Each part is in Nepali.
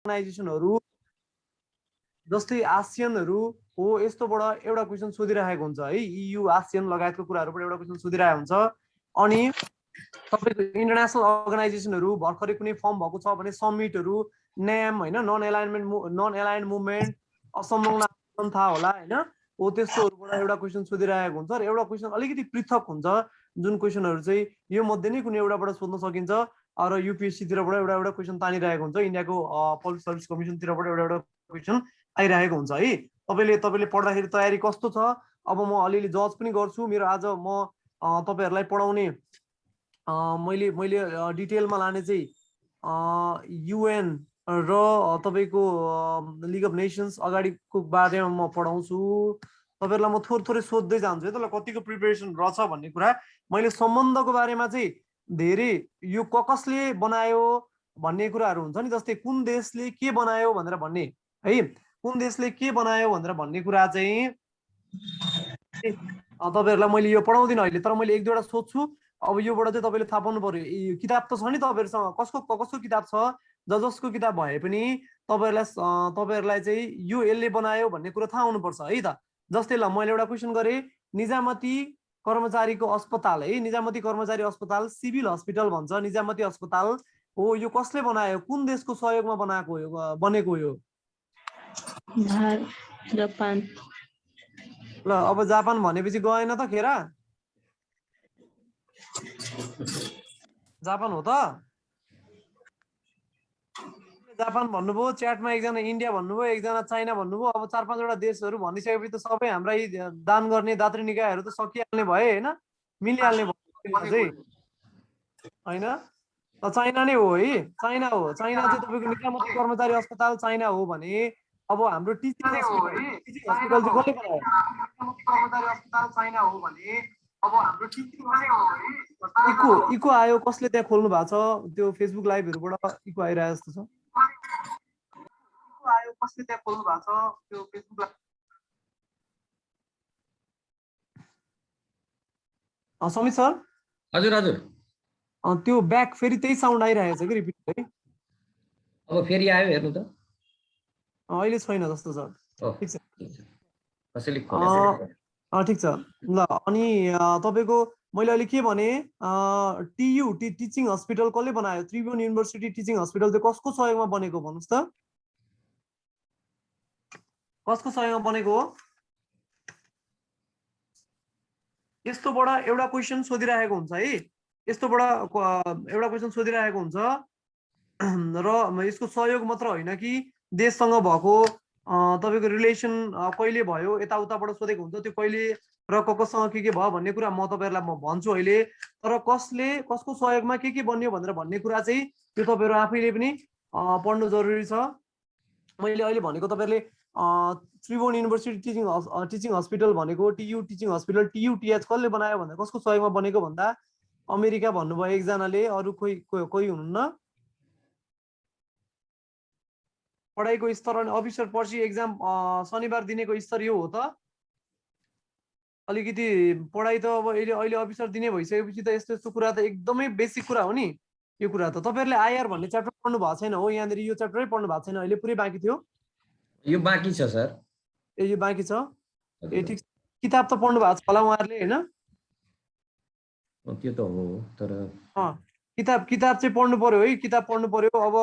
अर्गनाइजेसनहरू जस्तै आसियनहरू हो, यस्तोबाट एउटा क्वेसन सोधिरहेको हुन्छ है। EU आसियन लगायतको कुराहरूबाट एउटा क्वेसन सोधिरहेको हुन्छ। अनि तपाईको इन्टरनेसनल अर्गनाइजेसनहरू भर्खरै कुनै फर्म भएको छ भने समिटहरू, NAM हैन, नन एलाइन्ड मुभमेन्ट, असंलग्न संस्था होला हैन, हो त्यस्तोहरूबाट एउटा क्वेसन सोधिरहेको हुन्छ। र एउटा क्वेसन अलिकति पृथक हुन्छ, जुन क्वेसनहरू चाहिँ यो मध्ये नै कुनै एउटाबाट सोध्न सकिन्छ। र UPSC तिरबाट एउटा एउटा क्वेसन तानिरहेको हुन्छ, इन्डियाको पब्लिक सर्भिस कमिसन तिरबाट एउटा एउटा क्वेसन आइरहेको हुन्छ है। तपाईले पढ्दाखेरि तयारी कस्तो छ? अब म अलिअलि जज पनि गर्छु। मेरो आज म तपाईहरुलाई पढाउने मैले डिटेलमा लाने चाहिँ UN र तपाईको लिग अफ नेसन्स अगाडिको बारेमा म पढाउँछु। तपाईहरुलाई म थोरै सोध्दै जान्छु है, तपाईलाई कतिको प्रिपरेसन रहेछ भन्ने कुरा। मैले सम्बन्धको बारेमा चाहिँ धेरै यो कसले बनायो भन्ने कुराहरू हुन्छ नि, जस्तै कुन देशले के बनायो भनेर भन्ने है, कुन देशले के बनायो भनेर भन्ने कुरा चाहिँ तपाईहरुलाई मैले यो पढाउँदिन अहिले, तर मैले एक दुईवटा सोध्छु। अब योबाट चाहिँ तपाईले थाहा पाउनु पर्यो। किताब त छ नि तपाईहरुसँग, कसको किताब छ, जसको किताब भए पनि तपाईहरुलाई चाहिँ यो यसले बनायो भन्ने कुरा थाहा हुनुपर्छ है त। जस्तै ल मैले एउटा क्वेसन गरे, निजामती कर्मचारीको अस्पताल है, निजामती कर्मचारी अस्पताल सिभिल हस्पिटल भन्छ, निजामती अस्पताल हो, यो कसले बनायो, कुन देशको सहयोगमा बनेको हो? जापान। ल अब जापान भनेपछि गएन त खेरा? जापान हो त? जापान भन्नुभयो, च्याटमा एकजना इन्डिया भन्नुभयो, एकजना चाइना भन्नुभयो। अब 4-5 वटा देशहरू भनिसकेपछि त सबै हाम्रा दान गर्ने दात्री निकायहरू त सकिहाल्ने भए हैन, मिलिहाल्ने भयो हैन। त चाइना नै हो है, चाइना हो। चाइना चाहिँ तपाईको निजामती कर्मचारी अस्पताल चाइना हो भने अब हाम्रो टिचिङ हस्पिटल चाहिँ कसले बनायो? कर्मचारी अस्पताल चाइना हो भने अब हाम्रो टिचिङ हस्पिटल इको आयो, कसले त्यहाँ खोल्नु भएको छ? त्यो फेसबुक लाइभहरुबाट इको आइरहेको जस्तो छ। आयो, कसले त्यहाँ खोल्नु भएको छ? त्यो फेसबुक लाइभ। समित सर। हजुर हजुर। त्यो ब्याक फेरि त्यही साउन्ड आइरहेको छ कि रिपिट है? अब फेरि आयो, हेर्नु त। अहिले छैन जस्तो छ। ठीक छ, कसैले खोलेको ठिक छ ल। अनि तपाईको मैले अहिले के भने, TU टिचिङ हस्पिटल कसले बनायो? त्रिभुवन युनिभर्सिटी टिचिङ हस्पिटल चाहिँ कसको सहयोगमा बनेको भन्नुस् त? कसको सहयोगमा बनेको हो? यस्तोबाट एउटा क्वेसन सोधिरहेको हुन्छ है, यस्तोबाट एउटा क्वेसन सोधिरहेको हुन्छ। र यसको सहयोग मात्र होइन कि देशसँग भएको तपाईको रिलेसन कहिले भयो, यताउताबाट सोधेको हुन्छ। त्यो कहिले र कससँग के भयो भन्ने कुरा म तपाईहरुलाई म भन्छु अहिले। तर कसको सहयोगमा के बन्यो भनेर भन्ने कुरा चाहिँ त्यो तपाईहरु आफैले पनि पढ्नु जरुरी छ। मैले अहिले भनेको तपाईहरुले त्रिभुवन युनिभर्सिटी टिचिङ हस्पिटल भनेको TU टिचिङ हस्पिटल, TUTH कसले बनायो भन्दा कसको सहयोगमा बनेको भन्दा अमेरिका भन्नुभयो एकजनाले, अरु कोही हुनुहुन्न। पढाइको स्तर अनि अफिसर पर्सि एक्जाम शनिबार दिनेको स्तर यो हो त? अलिकति पढाइ त अब अहिले अफिसर दिने भइसकेपछि त यस्तो यस्तो कुरा त एकदमै बेसिक कुरा हो नि। यो कुरा त तपाईहरुले IR भन्ने च्याप्टर पढ्नु भएको छैन हो? यहाँनिर यो च्याप्टरै पढ्नु भएको छैन, अहिले पुरै बाँकी थियो। यो बाँकी छ सर। यो बाँकी छ। ठिक छ। किताब त पढ्नु भएको छ होला उहाँहरुले हैन? त्यो त हो, तर किताब चाहिँ पढ्नु पर्यो है, किताब पढ्नु पर्यो। अब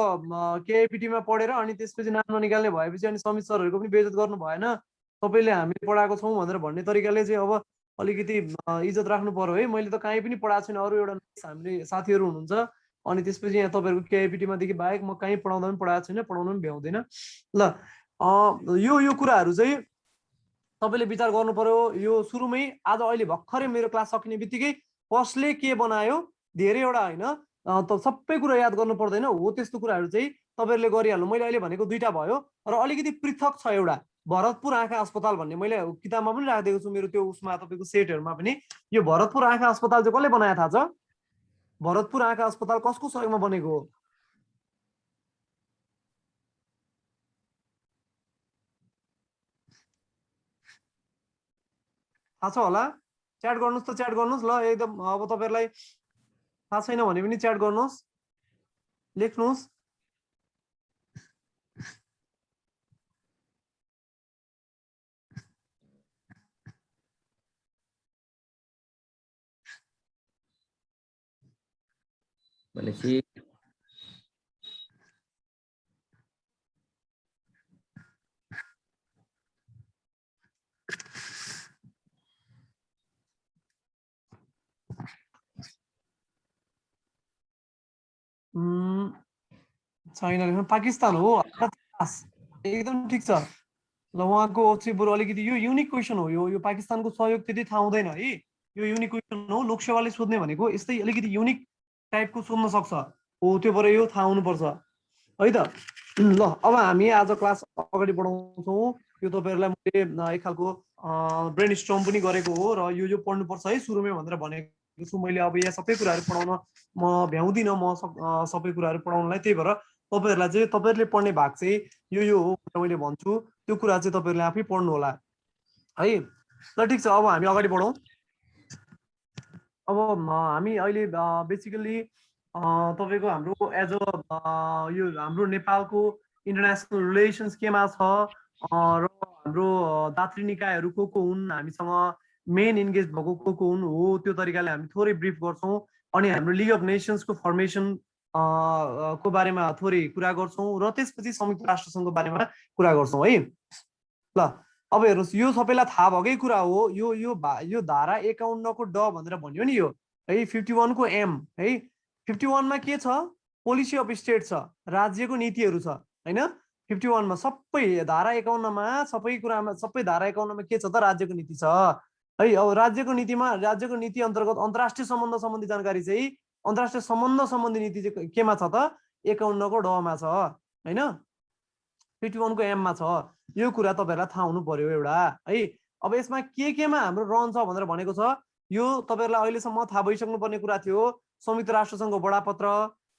KIPT मा पढेर अनि त्यसपछि नाम ननिकाल्ने भएपछि अनि समित सरहरुको पनि बेइज्जत गर्नु भएन। तपाईले हामीले पढाएको छौं भनेर भन्ने तरिकाले चाहिँ अब अलिकति इज्जत राख्नु पर्यो है। मैले त कहीँ पनि पढाएको छैन, अरु एउटा हामीले साथीहरु हुनुहुन्छ अनि त्यसपछि यहाँ तपाईहरुको KIPT मा देखि बाहेक म कहीँ पढाउँदा पनि पढाएको छैन, पढाउन पनि भ्याउँदैन। ल यो कुराहरु चाहिँ तपाईले विचार गर्नु पर्यो। यो सुरुमै आज अहिले भर्खरै मेरो क्लास सकिने बित्तिकै कसले के बनायो धेरैवटा हैन, त सबै कुरा याद गर्नु पर्दैन हो। त्यस्तो कुराहरु चाहिँ तपाईहरुले गरिहाल्नु। मैले अहिले भनेको दुईटा भयो र अलिकति पृथक छ एउटा, भरतपुर आँखा अस्पताल भन्ने। मैले किताबमा पनि राखिदिएको छु मेरो त्यो उसमा तपाईको सेटहरुमा पनि। यो भरतपुर आँखा अस्पताल चाहिँ कसले बनाएको थाहा छ? भरतपुर आँखा अस्पताल कसको सहयोगमा बनेको हो? थाहा छ होला? च्याट गर्नुस् त च्याट गर्नुस् ल एकदम। अब तपाईहरुलाई थाहा छैन भने पनि च्याट गर्नुस्, लेख्नुस्। भनेपछि छैन, पाकिस्तान हो। एकदम ठिक छ। ल उहाँको चाहिँ बरु अलिकति यो युनिक क्वेसन हो। यो पाकिस्तानको सहयोग त्यति थाहा हुँदैन है। यो युनिक क्वेसन हो। लोकसेवाले सोध्ने भनेको यस्तै अलिकति युनिक टाइपको सोध्न सक्छ हो, त्यो भएर यो थाहा हुनुपर्छ है त। ल अब हामी आज क्लास अगाडि बढाउँछौँ। यो तपाईँहरूलाई मैले एक खालको ब्रेन स्टर्म पनि गरेको हो र यो पढ्नुपर्छ है सुरुमै भनेर भनेको छु मैले। अब यहाँ सबै कुराहरू पढाउन म भ्याउँदिनँ, म सबै कुराहरू पढाउनलाई। त्यही भएर तपाईँहरूलाई चाहिँ तपाईँहरूले पढ्ने भाग चाहिँ यो हो भनेर मैले भन्छु। त्यो कुरा चाहिँ तपाईँहरूले आफै पढ्नु होला है। ल ठिक छ, अब हामी अगाडि बढौँ। अब हामी अहिले बेसिकली तपाईँको हाम्रो एज अ यो हाम्रो नेपालको इन्टरनेसनल रिलेसन्स केमा छ र हाम्रो दात्री निकायहरू को हुन्, हामीसँग मेन इन्गेज भएको को हुन् हो, त्यो तरिकाले हामी थोरै ब्रिफ गर्छौँ। अनि हाम्रो लिग अफ नेसन्सको फर्मेसन को बारेमा थोरै कुरा गर्छौँ र त्यसपछि संयुक्त राष्ट्रसङ्घको बारेमा कुरा गर्छौँ है। ल अब हेर्नुहोस्, यो सबैलाई थाहा भएकै कुरा हो। यो धारा 51 को ड भनेर भन्यो नि यो है। 51 को एम है। 51 मा के छ? पोलिसी अफ स्टेट छ, राज्यको नीतिहरू छ हैन। 51 मा सबै धारा 51 मा सबै कुरामा, सबै धारा 51 मा के छ त? राज्यको नीति छ है। अब राज्यको नीति अन्तर्गत अन्तर्राष्ट्रिय सम्बन्ध सम्बन्धी जानकारी चाहिँ, अन्तर्राष्ट्रिय सम्बन्ध सम्बन्धी नीति चाहिँ केमा छ त? 51 को ड मा छ हैन, 51 को एम मा छ। यो कुरा तपाईहरुलाई थाहा हुनु पर्यो एउटा है। अब यसमा केमा हाम्रो रहन्छ भनेर भनेको छ, यो तपाईहरुलाई अहिलेसम्म थाहा भइसक्नु पर्ने कुरा थियो। संयुक्त राष्ट्रसङ्घको बडापत्र,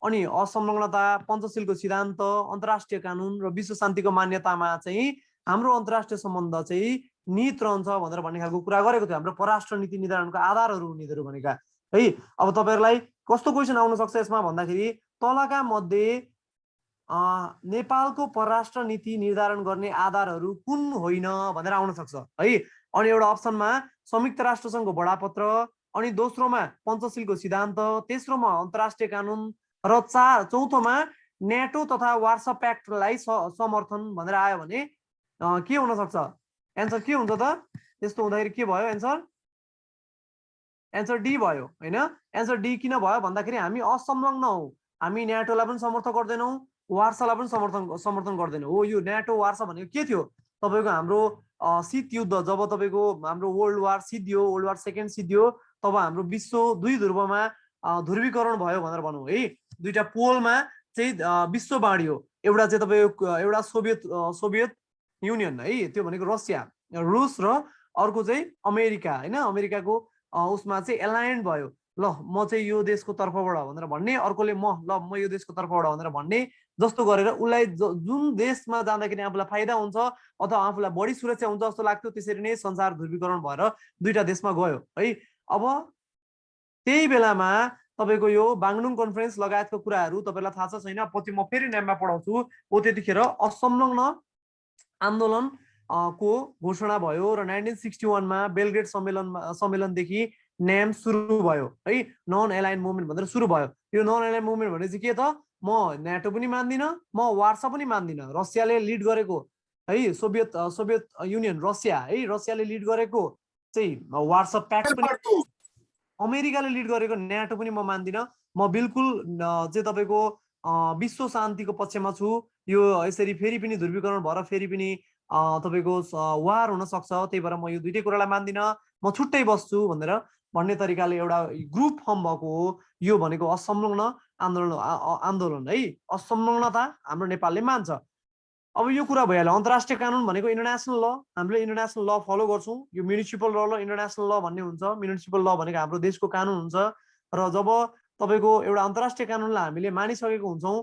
अनि असंलग्नता, पञ्चशीलको सिद्धान्त, अन्तर्राष्ट्रिय कानुन र विश्व शान्तिको मान्यतामा चाहिँ हाम्रो अन्तर्राष्ट्रिय सम्बन्ध चाहिँ निहित रहन्छ भनेर भन्ने खालको कुरा गरेको थियो। हाम्रो परराष्ट्र नीति निर्धारणको आधारहरू उनीहरू भनेका है। अब तपाईहरुलाई कस्तो क्वेसन आउन सक्छ यसमा भन्दाखेरि, तलका मध्ये नेपालको परराष्ट्र नीति निर्धारण गर्ने आधारहरू कुन होइन भनेर आउन सक्छ है। अनि एउटा अप्सनमा संयुक्त राष्ट्रसङ्घको बडापत्र, अनि दोस्रोमा पञ्चशीलको सिद्धान्त, तेस्रोमा अन्तर्राष्ट्रिय कानुन र चौथोमा नेटो तथा वार्सा प्याक्टलाई समर्थन भनेर आयो भने के हुन सक्छ? एन्सर के हुन्छ त? त्यस्तो हुँदाखेरि के भयो एन्सर? एन्सर डी भयो हैन। एन्सर डी किन भयो भन्दाखेरि हामी असंलग्न हौ। हामी नेटोलाई पनि समर्थन गर्दैनौँ, वार्सालाई पनि समर्थन गर्दैनौँ हो। यो नेटो वार्सा भनेको के थियो? तपाईको हाम्रो शीत युद्ध, जब तपाईको हाम्रो वर्ल्ड वार सिद्धियो, वर्ल्ड वार सेकेन्ड सिद्धियो, तब हाम्रो विश्व दुई ध्रुवमा ध्रुवीकरण भयो भनेर भनौँ है। दुईटा पोलमा चाहिँ विश्व बाँडियो। एउटा चाहिँ तपाईको एउटा सोभियत युनियन है, त्यो भनेको रसिया, रुस, र अर्को चाहिँ अमेरिका हैन। अमेरिकाको उसमा चाहिँ एलायन्ड भयो। ल म चाहिँ यो देशको तर्फबाट भनेर भन्ने, अर्कोले म यो देशको तर्फबाट भनेर भन्ने, जस्तो गरेर उसलाई जुन देशमा जाँदाखेरि आफूलाई फाइदा हुन्छ अथवा आफूलाई बढी सुरक्षा हुन्छ जस्तो लाग्थ्यो, त्यसरी नै संसार ध्रुवीकरण भएर दुईटा देशमा गयो है। अब त्यही बेलामा तपाईको यो बाङडुङ कन्फरेन्स लगायतको कुराहरू तपाईलाई थाहा छ छैन, पछि म फेरि नाममा पढाउँछु। हो त्यतिखेर असंलग्न आन्दोलन को घोषणा भयो र 1961 मा बेलग्रेड सम्मेलनदेखि नेम सुरु भयो है। नन एलाइन मुभमेन्ट भनेर सुरु भयो। यो नन एलाइन मुभमेन्ट भने चाहिँ के त? म नेटो पनि मान्दिनँ, म वार्सा पनि मान्दिनँ। रसियाले लिड गरेको है, सोभियत युनियन रसिया है, रसियाले लिड गरेको चाहिँ वार्सा प्याक्ट पनि, अमेरिकाले लिड गरेको नेटो पनि म मान्दिनँ। म बिल्कुल चाहिँ तपाईको विश्व शान्तिको पक्षमा छु। यो यसरी फेरि पनि ध्रुवीकरण भएर फेरि पनि तपाईको वार हुन सक्छ, त्यही भएर म यो दुईटै कुरालाई मान्दिनँ, म छुट्टै बस्छु भनेर भन्ने तरिकाले एउटा ग्रुप फर्म भएको हो। यो भनेको असंलग्न आन्दोलन है। असंलग्नता हाम्रो नेपालले मान्छ। अब यो कुरा भइहाल्यो। अन्तर्राष्ट्रिय कानुन भनेको इन्टरनेसनल ल, हामीले इन्टरनेसनल ल फलो गर्छौँ। यो म्युनिसिपल ल इन्टरनेसनल ल भन्ने हुन्छ। म्युनिसिपल ल भनेको हाम्रो देशको कानुन हुन्छ। र जब तपाईको एउटा अन्तर्राष्ट्रिय कानुनलाई हामीले मानिसकेको हुन्छौँ,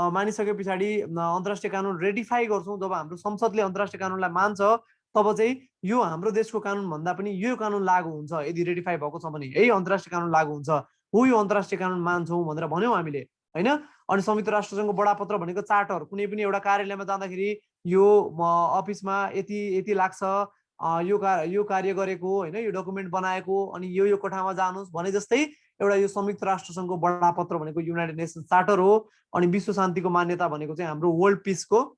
मानिसके पछाडि अन्तर्राष्ट्रिय कानुन रेटिफाई गर्छौँ, जब हाम्रो संसदले अन्तर्राष्ट्रिय कानुनलाई मान्छ, तब चाहिँ यो हाम्रो देशको कानुन भन्दा पनि यो कानुन लागू हुन्छ। यदि रेटिफाई भएको छ भने यही अन्तर्राष्ट्रिय कानुन लागू हुन्छ। हो यो अन्तर्राष्ट्रिय कानुन मान्छौँ भनेर भन्यौँ हामीले हैन। अनि संयुक्त राष्ट्रसङ्घको बडापत्र भनेको चार्टर, कुनै पनि एउटा कार्यालयमा जाँदाखेरि यो अफिसमा यति लाग्छ, यो कार्य गरेको हैन, यो डकुमेन्ट बनाएको, अनि यो कोठामा जानुस् भने जस्तै एउटा यो संयुक्त राष्ट्र संघको बडापत्र भनेको युनाइटेड नेसन्स चार्टर हो, अनि विश्व शान्तिको मान्यता भनेको चाहिँ हाम्रो वर्ल्ड पिसको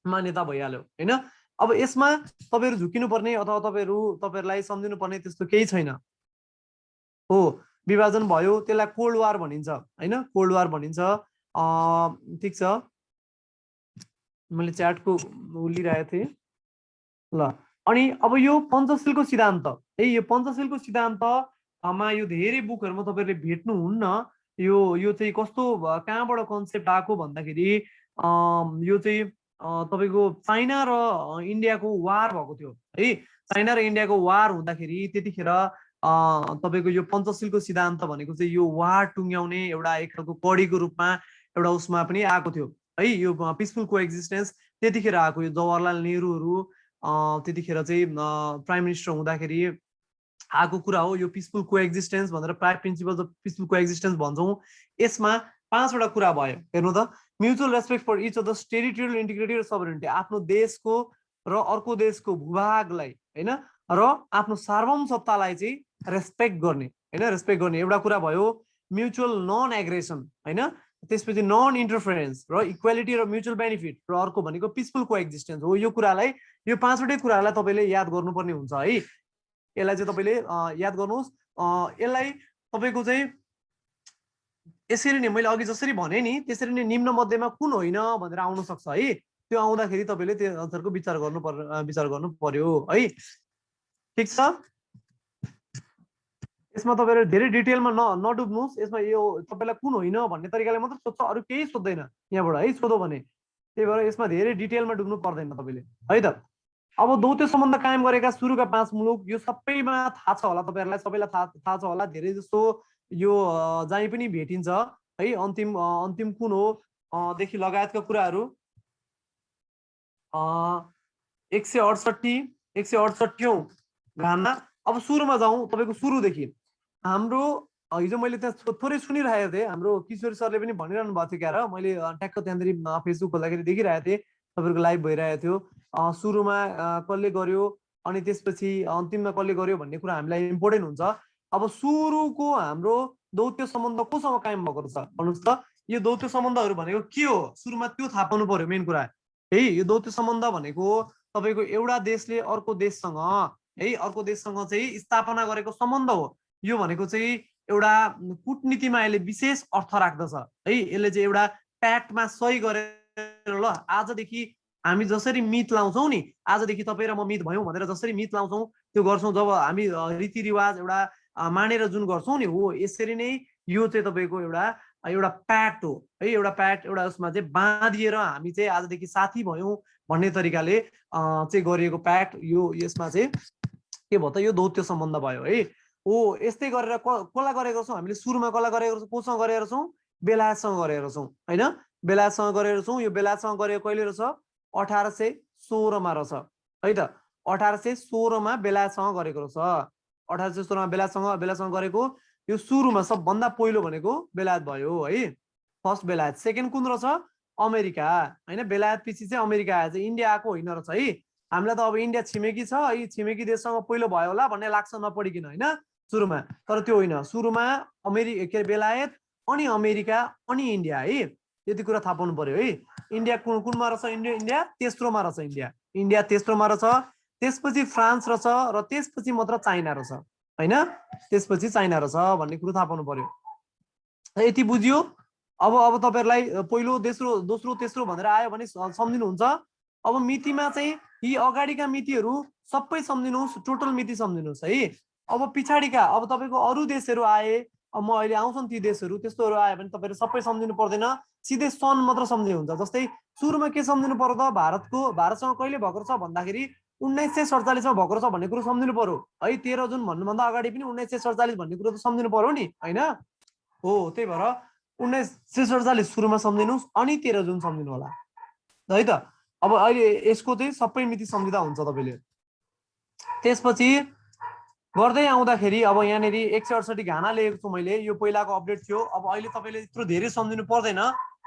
मान्यता भइहाल्यो हैन। अब यसमा तपाईहरु झुकिनु पर्ने अथवा तपाईहरुलाई सम्झिनु पर्ने त्यस्तो केही छैन हो। विभाजन भयो त्यसलाई कोल्ड वार भनिन्छ हैन, कोल्ड वार भनिन्छ। ठीक छ, मैले च्याटको लिइरहेको थिएँ ल। अनि अब यो पञ्चशीलको सिद्धान्त है, यो पञ्चशीलको सिद्धान्तमा यो धेरै बुकहरुमा तपाईहरुले भेट्नुहुन्न। यो चाहिँ कस्तो कहाँबाट कन्सेप्ट आएको भन्दाखेरि यो चाहिँ तपाईको चाइना र इन्डियाको वार भएको थियो है। चाइना र इन्डियाको वार हुँदाखेरि त्यतिखेर तपाईको यो पञ्चशीलको सिद्धान्त भनेको चाहिँ यो वार टुङ्ग्याउने एउटा एक खालको कडीको रूपमा एउटा उसमा पनि आएको थियो है। यो पिसफुल कोएक्जिस्टेन्स त्यतिखेर आएको, यो जवाहरलाल नेहरूहरू त्यतिखेर चाहिँ प्राइम मिनिस्टर हुँदाखेरि आएको कुरा हो। यो पिसफुल कोएक्जिस्टेन्स भनेर prime principles of peaceful coexistence भन्छौँ। यसमा 5वटा कुरा भयो, हेर्नु त। Mutual respect for each others territorial integrity र सबरेनिटी, आफ्नो देशको र अर्को देशको भूभागलाई हैन र आफ्नो सार्वभौम सत्तालाई चाहिँ रेस्पेक्ट गर्ने हैन, रेस्पेक्ट गर्ने एउटा कुरा भयो। म्युचुअल नन एग्रेसन हैन, त्यसपछि नन इन्टरफेरेन्स र इक्वालिटी र म्युचुअल बेनिफिट, र अर्को भनेको पिसफुल कोएक्जिस्टेन्स हो। यो कुरालाई, यो 5वटै कुरालाई तपाईले याद गर्नुपर्ने हुन्छ है। यसलाई चाहिँ तपाईले याद गर्नुहोस्। यसलाई तपाईको चाहिँ यसरी नै मैले अघि जसरी भने नि त्यसरी नै निम्न मध्येमा कुन होइन भनेर आउन सक्छ है। त्यो आउँदाखेरि तपाईले त्यो आन्सरको विचार गर्नु पर्यो है। ठीक छ, यसमा तपाईहरु धेरै डिटेलमा नडुब्नुस्। यसमा यो तपाईलाई कुन होइन भन्ने तरिकाले मात्र सोध्छ, अरु केही सोध्दैन यहाँबाट है, सोधो भने। त्यही भएर यसमा धेरै डिटेलमा डुब्नु पर्दैन तपाईले है त। अब दौत्य सम्बन्ध कायम गरेका सुरुका 5 मुलुक, यो सबैमा थाहा छ होला तपाईहरुलाई, सबैलाई थाहा छ होला। धेरै जस्तो यो जहीँ पनि भेटिन्छ है। अन्तिम कुन हो देखि लगायतका कुराहरू 168औं घाना। अब सुरुमा जाउँ, तपाईको सुरुदेखि हाम्रो हिजो मैले त्यहाँ थोरै सुनिरहेको थिएँ, हाम्रो किशोर सरले पनि भनिरहनु भएको थियो क्यार, मैले ट्याक्क त्यहाँदेखि फेसबुक खोल्दाखेरि देखिरहेको थिएँ तपाईहरुको लाइभ भइरहेको थियो। सुरुमा कसले गर्यो अनि त्यसपछि अन्तिममा कसले गर्यो भन्ने कुरा हामीलाई इम्पोर्टेन्ट हुन्छ। अब सुरुको हाम्रो दौत्य सम्बन्ध कोसँग कायम भएको छ भन्नुस् त। यो दौत्य सम्बन्धहरू भनेको के हो सुरुमा त्यो थाहा पाउनु पर्यो मेन कुरा है। यो दौत्य सम्बन्ध भनेको तपाईको एउटा देशले अर्को देशसँग है, अर्को देशसँग चाहिँ स्थापना गरेको सम्बन्ध हो। यो भनेको चाहिँ एउटा कूटनीतिमा यसले विशेष अर्थ राख्दछ है। यसले चाहिँ एउटा प्याक्टमा सही गरेर ल आजदेखि हामी जसरी मित लाउँछौँ नि, आजदेखि तपाईँ र म मित भयौँ भनेर जसरी मित लाउँछौँ त्यो गर्छौँ, जब हामी रीतिरिवाज एउटा मानेर जुन गर्छौँ नि, हो यसरी नै यो चाहिँ तपाईको एउटा प्याक्ट हो है। एउटा प्याक्ट, एउटा उसमा चाहिँ बाँधिएर हामी चाहिँ आजदेखि साथी भयौँ भन्ने तरिकाले चाहिँ गरिएको प्याक्ट। यो यसमा चाहिँ के भयो त, यो दौत्य सम्बन्ध भयो है। हो यस्तै गरेर कसलाई गरेको छौँ हामीले, सुरुमा कसलाई गरेको छौँ, कोसँग गरेको छौँ, बेलायतसँग गरेको छौँ हैन। बेलायतसँग गरेको छौँ। यो बेलायतसँग गरेको कहिले रहेछ, 1816 मा रहेछ है त। 1816 मा बेलायतसँग गरेको रहेछ। 1816 मा बेलायतसँग गरेको। यो सुरुमा सबभन्दा पहिलो भनेको बेलायत भयो है, फर्स्ट बेलायत। सेकेन्ड कुन रहेछ, अमेरिका हैन। बेलायत पछि चाहिँ अमेरिका आएछ, इन्डिया आएको होइन रहेछ है। हामीलाई त अब इन्डिया छिमेकी छ, यी छिमेकी देशसँग पहिलो भयो होला भन्ने लाग्छ नपढिकन हैन सुरुमा, तर त्यो होइन। सुरुमा बेलायत अनि अमेरिका अनि इन्डिया है, यति कुरा थाहा पाउनु पर्यो है। इन्डिया कुनमा रहेछ, इन्डिया तेस्रोमा रहेछ, इन्डिया तेस्रोमा रहेछ। त्यसपछि फ्रान्स रहेछ र त्यसपछि मात्र चाइना रहेछ हैन, त्यसपछि चाइना रहेछ भन्ने कुरो थाहा पाउनु पर्यो। यति बुझियो। अब तपाईहरुलाई पहिलो दोस्रो तेस्रो भनेर आयो भने सम्झिनुहुन्छ। अब मितिमा चाहिँ यी अगाडिका मितिहरू सबै सम्झिनुहोस्, टोटल मिति सम्झिनुहोस् है। अब पछाडिका अब तपाईको अरु देशहरू आए, अब म अहिले आउँछन् ती देशहरू, त्यस्तोहरू आयो भने तपाईहरु सबै सम्झिनु पर्दैन, सिधै सन मात्र सम्झिनु हुन्छ। जस्तै सुरुमा के सम्झिनु पर्यो त, भारतसँग कहिले भएको छ भन्दाखेरि 1947 मा भएको छ भन्ने कुरो सम्झिनु पर्यो है। 13 जुन भन्नुभन्दा अगाडि पनि 1947 भन्ने कुरो त सम्झिनु पर्यो नि हैन। हो त्यही भएर 1947 सुरुमा सम्झिनुहोस्, अनि 13 जुन सम्झिनु होला है त। अब अहिले यसको चाहिँ सबै मिति सम्झिँदा हुन्छ तपाईले। त्यसपछि गर्दै आउँदाखेरि अब यहाँनेरि 168 घाना लेखेको छु मैले, यो पहिलाको अपडेट थियो। अब अहिले तपाईले यत्रो धेरै सम्झिनु पर्दैन,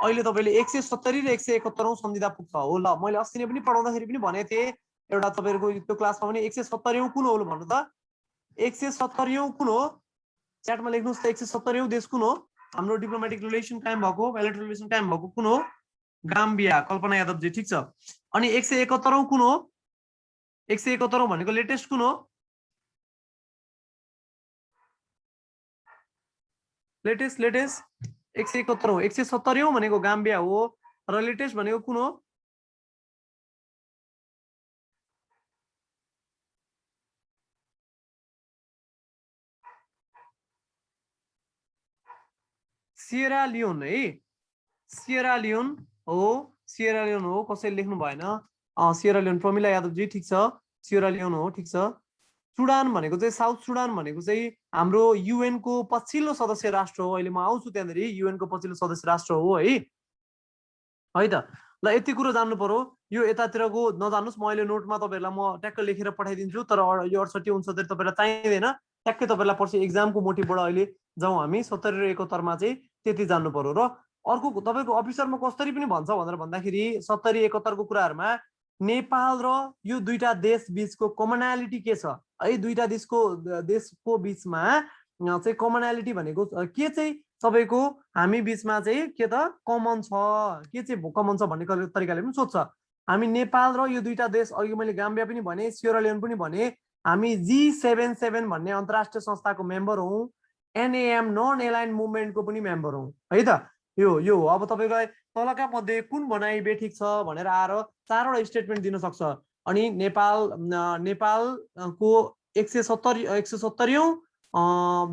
अहिले तपाईले 170 र 171 सम्झिँदा पुग्छ हो। ल मैले अस्ति नै पनि पढाउँदाखेरि पनि भनेको थिएँ एउटा तपाईहरुको त्यो क्लासमा पनि 170 कुन हो भन्नु त, 170 कुन हो च्याटमा लेख्नुहोस् त 170औं देश कुन हो हाम्रो डिप्लोमेटिक रिलेसन कायम भएको बायलेटरल रिलेसन कायम भएको कुन हो गाम्बिया कल्पना यादवजी ठीक छ अनि 171औं कुन हो 171औं भनेको लेटेस्ट कुन हो लेटेस्ट 171औं 170औं भनेको गाम्बिया हो र लेटेस्ट भनेको कुन हो सिएरा लियोन है सिएरा लियोन हो कसैले लेख्नु भएन सिएरा लियोन प्रमिला यादवजी ठीक छ सिएरा लियोन हो ठीक छ सुडान भनेको चाहिँ साउथ सुडान भनेको चाहिँ हाम्रो युएन को पछिल्लो सदस्य राष्ट्र हो अहिले म आउँछु त्यहाँनेरि युएन को पछिल्लो सदस्य राष्ट्र हो है त ल यति कुरो जान्नु पर्यो यो यतातिरको नजान्नुस् म अहिले नोटमा तपाईहरुलाई म ट्याक्क लेखेर पठाइदिन्छु तर यो 68 69 तपाईलाई चाहिँदैन ट्याक्कै तपाईलाई पर्सि एक्जामको मोटिभबाट अहिले जाउँ हामी 70 र 71 मा चाहिँ त्यति जान्नु पर्यो र अर्को तपाईको अफिसरमा कसरी पनि भन्छ भनेर भन्दाखेरि 70 71 को कुराहरुमा नेपाल र यो दुईटा देश बीचको कमनालिटी के छ है दुईटा देशको बीचमा चाहिँ कमनालिटी भनेको के चाहिँ तपाईको हामी बीचमा चाहिँ के त कमन छ के चाहिँ कमन छ भन्ने तरिकाले पनि सोध्छ हामी नेपाल र यो दुईटा देश अघि मैले गाम्बिया पनि भने सिएरा लियोन पनि भने हामी G77 भन्ने अन्तर्राष्ट्रिय संस्थाको मेम्बर हौं NAM नन एलाइन मुभमेन्टको पनि मेम्बर हौं है त यो अब तपाईलाई तलका मध्ये कुन भनाइ बेठिक छ भनेर आएर चारवटा स्टेटमेन्ट दिन सक्छ अनि नेपालको 170औं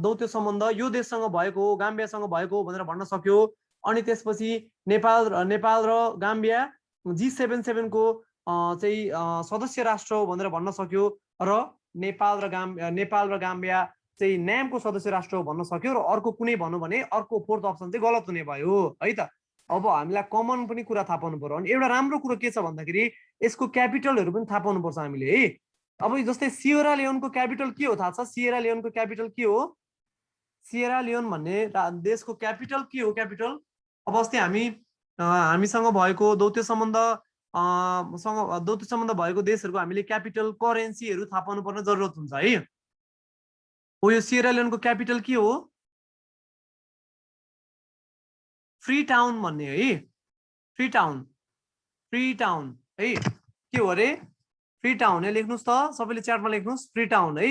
दौत्य सम्बन्ध यो देशसँग भएको हो गाम्बियासँग भएको हो भनेर भन्न सक्यो अनि त्यसपछि नेपाल र गाम्बिया G77 को चाहिँ सदस्य राष्ट्र हो भनेर भन्न सक्यो र नेपाल र गाम्बिया चाहिँ NAM को सदस्य राष्ट्र हो भन्न सक्यो र अर्को कुनै भन्नु भने अर्को फोर्थ अप्सन चाहिँ गलत हुने भयो है त अब हामीलाई कमन पनि कुरा थाहा पाउनु पर्यो अनि एउटा राम्रो कुरो के छ भन्दाखेरि यसको क्यापिटलहरु पनि थाहा पाउनु पर्छ हामीले है अब जस्तै सिएरा लियोनको क्यापिटल के हो थाहा छ सिएरा लियोनको क्यापिटल के हो सिएरा लियोन भन्ने देशको क्यापिटल के हो क्यापिटल अब अस्ति हामीसँग भएको दौत्य सम्बन्ध भएको देशहरुको हामीले क्यापिटल करेन्सीहरु थाहा पाउनु पर्ने जरुरत हुन्छ है हो यो सिएरा लियोनको क्यापिटल के हो फ्री टाउन भन्ने है फ्री टाउन है के हो रे फ्री टाउन है लेख्नुस् त सबैले च्याटमा लेख्नुस् फ्री टाउन है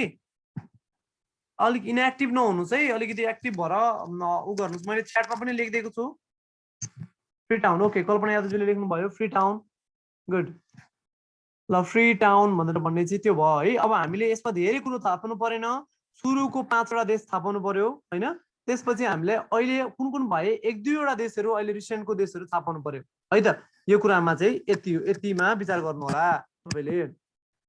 अलिक इनएक्टिभ नहुनुस् है अलिकति एक्टिभ भएर उ गर्नुस् मैले च्याटमा पनि लेखिदिएको छु फ्री टाउन ओके कल्पना यादवजीले लेख्नु भयो फ्री टाउन गुड ल फ्री टाउन भनेर भन्ने चाहिँ त्यो भयो है अब हामीले यसमा धेरै कुरो थाहा पाउनु परेन सुरुको 5 वटा देश थाहा पाउनु पर्यो हैन त्यसपछि हामीले अहिले कुन भए 1-2 वटा देशहरु अहिले रिसेन्टको देशहरु थाहा पाउनु पर्यो है त यो कुरामा चाहिँ यतिमा विचार गर्नु होला तपाईले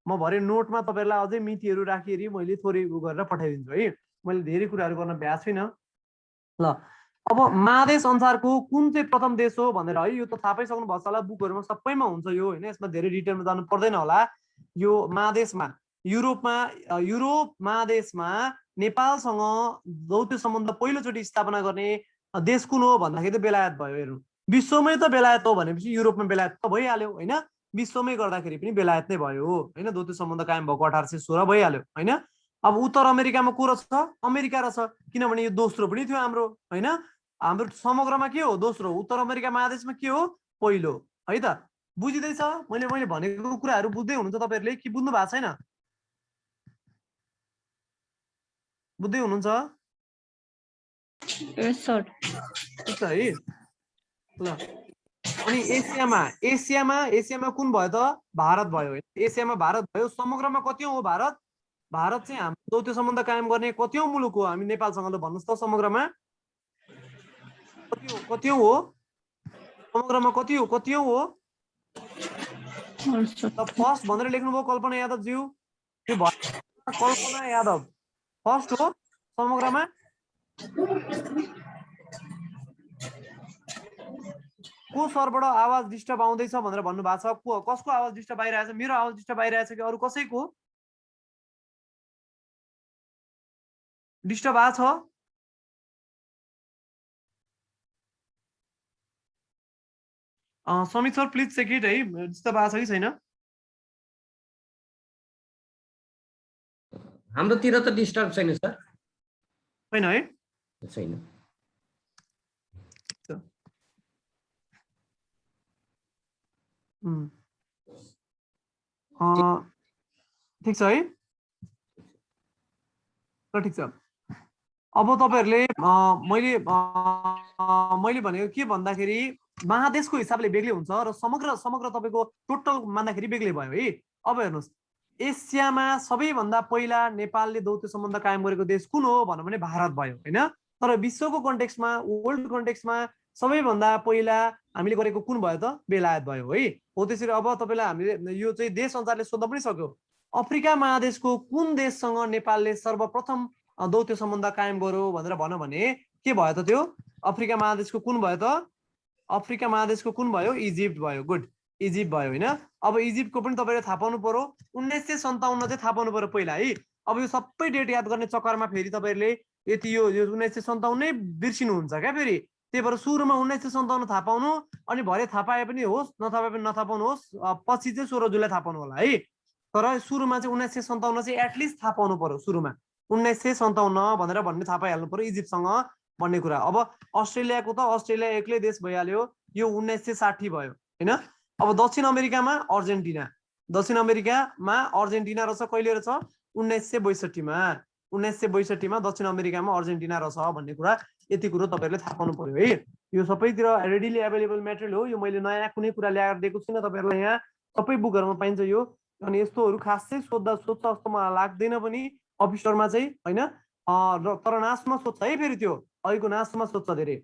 म भरे नोटमा तपाईहरुलाई अझै मितिहरु राखिएरी मैले थोरै गरेर पठाइदिन्छु है मैले धेरै कुराहरु गर्न भ्याएको छैन ल अब महादेश अनुसारको कुन चाहिँ प्रथम देश हो भनेर है यो त थाहा पाइसक्नु भएको छ होला बुकहरुमा सबैमा हुन्छ यो हैन यसमा धेरै डिटेलमा जानु पर्दैन होला यो महादेशमा युरोप महादेशमा नेपालसँग दौत्य सम्बन्ध पहिलोचोटि स्थापना गर्ने देश कुन हो भन्दाखेरि त बेलायत भयो हेर्नु विश्वमै त बेलायत हो भनेपछि युरोपमा बेलायत त भइहाल्यो हैन विश्वमै गर्दाखेरि पनि बेलायत नै भयो हैन दौत्य सम्बन्ध कायम भएको 1816 भइहाल्यो हैन अब उत्तर अमेरिकामा को छ अमेरिका र छ किनभने यो दोस्रो पनि थियो हाम्रो हैन हाम्रो समग्रमा के हो दोस्रो उत्तर अमेरिका महादेशमा के हो पहिलो है त बुझिदैछ मैले भनेको कुराहरु बुझ्दै हुनुहुन्छ तपाईहरुले कि बुझ्नु भएको छैन बुझ्दै हुनुहुन्छ यस सर है ल अनि एसियामा कुन भयो त भारत भयो एसियामा भारत भयो समग्रमा कतिऔं हो भारत चाहिँ हाम्रो दौत्य सम्बन्ध कायम गर्ने कतिऔं मुलुक हो हामी नेपालसँग ल भन्नुस् त समग्रमा कतिऔं हो समग्रमा कतिऔं हो फर्स्ट भनेर लेख्नुभयो कल्पना यादव ज्यू त्यो कल्पना यादव फर्स्ट हो समग्रमा को सरबाट आवाज डिस्टर्ब आउँदैछ भनेर भन्नु भएको छ कसको आवाज डिस्टर्ब आइरहेछ मेरो आवाज डिस्टर्ब आइरहेछ कि अरु कसैको डिस्टर्ब आछ समित सर प्लिज चेक इट है डिस्टर्ब आछ कि छैन हाम्रोतिर त डिस्टर्ब छैन सर छैन है? छैन। ठिक छ है? ल ठिक छ। अब तपाईहरुले मैले भनेको के भन्दाखेरि महादेशको हिसाबले बेग्लै हुन्छ र समग्र तपाईको टोटल मान्दाखेरि बेग्लै भयो है। अब हेर्नुस्, एसियामा सबैभन्दा पहिला नेपालले दौत्य सम्बन्ध कायम गरेको देश कुन हो भन्नु भने भारत भयो हैन। तर विश्वको कन्टेक्स्टमा, वर्ल्ड कन्टेक्स्टमा सबैभन्दा पहिला हामीले गरेको कुन भयो त? बेलायत भयो है। हो त्यसरी अब तपाईलाई हामीले यो चाहिँ देश अनुसारले सोध्न पनि सक्यो। अफ्रिका महादेशको कुन देशसँग नेपालले सर्वप्रथम दौत्य सम्बन्ध कायम गर्यो भनेर भन्यो भने के भयो त त्यो? अफ्रिका महादेशको कुन भयो त? अफ्रिका महादेशको कुन भयो? इजिप्ट भयो। गुड, इजिप्ट भयो हैन। अब इजिप्टको पनि तपाईले थाहा पाउनु पर्यो। 1957 चाहिँ थाहा पाउनु पर्यो पहिला है। अब यो सबै डेट याद गर्ने चक्करमा फेरि तपाईहरुले यति यो 1957 नै बिर्सिनुहुन्छ क्या फेरि। त्यही भएर सुरुमा 1957 थाहा पाउनु, अनि भरे थाहा पाए पनि होस्, नथाहा पाए पनि नथाहा पाउनु होस्, पछि चाहिँ 16 जुलाई थाहा पाउनु होला है। तर सुरुमा चाहिँ 1957 चाहिँ एटलिस्ट थाहा पाउनु पर्यो सुरुमा। 1957 भनेर भन्ने थाहा पाइहाल्नु पर्यो इजिप्टसँग भन्ने कुरा। अब अस्ट्रेलियाको त अस्ट्रेलिया एक्लै देश भइहाल्यो, यो 1960 भयो हैन। अब दक्षिण अमेरिकामा अर्जेन्टिना, दक्षिण अमेरिकामा अर्जेन्टिना रहेछ कहिले रहेछ? 1962 मा। 1962 मा दक्षिण अमेरिकामा अर्जेन्टिना रहेछ भन्ने कुरा, यति कुरो तपाईहरुले थाहा पाउनु पर्यो है। यो सबैतिर रेडिली अवेलेबल मेटेरियल हो, यो मैले नयाँ कुनै कुरा ल्याएर दिएको छैन तपाईहरुलाई। यहाँ सबै बुकहरुमा पाइन्छ यो। अनि यस्तोहरु खासै सोध्छ जस्तो मलाई लाग्दैन पनि अफिसरमा चाहिँ हैन। तर नासमा सोध्छ है फेरि, त्यो अहिलेको नासमा सोध्छ धेरै।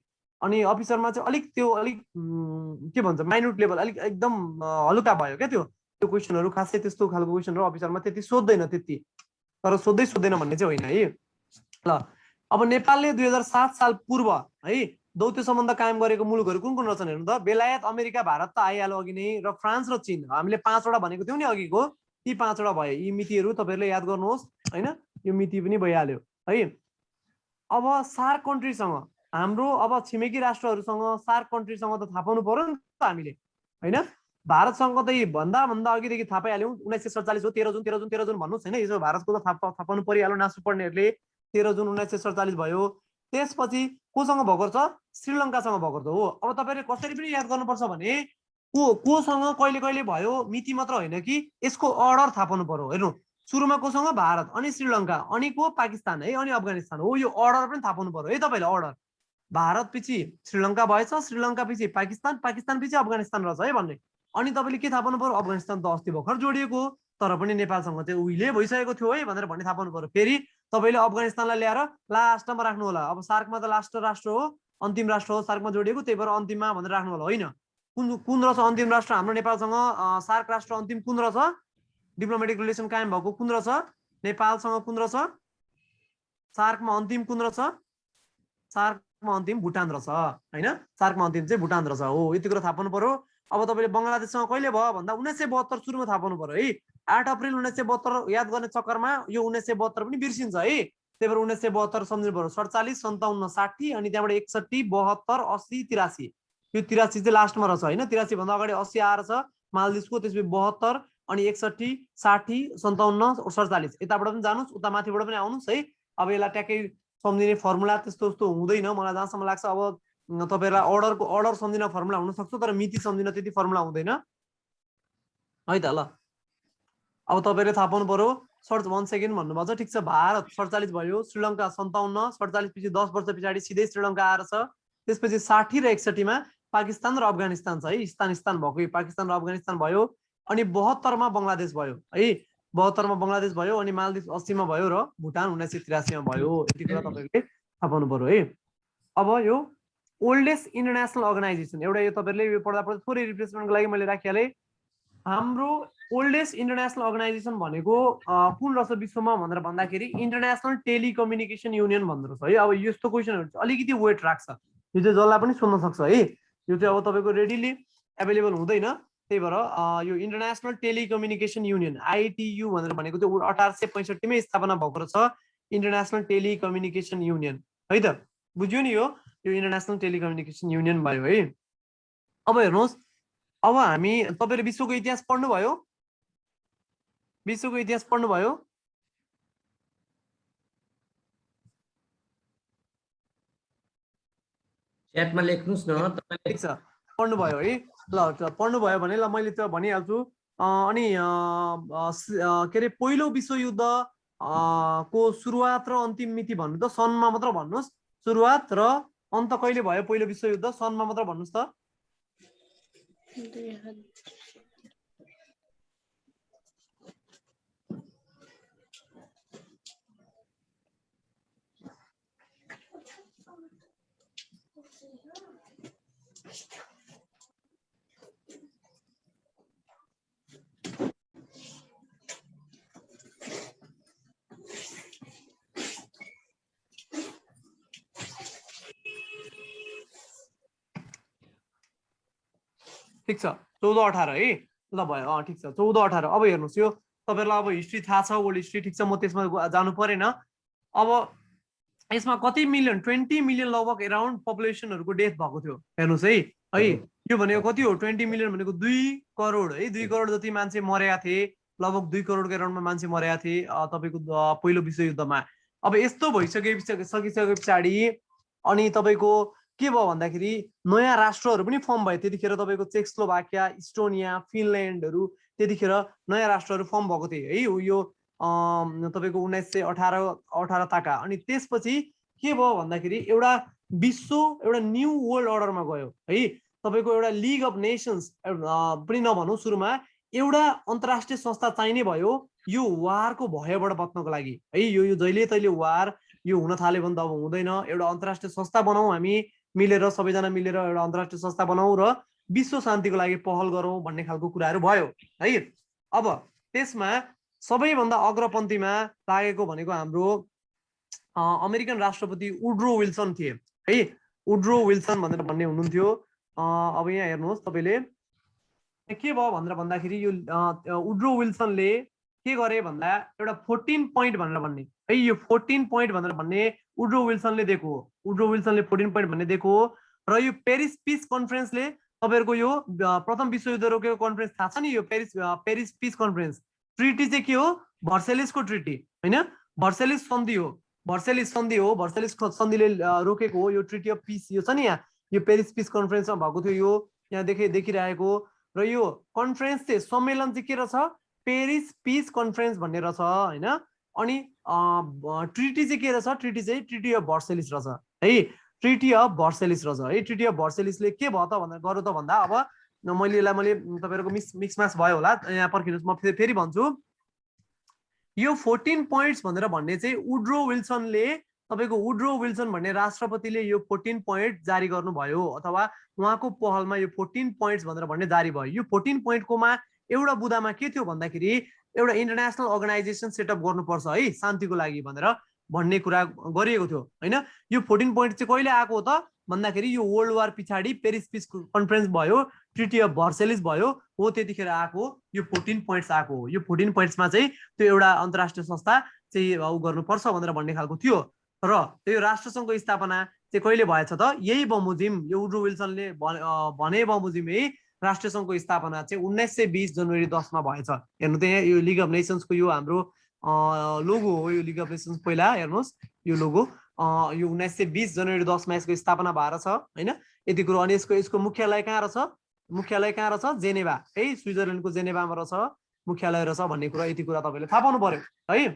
अनि अफिसरमा चाहिँ अलिक त्यो अलिक के भन्छ माइन्युट लेभल, अलिक एकदम हलुका भयो क्या त्यो क्वेसनहरु। खासै त्यस्तो खालको क्वेसनहरु अफिसरमा त्यति सोध्दैन त्यति, तर सोध्दैन भन्ने चाहिँ होइन है। ल अब नेपालले 2007 साल पूर्व है दौत्य सम्बन्ध कायम गरेको मुलुकहरु कुन कुन रहेछन् हेर्नु त? बेलायत, अमेरिका, भारत त आइहाल्यो अघि नै, र फ्रान्स र चीन। हामीले 5 वटा भनेको थियौं नि अघिको, ती 5 वटा भए। यी मितिहरु तपाईहरुले याद गर्नुहोस् हैन, यो मिति पनि भइहाल्यो है। अब सार्क कन्ट्रीसँग हाम्रो, अब छिमेकी राष्ट्रहरुसँग सार्क कन्ट्रीसँग त थाहा पाउनु पर्यो नि त हामीले हैन। भारतसँग त भन्दा अघिदेखि थाहा पाइहाल्यौं, 1947 हो। 13 जुन भन्नुहोस् हैन, यसो भारतको त थाहा पाउनु परिहाल्यो नासु पढ्नेहरुले। 13 जुन 1947 भयो। त्यसपछि कोसँग भएको छ? श्रीलङ्कासँग भएको हो। अब तपाईहरुले कसरी पनि याद गर्नुपर्छ भने कोसँग कहिले कहिले भयो मिति मात्र होइन कि यसको अर्डर थाहा पाउनु पर्यो। हेर्नु, सुरुमा कोसँग? भारत, अनि श्रीलङ्का, अनि को? पाकिस्तान है, अनि अफगानिस्तान हो। यो अर्डर पनि थाहा पाउनु पर्यो है तपाईले। अर्डर भारत पछि श्रीलङ्का भएछ, श्रीलङ्का पछि पाकिस्तान, पाकिस्तान पछि अफगानिस्तान रहेछ है भन्ने। अनि तपाईले के थाहा पाउनु पर्यो? अफगानिस्तान त अस्ति भर्खर जोडिएको हो, तर पनि नेपालसँग चाहिँ उहिले भइसकेको थियो है भनेर भन्ने थाहा पाउनु पर्यो। फेरि तपाईले अफगानिस्तानलाई ल्याएर लास्टमा राख्नु होला। अब सार्कमा त लास्ट राष्ट्र हो, अन्तिम राष्ट्र हो सार्कमा जोडिएको, त्यही भएर अन्तिममा भनेर राख्नु होला होइन। कुन रहेछ अन्तिम राष्ट्र हाम्रो नेपालसँग? सार्क राष्ट्र अन्तिम कुन रहेछ? डिप्लोमेटिक रिलेसन कायम भएको कुन रहेछ? नेपालसँग कुन रहेछ? सार्कमा अन्तिम कुन रहेछ? सार्कमा अन्तिम भुटान रहेछ हैन। सार्कमा अन्तिम चाहिँ भुटान रहेछ हो, यति कुरा थाहा पाउनु पर्यो। अब तपाईले बंगलादेशसँग कहिले भयो भन्दा 1972 सुरुमा थाहा पाउनु पर्यो है। 8 अप्रिल 1972 याद गर्ने चक्करमा यो 1972 पनि बिर्सिन्छ है। त्यही भएर 1972 सम्झिनु पर्यो। 47, 57, 60, अनि त्यहाँबाट 61, 72, 80, 83। यो 83 चाहिँ लास्टमा रहेछ हैन। 83 भन्दा अगाडि 80 आएर छ मालदिभ्सको, त्यसपछि 72, अनि 61, 60, 57, 47। यताबाट पनि जानुस्, उता माथिबाट पनि आउनुस् है। अब यसलाई ट्याक्कै सम्झिने फर्मुला त्यस्तो हुँदैन मलाई जहाँसम्म लाग्छ। अब तपाईहरुलाई अर्डर सम्झिन फर्मुला हुन सक्छ, तर मिति सम्झिन त्यति फर्मुला हुँदैन है त। ल अब तपाईहरुले थाहा पाउनु पर्यो। सर्च 1 सेकेन्ड भन्नुभएको छ, ठिक छ। भारत 47 भयो, श्रीलङ्का 57, 47 पछि 10 वर्ष पछाडि सिधै श्रीलङ्का आएर छ। त्यसपछि 60 र 61 मा पाकिस्तान र अफगानिस्तान छ है। स्थान भएको पाकिस्तान र अफगानिस्तान भयो। अनि 72 मा बंगलादेश भयो है। 72 मा बंगलादेश भयो, अनि मालदिभ 80 मा भयो, र भुटान 1983 मा भयो। यति कुरा तपाईहरुले थाहा पाउनु पर्यो है। अब यो ओल्डेस्ट इन्टरनेशनल अर्गनाइजेसन, एउटा यो तपाईहरुले यो पढ्दा थोरै रिफ्रेशमेन्टको लागि मैले राखिहालेँ। हाम्रो ओल्डेस्ट इन्टरनेशनल अर्गनाइजेसन भनेको कुन रहेछ विश्वमा भनेर भन्दाखेरि इन्टरनेशनल टेलिकम्युनिकेसन युनियन भन्दो रहेछ है। अब यस्तो क्वेसनहरु अलिकति वेट राख्छ, यो चाहिँ जसलाई पनि सोध्न सक्छ है। यो चाहिँ अब तपाईको रेडिली एभाइलेबल हुँदैन, त्यही भएर यो इन्टरनेशनल टेलिकम्युनिकेसन युनियन आइटियु भनेर भनेको चाहिँ 1865 मै स्थापना भएको रहेछ इन्टरनेशनल टेलिकम्युनिकेसन युनियन है त। बुझ्यो नि यो इन्टरनेशनल टेलिकम्युनिकेसन युनियन भयो है। अब हेर्नुहोस्, अब हामी तपाईले विश्वको इतिहास पढ्नुभयो? विश्वको इतिहास पढ्नुभयो? च्याटमा लेख्नुस् न तपाईले। ठिक छ, पढ्नुभयो है। ल पढ्नुभयो भने ल मैले त भनिहाल्छु। अनि के अरे पहिलो विश्वयुद्ध को सुरुवात र अन्तिम मिति भन्नु त सनमा मात्र भन्नुहोस्। सुरुवात र अन्त कहिले भयो पहिलो विश्वयुद्ध सनमा मात्र भन्नुहोस् त। ठिक छ 14-18 है। ल भयो ठिक छ 14-18। अब हेर्नुहोस् यो तपाईँहरूलाई अब हिस्ट्री थाहा छ, वर्ल्ड हिस्ट्री ठिक छ, म त्यसमा जानु परेन। अब यसमा कति मिलियन 20 मिलियन लगभग एराउन्ड पपुलेसनहरूको डेथ भएको थियो हेर्नुहोस् है। यो भनेको कति हो 20 मिलियन भनेको 2 करोड है। 2 करोड जति मान्छे मरेका थिए, लगभग 2 करोडको एराउन्डमा मान्छे मरेका थिए तपाईँको पहिलो विश्वयुद्धमा। अब यस्तो सकिसके पछाडि अनि तपाईँको के भयो भन्दाखेरि नयाँ राष्ट्रहरू पनि फर्म भयो त्यतिखेर। तपाईँको चेकोस्लोभाकिया, इस्टोनिया, फिनल्यान्डहरू त्यतिखेर नयाँ राष्ट्रहरू फर्म भएको थिए है। यो तपाईँको 1918 ताका। अनि त्यसपछि के भयो भन्दाखेरि एउटा विश्व एउटा न्यू वर्ल्ड अर्डरमा गयो है। तपाईँको एउटा लिग अफ नेसन्स पनि नभनौँ सुरुमा, एउटा अन्तर्राष्ट्रिय संस्था चाहिने भयो यो वारको भयबाट बच्नको लागि है। यो जहिले तहिले वार यो हुन थाल्यो भने त अब हुँदैन। एउटा अन्तर्राष्ट्रिय संस्था बनाऊ हामी मिलेर, सबैजना मिलेर एउटा अन्तर्राष्ट्रिय संस्था बनाऊ र विश्व शान्तिको लागि पहल गरौँ भन्ने खालको कुराहरू भयो है। अब त्यसमा सबैभन्दा अग्रपन्थीमा लागेको भनेको हाम्रो अमेरिकन राष्ट्रपति वुड्रो विल्सन थिए है। वुड्रो विल्सन भनेर भन्ने हुनुहुन्थ्यो। अब यहाँ हेर्नुहोस् तपाईँले के भयो भनेर भन्दाखेरि यो वुड्रो विल्सनले के गरे भन्दा एउटा 14 पोइन्ट भनेर भन्ने है। यो 14 पोइन्ट भनेर भन्ने वुड्रो विल्सनले दिएको हो। वुड्रो विल्सनले 14 पोइन्ट भन्ने दिएको हो। र यो पेरिस पिस कन्फरेन्सले तपाईँहरूको यो प्रथम विश्वयुद्ध रोकेको कन्फरेन्स थाहा छ नि, यो पेरिस पिस कन्फरेन्स। ट्रिटी चाहिँ के हो भर्सेलिसको ट्रिटी होइन, भर्सेलिस सन्धि हो। भर्सेलिस सन्धि हो, भर्सेलिस सन्धिले रोकेको हो यो ट्रिटी अफ पिस। यो छ नि यहाँ यो पेरिस पिस कन्फरेन्समा भएको थियो, यो यहाँ देखिरहेको। र यो कन्फरेन्स चाहिँ सम्मेलन चाहिँ के रहेछ पेरिस पिस कन्फरेन्स भन्ने रहेछ होइन। अनि ट्रिटी चाहिँ के रहेछ, ट्रिटी चाहिँ ट्रिटी अफ भर्सेलिस रहेछ है। ट्रिटी अफ भर्सेलिस रहेछ है। ट्रिटी अफ भर्सेलिसले के भयो त भनेर गरौँ त भन्दा, अब मैले तपाईँहरूको मिक्सम्याच भयो होला, यहाँ पर्खिनुहोस् म फेरि भन्छु। यो 14 पोइन्ट्स भनेर भन्ने चाहिँ वुड्रो विल्सनले, तपाईँको वुड्रो विल्सन भन्ने राष्ट्रपतिले यो 14 पोइन्ट जारी गर्नुभयो, अथवा उहाँको पहलमा यो 14 पोइन्ट्स भनेर भन्ने जारी भयो। यो 14 पोइन्टकोमा एउटा बुदामा के थियो भन्दाखेरि एउटा इन्टरनेसनल अर्गनाइजेसन सेटअप गर्नुपर्छ है शान्तिको लागि भनेर भन्ने कुरा गरिएको थियो होइन। यो 14 पोइन्ट चाहिँ कहिले आएको हो त भन्दाखेरि यो वर्ल्ड वार पछाडि पेरिस पिस कन्फरेन्स भयो, ट्रिटी अफ भर्सेलिस भयो हो, त्यतिखेर आएको यो 14 पोइन्ट्स आएको हो। यो 14 पोइन्ट्समा चाहिँ त्यो एउटा अन्तर्राष्ट्रिय संस्था चाहिँ गर्नुपर्छ भनेर भन्ने खालको थियो। र त्यो राष्ट्रसङ्घको स्थापना चाहिँ कहिले भएछ त यही बमोजिम यो वुड्रो विल्सनले भने बमोजिम है राष्ट्रिय सङ्घको स्थापना चाहिँ 1920 जनवरी 10 मा भएछ। हेर्नु त यहाँ यो लिग अफ नेसन्सको यो हाम्रो लोगो हो। यो लिग अफ नेसन्स पहिला हेर्नुहोस् यो लोगो यो 1920 जनवरी 10 मा यसको स्थापना भएर छ होइन यति कुरो। अनि यसको मुख्यालय कहाँ रहेछ, मुख्यालय कहाँ रहेछ जेनेभा है, स्विजरल्यान्डको जेनेभामा रहेछ मुख्यालय रहेछ भन्ने कुरा यति कुरा तपाईँले थाहा पाउनु पर्यो है।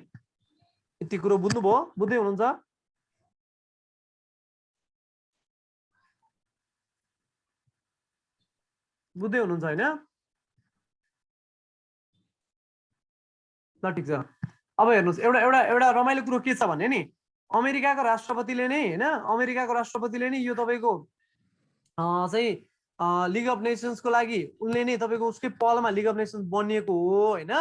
यति कुरो बुझ्नुभयो, बुझ्दै हुनुहुन्छ? बुझ्दै हुनुहुन्छ होइन? ल ठिक छ। अब हेर्नुहोस् एउटा एउटा एउटा रमाइलो कुरो के छ भने नि अमेरिकाको राष्ट्रपतिले नै होइन, अमेरिकाको राष्ट्रपतिले नै यो तपाईँको चाहिँ लिग अफ नेसन्सको लागि उनले नै तपाईँको उसकै पहलमा लिग अफ नेसन्स बनिएको हो होइन।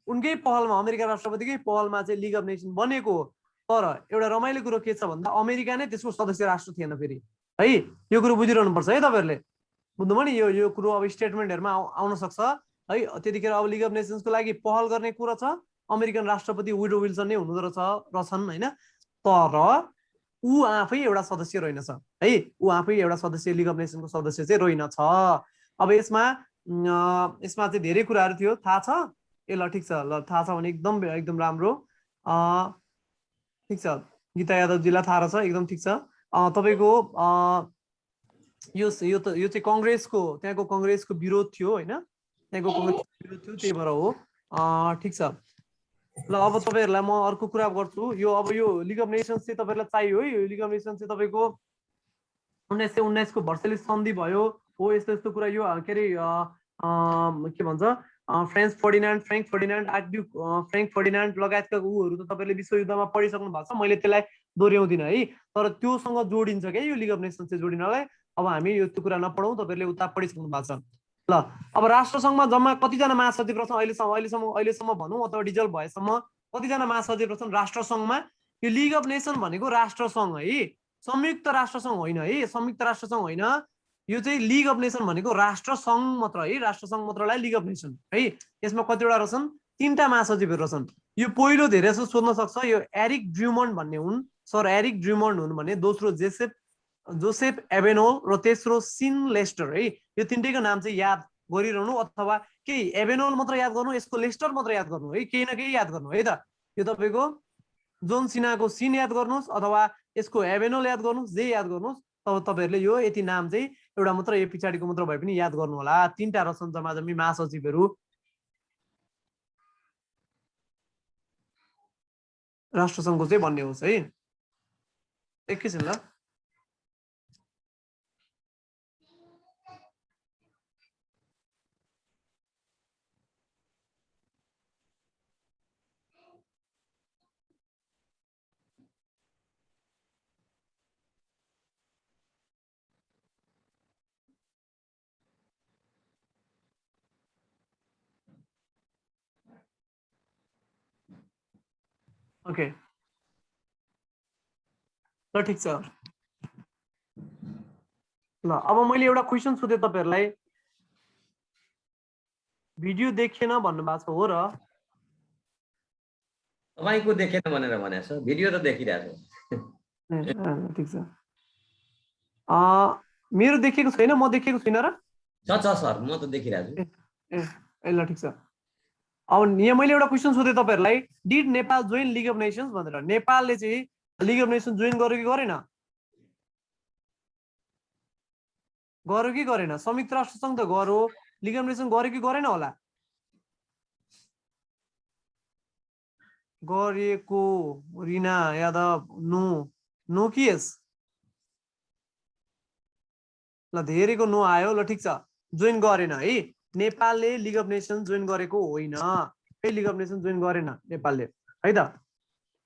उनकै पहलमा अमेरिका राष्ट्रपतिकै पहलमा चाहिँ लिग अफ नेसन्स बनेको हो। तर एउटा रमाइलो कुरो के छ भन्दा अमेरिका नै त्यसको सदस्य राष्ट्र थिएन फेरि है। यो कुरो बुझिरहनुपर्छ है तपाईँहरूले, बुझ्नुभयो नि? यो कुरो अब स्टेटमेन्टहरूमा आउन सक्छ है। त्यतिखेर अब लिग अफ नेसन्सको लागि पहल गर्ने कुरा छ अमेरिकन राष्ट्रपति वुड्रो विल्सन नै हुनुहुँदो रहेछन् होइन। तर ऊ आफै एउटा सदस्य रहेनछ है, ऊ आफै एउटा सदस्य लिग अफ नेसनको सदस्य चाहिँ रहेनछ। अब यसमा चाहिँ धेरै कुराहरू थियो, थाहा छ? ए ल ठिक छ, ल थाहा छ भने एकदम राम्रो। ठिक छ, गीता यादवजीलाई थाहा रहेछ, एकदम ठिक छ। तपाईँको यो चाहिँ कांग्रेसको त्यहाँको कांग्रेसको विरोध थियो हैन, त्यहाँको कांग्रेसको विरोध थियो, त्यही भएर हो। ठीक छ ल। अब तपाईहरुलाई म अर्को कुरा गर्छु। यो अब यो लिग अफ नेसन्स चाहिँ तपाईहरुलाई चाहियो है। यो लिग अफ नेसन्स चाहिँ तपाईको 1919 को भर्सेलिस सन्धि भयो हो, यस्तो यस्तो कुरा। यो के अरे के भन्छ French Ferdinand archduke Frank Ferdinand लगायतका उहरू त तपाईले विश्वयुद्धमा पढिसक्नु भएको छ, मैले त्यसलाई दोहोर्याउँदिन है। तर त्योसँग जोडिन्छ क्या यो लिग अफ नेसन्स चाहिँ जोडिनलाई। अब हामी यो कुरा नपढौँ, तपाईहरुले उता पढिसक्नु भएको छ ल। अब राष्ट्रसङ्घमा जम्मा कतिजना महासचिव रहेछन् अहिलेसम्म भनौँ, अथवा डिजल्भ भएसम्म कतिजना महासचिव रहेछन् राष्ट्रसङ्घमा? यो लिग अफ नेसन भनेको राष्ट्रसङ्घ है, संयुक्त राष्ट्रसङ्घ होइन है, संयुक्त राष्ट्रसङ्घ होइन। यो चाहिँ लिग अफ नेसन भनेको राष्ट्रसङ्घ मात्र है, राष्ट्रसङ्घ मात्रलाई लिग अफ नेसन है। यसमा कतिवटा रहेछन्? 3टा महासचिवहरू रहेछन्। यो पहिलो धेरै जसो सोध्न सक्छ, यो एरिक ड्रुमन्ड भन्ने हुन्, सर एरिक ड्रुमन्ड हुन् भने, दोस्रो जोसेफ एबेनोल र तेस्रो सिन लेस्टर है। यो तीनटैको नाम चाहिँ याद गरिरहनु, अथवा केही एबेनोल मात्र याद गर्नु, यसको लेस्टर मात्र याद गर्नु है, केही न केही याद गर्नु है त। यो तपाईको जोन सिनाको सिन याद गर्नुस् अथवा यसको एबेनोल याद गर्नुस्, जे याद गर्नुस्। तब तपाईहरुले यो यति नाम चाहिँ एउटा मात्र यो पछाडीको मात्र भए पनि याद गर्नु होला। 3टा रहेछन् जम्मा महासचिवहरू राष्ट्रसङ्घको चाहिँ भन्ने होस् है। एकैछिन ल। ओके ल, ठिक छ ल। अब मैले एउटा क्वेसन सोधेँ तपाईहरुलाई, भिडियो देखेन भन्नु भएको छ हो र? तपाईको देखेन भनेर भनेछ, भिडियो त देखिरहेको छ। ठिक छ। मेरो देखेको छैन, म देखेको छैन र? छ सर, म त देखिरहेको छु। ए ल, ठिक छ। अब यहाँ मैले एउटा क्वेसन सोधेँ तपाईहरुलाई, did Nepal join league of nations भनेर। नेपालले चाहिँ लिग अफ नेसन्स जोइन गर्यो कि गरेन? गर्यो कि गरेन? संयुक्त राष्ट्रसङ्घ त गर्यो, लिग अफ नेसन्स गर्यो कि गरेन होला? गरेको रिना यादव नो कि यस? ल, धेरैको नो आयो ल, ठिक छ। जोइन गरेन है, नेपालले लिग अफ नेसन्स जोइन गरेको होइन, लिग अफ नेसन्स जोइन गरेन नेपालले है त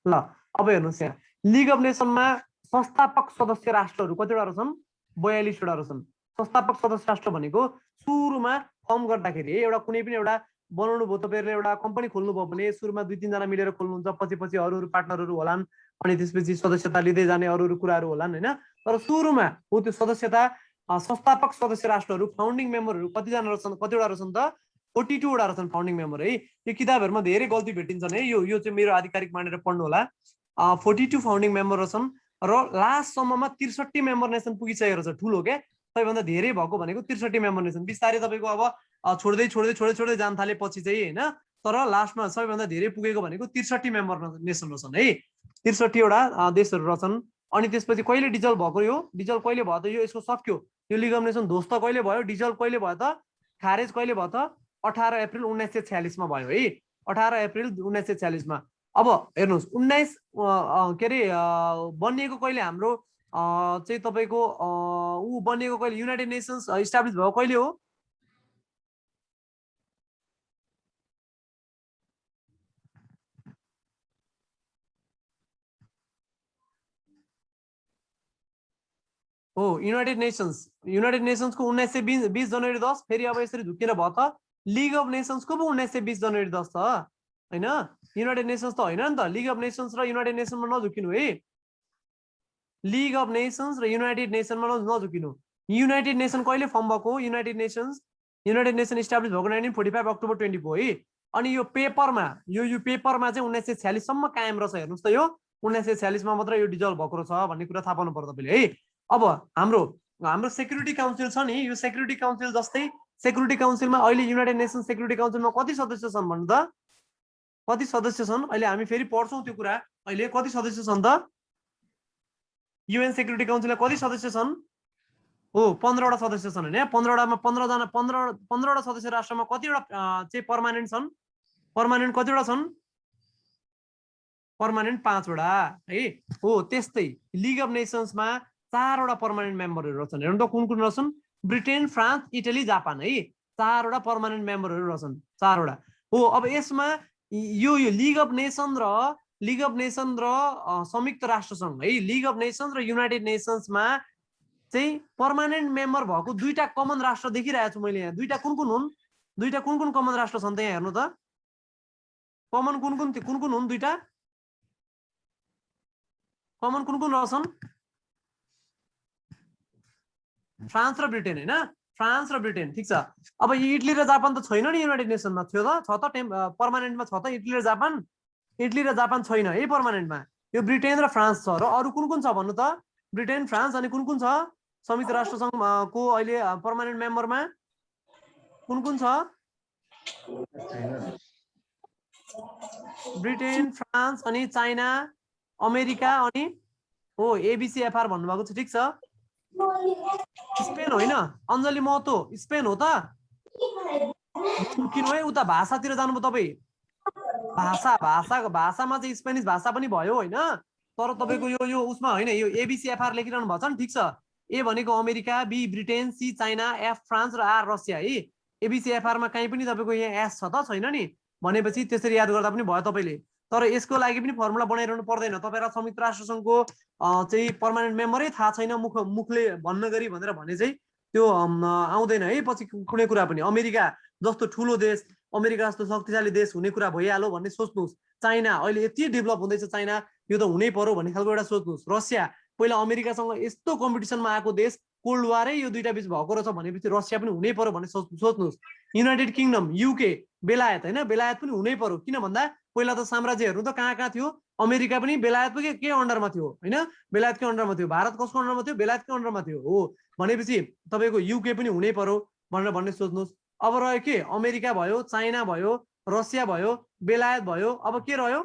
ल। अब हेर्नुस् यहाँ, लिग अफ नेसनमा संस्थापक सदस्य राष्ट्रहरू कतिवटा रहेछन्? 42वटा रहेछन्। संस्थापक सदस्य राष्ट्र भनेको सुरुमा फर्म गर्दाखेरि एउटा कुनै पनि एउटा बनाउनु भयो, तपाईहरुले एउटा कम्पनी खोल्नु भयो भने सुरुमा 2-3 जना मिलेर खोल्नुहुन्छ, पछि अरू पार्टनरहरू होलान्, अनि त्यसपछि सदस्यता लिँदै जाने अरू कुराहरू होलान् हैन। तर सुरुमा हो त्यो सदस्यता संस्थापक सदस्य राष्ट्रहरू फाउन्डिङ मेम्बरहरू कतिजना रहेछन्? कतिवटा रहेछन् त? 42 वटा रहेछन् फाउन्डिङ मेम्बर है। यो किताबहरुमा धेरै गल्ती भेटिन्छन् है, यो चाहिँ मेरो आधिकारिक मानेर पढ्नु होला। 42 फाउन्डिङ मेम्बर रहेछन् र लास्टसम्ममा 63 मेम्बर नेसन पुगिसकेको छ। ठुलो के सबैभन्दा धेरै भएको भनेको 63 मेम्बर नेसन। बिस्तारै तपाईको अब छोड्दै जान थाले पछि चाहिँ हैन, तर लास्टमा सबैभन्दा धेरै पुगेको भनेको 63 मेम्बर नेसन रहेछन् है। 63 वटा देशहरू रहेछन्। अनि त्यसपछि कहिले डिजल्भ भएको? यो डिजल्भ कहिले भयो त? यो यसको सक्यो, यो लिग अफ नेसन ध्वस्त कहिले भयो? डिजल्भ कहिले भयो त? खारेज कहिले भयो त? 18 अप्रिल 1946 मा भयो है। 18 अप्रिल 1946 मा। अब हेर्नुस्, 19 के अरे बनिएको कहिले हाम्रो चाहिँ तपाईको बनिएको कहिले? युनाइटेड नेसन्स इस्टाब्लिश भएको कहिले हो? हो युनाइटेड नेसन्सको 1920 जनवरी 10। फेरि अब यसरी झुकेर भयो त लिग अफ नेसन्सको पो 1920 जनवरी 10 त हैन, युनाइटेड नेसन्स त होइन नि त। लिग अफ नेसन्स र युनाइटेड नेसनमा नझुकिनु है, लिग अफ नेसन्स र युनाइटेड नेसनमा नझुकिनु। युनाइटेड नेसन कहिले फर्म भएको? युनाइटेड नेसन इस्टाब्लिश भएको 1945 अक्टोबर 24 है। अनि यो पेपरमा पेपरमा चाहिँ 1946 सम्म कायम रहेछ। हेर्नुस् त, यो 1946 मा मात्र यो डिजल्भ भएको छ भन्ने कुरा थाहा पाउनु पर्छ तपाईले है। अब हाम्रो सेक्युरिटी काउन्सिल छ नि, यो सेक्युरिटी काउन्सिल जस्तै सेक्युरिटी काउन्सिलमा अहिले युनाइटेड नेसन सेक्युरिटी काउन्सिलमा कति सदस्य छन् भन्नु त? कति सदस्य छन्? अहिले हामी फेरि पढ्छौँ त्यो कुरा। अहिले कति सदस्य छन् त? युएन सेक्युरिटी काउन्सिलमा कति सदस्य छन्? हो 15वटा सदस्य छन् हैन 15वटामा 15वटा सदस्य राष्ट्रमा कतिवटा चाहिँ पर्मानेन्ट छन् पर्मानेन्ट कतिवटा छन् पर्मानेन्ट 5वटा है हो त्यस्तै लिग अफ नेसन्समा 4वटा पर्मानेन्ट मेम्बरहरु रहछन् हेर्नु त कुन रहछन् ब्रिटेन फ्रान्स इटली जापान है 4वटा पर्मानेन्ट मेम्बरहरु रहछन् 4वटा हो अब यसमा यो लिग अफ नेसन र संयुक्त राष्ट्र संघ है लिग अफ नेसन्स र युनाइटेड नेसन्समा चाहिँ पर्मानेन्ट मेम्बर भएको दुईटा कमन राष्ट्र देखिरहेको छु मैले यहाँ दुईटा कुन कुन कमन राष्ट्र छन् त यहाँ हेर्नु त कमन कुन हुन् दुईटा कमन कुन रहछन् फ्रान्स र ब्रिटेन हैन फ्रान्स र ब्रिटेन ठीक छ अब इटली र जापान त छैन नि युनाइटेड नेसनमा थियो त छ त पर्मानेन्टमा छ त इटली र जापान छैन है पर्मानेन्टमा यो ब्रिटेन र फ्रान्स छ र अरु कुन छ भन्नु त ब्रिटेन फ्रान्स अनि कुन छ संयुक्त राष्ट्र संघको अहिले पर्मानेन्ट मेम्बरमा कुन छ ब्रिटेन फ्रान्स अनि चाइना अमेरिका अनि हो एबीसीएफआर भन्नुभएको छ ठीक छ स्पेन होइन अञ्जली महतो स्पेन हो त किन है उता भाषातिर जानुभयो तपाईँ भाषामा चाहिँ स्पेनिस भाषा पनि भयो होइन तर तपाईँको यो उसमा होइन यो एबीसीएफआर लेखिरहनु भएको छ नि ठिक छ ए भनेको America B Britain C China F France र आर रसिया है एबीसीएफआरमा कहीँ पनि तपाईँको यहाँ एस छ त छैन नि भनेपछि त्यसरी याद गर्दा पनि भयो तपाईँले तर यसको लागि पनि फर्मुला बनाइरहनु पर्दैन तपाईहरुलाई संयुक्त राष्ट्र संघको चाहिँ पर्मानेन्ट मेम्बरै थाहा छैन मुखले भन्न गरी भनेर भने चाहिँ त्यो आउँदैन है पछि कुनै कुरा पनि अमेरिका जस्तो ठुलो देश अमेरिका जस्तो शक्तिशाली देश हुने कुरा भइहाल्यो भन्ने सोच्नुस् चाइना अहिले यति डेभलप हुँदैछ चाइना यो त हुनै पर्यो भन्ने खालको एउटा सोच्नुस् रसिया पहिला अमेरिकासँग यस्तो कम्पिटिसनमा आएको देश कोल्ड वारै यो दुईटा बीच भएको रहेछ भनेपछि रसिया पनि हुनै पर्यो भन्ने सोच्नुस् युनाइटेड किङडम युके बेलायत हैन बेलायत पनि हुनै पर्यो किन भन्दा पहिला त साम्राज्यहरु त कहाँ थियो अमेरिका पनि बेलायतको के अन्डरमा थियो हैन बेलायतकै अन्डरमा थियो भारत कसको अन्डरमा थियो बेलायतकै अन्डरमा थियो हो भनेपछि तपाईको युके पनि हुनै पर्यो भनेर भन्ने सोच्नुस् अब रह्यो के अमेरिका भयो चाइना भयो रसिया भयो बेलायत भयो अब के रह्यो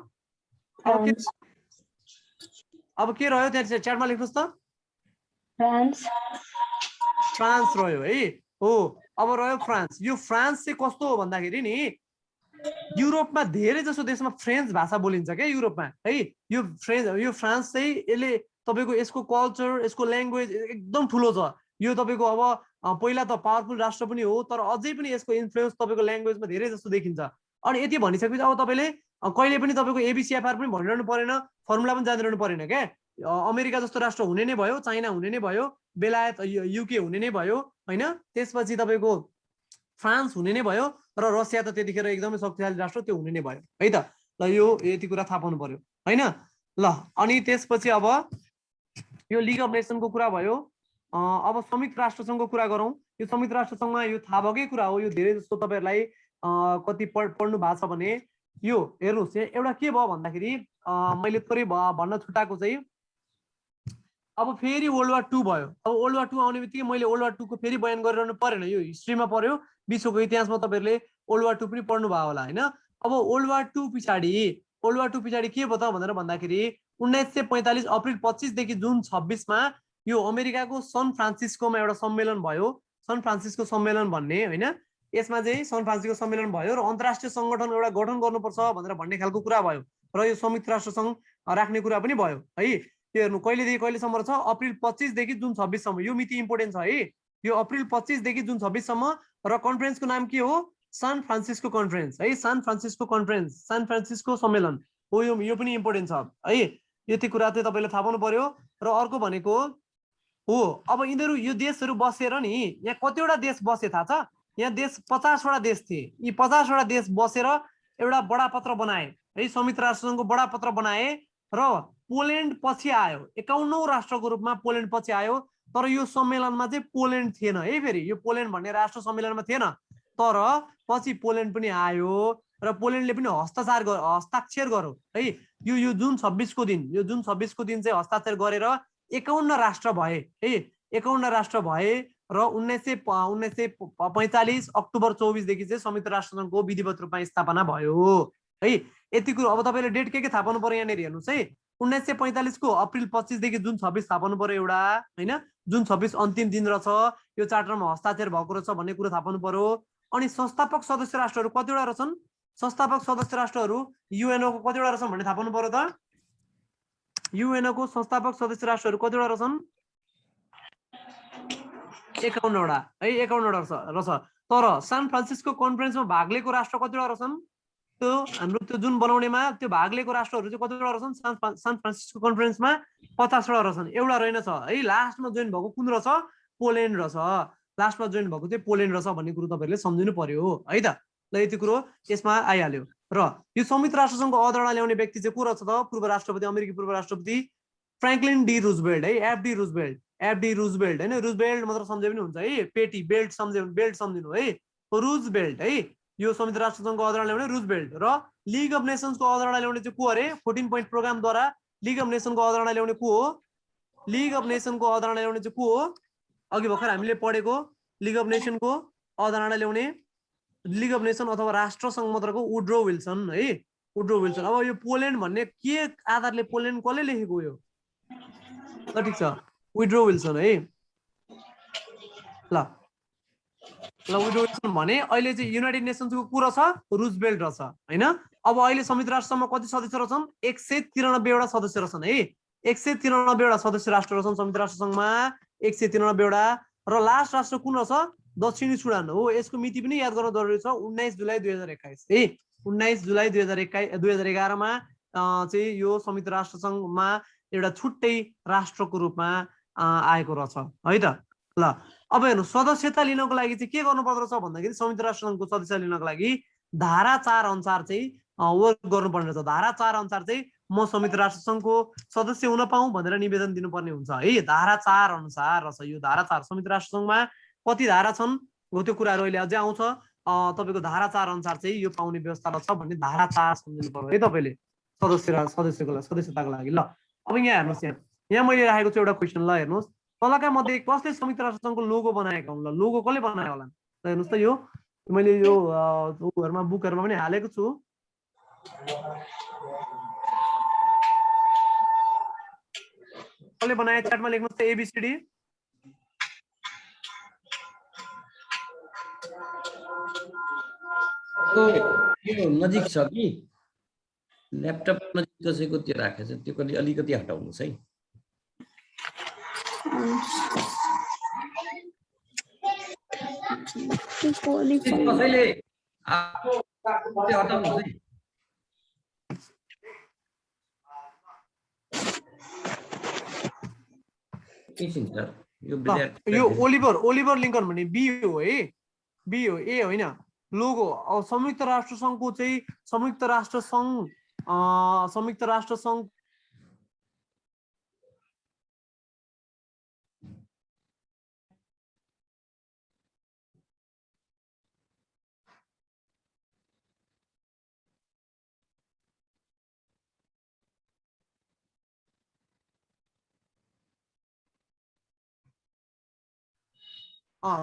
अब के रह्यो त्यहाँ च्याटमा लेख्नुस् त फ्रान्स रह्यो है हो अब रह्यो फ्रान्स यो फ्रान्स चाहिँ कस्तो हो भन्दाखेरि नि युरोपमा धेरै जसो देशमा फ्रेन्च भाषा बोलिन्छ क्या युरोपमा है यो फ्रान्स चाहिँ यसले तपाईको यसको कल्चर यसको ल्याङ्ग्वेज एकदम ठुलो छ यो तपाईको अब पहिला त पावरफुल राष्ट्र पनि हो तर अझै पनि यसको इन्फ्लुएन्स तपाईको ल्याङ्ग्वेजमा धेरै जस्तो देखिन्छ अनि यति भनिसकेपछि अब तपाईले कहिले पनि तपाईको एबीसीएफआर पनि भनिरहनु परेन फर्मुला पनि जानिरहनु परेन क्या अमेरिका जस्तो राष्ट्र हुने नै भयो चाइना हुने नै भयो बेलायत युके हुने नै भयो हैन त्यसपछि तपाईको फ्रान्स हुने नै भयो र रसिया त त्यतिखेर एकदमै शक्तिशाली राष्ट्र त्यो हुने नै भयो है त ल यो यति कुरा थाहा पाउनु पर्यो हैन ल अनि त्यसपछि अब यो लिग अफ नेसनको कुरा भयो अब संयुक्त राष्ट्र संघको कुरा गरौँ यो संयुक्त राष्ट्र संघमा यो थाहा भएकै कुरा हो यो धेरै जस्तो तपाईहरुलाई कति पढ्नु भएको छ भने यो हेर्नुस् एउटा के भयो भन्दाखेरि मैले थोरै भन्न छुटाएको चाहिँ अब फेरि वर्ल्ड वार 2 भयो अब वर्ल्ड वार 2 आउने बित्तिकै मैले वर्ल्ड वार 2 को फेरि बयान गरिरहनु परेन यो हिस्ट्रीमा पर्यो विश्वको इतिहासमा तपाईहरुले वर्ल्ड वार 2 पनि पढ्नु भयो होला हैन अब वर्ल्ड वार 2 पछाडी के भयो त भनेर भन्दाखेरि 1945 अप्रिल 25 देखि जुन 26 मा यो अमेरिकाको सन फ्रान्सिस्कोमा एउटा सम्मेलन भयो सन फ्रान्सिस्को सम्मेलन भन्ने हैन यसमा चाहिँ सन फ्रान्सिस्को सम्मेलन भयो र अन्तर्राष्ट्रिय संगठन एउटा गठन गर्नुपर्छ भनेर भन्ने खालको कुरा भयो र यो संयुक्त राष्ट्र संघ राख्ने कुरा पनि भयो है त्यो हेर्नु कहिलेदेखि कहिलेसम्म छ अप्रिल 25 देखि जुन 26 सम्म यो मिति इम्पोर्टेन्ट छ है यो अप्रिल 25 देखि जुन 26 सम्म र कन्फरेन्सको नाम के हो सान फ्रान्सिस्को कन्फरेन्स है San Francisco conference San Francisco सम्मेलन हो यो पनि इम्पोर्टेन्ट छ है यति कुरा चाहिँ तपाईले थाहा पाउनु पर्यो र अर्को भनेको हो अब यिनीहरू यो देशहरू बसेर नि यहाँ कतिवटा देश बसे थाहा छ यहाँ देश 50 वटा देश थिए यी 50 वटा देश बसेर एउटा बडापत्र बनाए है संयुक्त राष्ट्र संघको बडापत्र बनाए र पोल्यान्ड पछि आयो 51औं राष्ट्रको रूपमा पोल्यान्ड पछि आयो तर यो सम्मेलनमा चाहिँ पोल्यान्ड थिएन है फेरि यो पोल्यान्ड भन्ने राष्ट्र सम्मेलनमा थिएन तर पछि पोल्यान्ड पनि आयो र पोल्यान्डले पनि हस्ताक्षर गर्यो है यो जुन 26 को दिन चाहिँ हस्ताक्षर गरेर 51 राष्ट्र भए है 51 राष्ट्र भए र 1945 अक्टोबर 24 देखि चाहिँ संयुक्त राष्ट्र संघको विधिवत रूपमा स्थापना भयो है यति कुरा अब तपाईले डेट के थाहा पाउनु पर्यो यहाँनिर हेर्नुस् है 1945 को अप्रिल 25 देखि जुन 26 थाहा पाउनु पर्यो एउटा हैन जुन 26 अन्तिम दिन रहेछ यो चार्टरमा हस्ताक्षर भएको रहेछ भन्ने कुरा थाहा पाउनु पर्यो। अनि संस्थापक सदस्य राष्ट्रहरू कतिवटा रहेछन्? संस्थापक सदस्य राष्ट्रहरू युएनओ को कतिवटा रहेछन् भन्ने थाहा पाउनु पर्यो त। युएनओ को संस्थापक सदस्य राष्ट्रहरू कतिवटा रहेछन्? 51 वटा है, 51 वटा रहेछ। तर सान फ्रान्सिस्को कन्फरेन्समा भाग लिएको राष्ट्र कतिवटा रहेछन्? त्यो हाम्रो त्यो जुन बनाउनेमा त्यो भाग लिएको राष्ट्रहरू चाहिँ कतिवटा रहेछन्? सान फ्रान्सिस्को कन्फरेन्समा 50 वटा रहेछन्, एउटा रहेनछ है। लास्टमा जोइन भएको कुन रहेछ? पोल्यान्ड रहेछ। लास्टमा जोइन भएको चाहिँ पोल्यान्ड रहेछ भन्ने कुरो तपाईहरुले सम्झिनु पर्यो है त। ल यति कुरो यसमा आइहाल्यो। र यो संयुक्त राष्ट्र संघको अवधारणा ल्याउने व्यक्ति चाहिँ को रहेछ त? पूर्व राष्ट्रपति, अमेरिकी पूर्व राष्ट्रपति फ्रैंकलिन डी रूजवेल्ट है, एफडी रूजवेल्ट, एफडी रूजवेल्ट हैन। रूजवेल्ट मतलब सम्झे पनि हुन्छ है, पेटी बेल्ट सम्झे, बेल्ट सम्झिनु है, रूजवेल्ट है। यो संयुक्त राष्ट्र संघको अवधारणा ल्याउने रूजवेल्ट। र लीग अफ नेशन्सको अवधारणा ल्याउने चाहिँ को अरे? 14 पोइन्ट प्रोग्रामद्वारा लीग अफ नेशनको अवधारणा ल्याउने को हो? लीग अफ नेशनको अवधारणा ल्याउने चाहिँ को हो? अघि भर्खर हामीले पढेको लीग अफ नेशनको अवधारणा ल्याउने, लीग अफ नेशन अथवा राष्ट्र संघ मात्रको वुड्रो विल्सन है, वुड्रो विल्सन। अब यो पोल्यान्ड भन्ने के आधारले पोल्यान्ड कसले लेखेको यो? ल ठीक छ, वुड्रो विल्सन है। ल वुड्रो विल्सन भने अहिले चाहिँ युनाइटेड नेसन्सको को रहेछ? रूजवेल्ट रहेछ हैन। अब अहिले संयुक्त राष्ट्रमा कति सदस्य रहेछन्? 193 वटा सदस्य रहेछन् है। 193 वटा सदस्य राष्ट्र रहेछन् संयुक्त राष्ट्र संघमा, 193 वटा। र लास्ट राष्ट्र कुन रहेछ? दक्षिणी सुडान हो। यसको मिति पनि याद गर्न जरुरी छ, 19 जुलाई 2021 है। 19 जुलाई 2011 मा चाहिँ यो संयुक्त राष्ट्र संघमा एउटा छुट्टै राष्ट्रको रूपमा आएको रहेछ है त। ल अब हेर्नु, सदस्यता लिनको लागि चाहिँ के गर्नु पर्दो रहेछ भन्दाखेरि संयुक्त राष्ट्र संघको सदस्यता लिनको लागि धारा 4 अनुसार चाहिँ वर्क गर्नुपर्ने रहेछ। धारा 4 अनुसार चाहिँ म संयुक्त राष्ट्र संघको सदस्य हुन पाऊँ भनेर निवेदन दिनुपर्ने हुन्छ है। धारा 4 अनुसार रहेछ यो। धारा 4 संयुक्त राष्ट्र संघमा कति धारा छन् हो त्यो कुराहरु अहिले अझै आउँछ। तपाईको धारा 4 अनुसार चाहिँ यो पाउने व्यवस्था रहेछ भन्ने धारा 4 सम्झिनु पर्यो है तपाईले सदस्यताको लागि। ल अब यहाँ हेर्नुस्, यहाँ मैले राखेको छु एउटा क्वेशन। ल हेर्नुस्, तलका मध्ये कसले संयुक्त राष्ट्र संघको लोगो बनाएका हुन्? ल लोगो कसले बनायो होला? ल हेर्नुस् त, यो मैले यो बुकहरुमा पनि हालेको छु। कसले बनाए? च्याटमा लेख्नुस् त एबीसीडी। यो नजिक छ कि ल्यापटप नजिक कसैको त्यो राखेछ, त्यो अलिकति हटाउनुस् है। कसैले हटाउनुस् है। यो ओलिभर लिंकन भन्ने बी हो है, बी हो, ए होइन लोगो। संयुक्त राष्ट्र संघको चाहिँ संयुक्त राष्ट्र संघ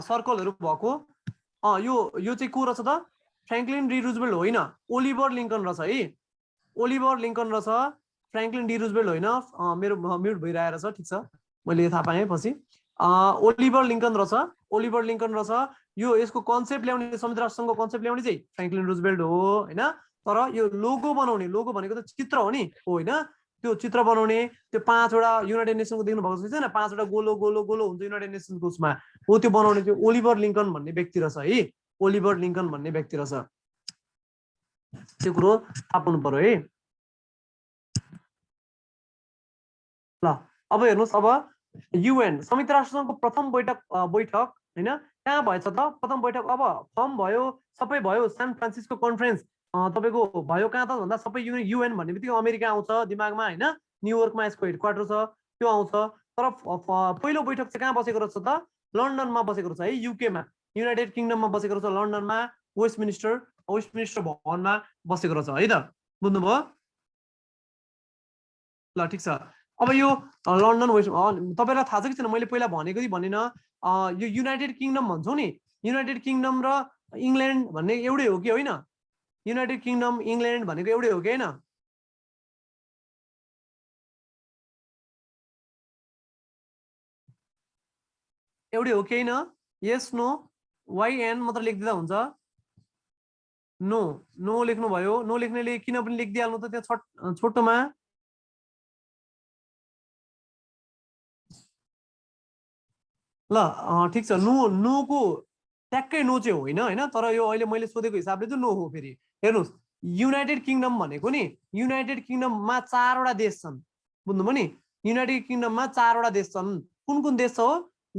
सर्कलहरु भएको यो चाहिँ को रहेछ त? फ्रैंकलिन डी रूजवेल्ट होइन, ओलिभर लिंकन रहेछ है। ओलिभर लिंकन रहेछ, फ्रैंकलिन डी रूजवेल्ट होइन। मेरो म्युट भइरहेको रहेछ, ठीक छ, मैले थाहा पाएँ पछि। ओलिभर लिंकन रहेछ, ओलिभर लिंकन रहेछ। यो यसको कन्सेप्ट ल्याउने, संयुक्त राष्ट्र संघको कन्सेप्ट ल्याउने चाहिँ फ्रैंकलिन रूजवेल्ट हो हैन। तर यो लोगो बनाउने, लोगो भनेको त चित्र हो नि हो हैन। त्यो चित्र बनाउने त्यो 5 वटा युनाइटेड नेसनको देख्नु भएको छैन, 5 वटा गोलो गोलो गोलो हुन्छ युनाइटेड नेसनको उसमा, हो त्यो बनाउने चाहिँ ओलिभर लिंकन भन्ने व्यक्ति रहेछ है। ओलिभर लिंकन भन्ने व्यक्ति रहेछ, त्यो कुरो थाहा पाउनु पर्यो है। ल अब हेर्नुस्, अब युएन संयुक्त राष्ट्र संघको प्रथम बैठक हैन कहाँ भएछ त? प्रथम बैठक अब फर्म भयो, सबै भयो, सान फ्रान्सिस्को कन्फरेन्स तपाईको भयो कहाँ त भन्दा सबै युएन भन्ने बित्तिकै अमेरिका आउँछ दिमागमा हैन। न्युयोर्कमा यसको हेडक्वार्टर छ, त्यो आउँछ। तर पहिलो बैठक चाहिँ कहाँ बसेको रहेछ त? लन्डनमा बसेको रहेछ है, युके मा, युनाइटेड किंगडममा बसेको रहेछ लन्डनमा, वेस्टमिनिस्टर भवनमा बसेको रहेछ है त। बुझ्नुभयो? ल ठीक छ। अब यो लन्डन वेस्ट तपाईलाई थाहा छ कि छैन, मैले पहिला भनेको कि भनेन, यो युनाइटेड किंगडम भन्छौ नि, युनाइटेड किंगडम र इंग्ल्यान्ड भन्ने एउटै हो कि होइन? युनाइटेड किंगडम इंग्ल्यान्ड भनेको एउटै हो कि हैन? एउटै हो केही न यस नो YN मात्र लेखिदिँदा हुन्छ नो नो लेख्नु भयो नो लेख्नेले किन पनि लेखिदिइहाल्नु त त्यहाँ छोटोमा ल ठिक छ नो नोको ट्याक्कै नो चाहिँ होइन होइन तर यो अहिले मैले सोधेको हिसाबले चाहिँ नो हो फेरि हेर्नुहोस् युनाइटेड किङडम भनेको नि युनाइटेड किङडममा 4 वटा देश छन् बुझ्नुभयो नि युनाइटेड किङडममा 4 वटा देश छन् कुन कुन देश छ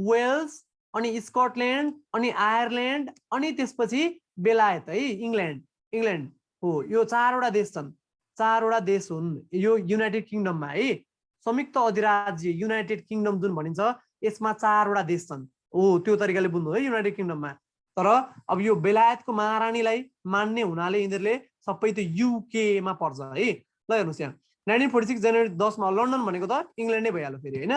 वेल्स अनि स्कटल्यान्ड अनि आयरल्यान्ड अनि त्यसपछि बेलायत है इङ्ल्यान्ड हो यो 4 वटा देश छन् 4 वटा देश हुन् यो युनाइटेड किङडममा है संयुक्त अधिराज्य युनाइटेड किङडम जुन भनिन्छ यसमा 4 वटा देश छन् हो त्यो तरिकाले बुझ्नु है युनाइटेड किङडममा तर अब यो बेलायतको महारानीलाई मान्ने हुनाले यिनीहरूले सबै त्यो युके मा पर्छ है ल हेर्नुस् यहाँ 1946 जनवरी 10 मा लन्डन भनेको त इङ्ल्यान्ड नै भइहाल्यो फेरि हैन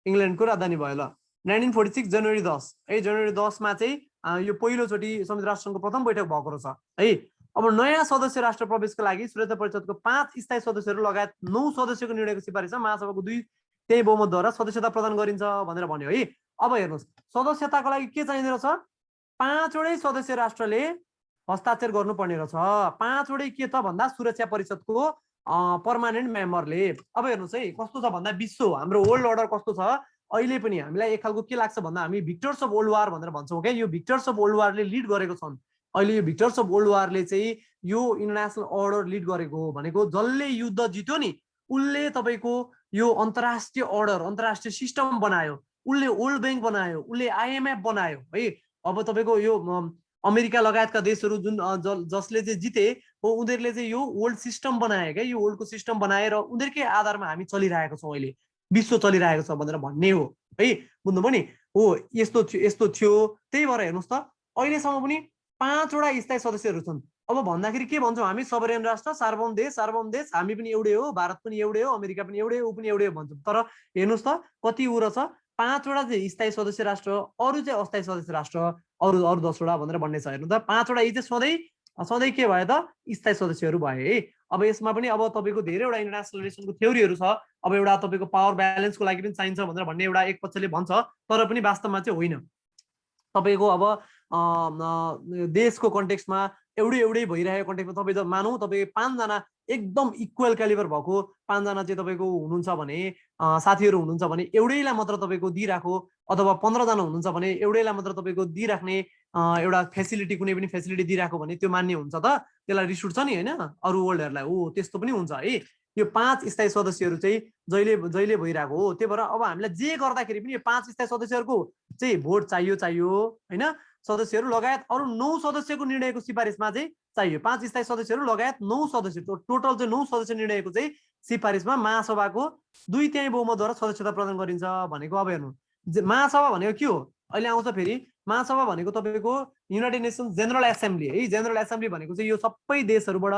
इङ्ल्यान्डको राजधानी भयो ल 1946 जनवरी 10 है जनवरी 10 मा चाहिँ यो पहिलोचोटि संयुक्त राष्ट्र संघको प्रथम बैठक भएको रहेछ है अब नयाँ सदस्य राष्ट्र प्रवेशको लागि सुरक्षा परिषदको 5 स्थायी सदस्यहरू लगायत 9 सदस्यको निर्णयको सिफारिसमा महासभाको 2 त्यही बहुमतद्वारा सदस्यता प्रदान गरिन्छ भनेर भन्यो है अब हेर्नुहोस् सदस्यताको लागि के चाहिँदो रहेछ 5 वटै सदस्य राष्ट्रले हस्ताक्षर गर्नुपर्ने रहेछ 5 वटै के त भन्दा सुरक्षा परिषदको पर्मानेन्ट मेम्बरले अब हेर्नुहोस् है कस्तो छ भन्दा विश्व हाम्रो वर्ल्ड अर्डर कस्तो छ अहिले पनि हामीलाई एक खालको के लाग्छ भन्दा हामी भिक्टर्स अफ वर्ल्ड वार भनेर भन्छौँ क्या यो भिक्टर्स अफ वर्ल्ड वारले लिड गरेको छन् अहिले यो भिक्टर्स अफ वर्ल्ड वारले चाहिँ यो इन्टरनेसनल अर्डर लिड गरेको हो भनेको जसले युद्ध जित्यो नि उसले तपाईँको यो अन्तर्राष्ट्रिय अर्डर अन्तर्राष्ट्रिय सिस्टम बनायो उसले वर्ल्ड ब्याङ्क बनायो उसले IMF बनायो है अब तपाईँको यो अमेरिका लगायतका देशहरू जुन जसले चाहिँ जिते हो उनीहरूले चाहिँ यो वर्ल्ड सिस्टम बनायो क्या यो वर्ल्डको सिस्टम बनाएर उनीहरूकै आधारमा हामी चलिरहेको छौँ अहिले विश्व चलिरहेको छ भनेर भन्ने हो है बुझ्नुभयो नि हो यस्तो थियो त्यही भएर हेर्नुहोस् त अहिलेसम्म पनि 5 वटा स्थायी सदस्यहरू छन् अब भन्दाखेरि के भन्छौँ हामी सबरेन राष्ट्र सार्वभौम देश हामी पनि एउटै हो भारत पनि एउटै हो अमेरिका पनि एउटै हो ऊ पनि एउटै हो भन्छौँ तर हेर्नुहोस् त कति उ रहेछ 5 वटा चाहिँ स्थायी सदस्य राष्ट्र अरू चाहिँ अस्थायी सदस्य राष्ट्र अरू 10 वटा भनेर भन्ने छ हेर्नु त 5 वटा यी चाहिँ सधैँ के भयो त स्थायी सदस्यहरू भए है अब यसमा पनि अब तपाईँको धेरैवटा इन्टरनेसनल रिलेसनको थ्योरीहरू छ अब एउटा तपाईँको पावर ब्यालेन्सको लागि पनि चाहिन्छ भनेर भन्ने एउटा एक पक्षले भन्छ तर पनि वास्तवमा चाहिँ होइन तपाईँको अब देशको कन्टेक्स्टमा एउटै भइरहेको कन्टेक्स्टमा तपाईँ त मानौँ तपाईँ 5 जना एकदम इक्वल क्यालिबर भएको 5 जना चाहिँ तपाईँको हुनुहुन्छ भने साथीहरू हुनुहुन्छ भने एउटैलाई मात्र तपाईँको दिइराखो अथवा 15 जना हुनुहुन्छ भने एउटैलाई मात्र तपाईँको दिइराख्ने एउटा फेसिलिटी कुनै पनि फेसिलिटी दिइराखो भने त्यो मान्य हुन्छ त त्यसलाई रिस उठ्छ नि होइन अरू वर्ल्डहरूलाई हो त्यस्तो पनि हुन्छ है यो 5 स्थायी सदस्यहरू चाहिँ जहिले भइरहेको हो त्यही भएर अब हामीलाई जे गर्दाखेरि पनि यो 5 स्थायी सदस्यहरूको चाहिँ भोट चाहियो होइन सदस्यहरू लगायत अरू 9 सदस्यको निर्णयको सिफारिसमा चाहिँ चाहियो 5 स्थायी सदस्यहरू लगायत 9 सदस्य टोटल चाहिँ 9 सदस्य निर्णयको चाहिँ सिफारिसमा महासभाको 2/3 बहुमतद्वारा सदस्यता प्रदान गरिन्छ भनेको अब हेर्नु महासभा भनेको के हो अहिले आउँछ फेरि महासभा भनेको तपाईँको युनाइटेड नेसन्स जेनरल एसेम्ब्ली है जेनरल एसेम्ब्ली भनेको चाहिँ यो सबै देशहरूबाट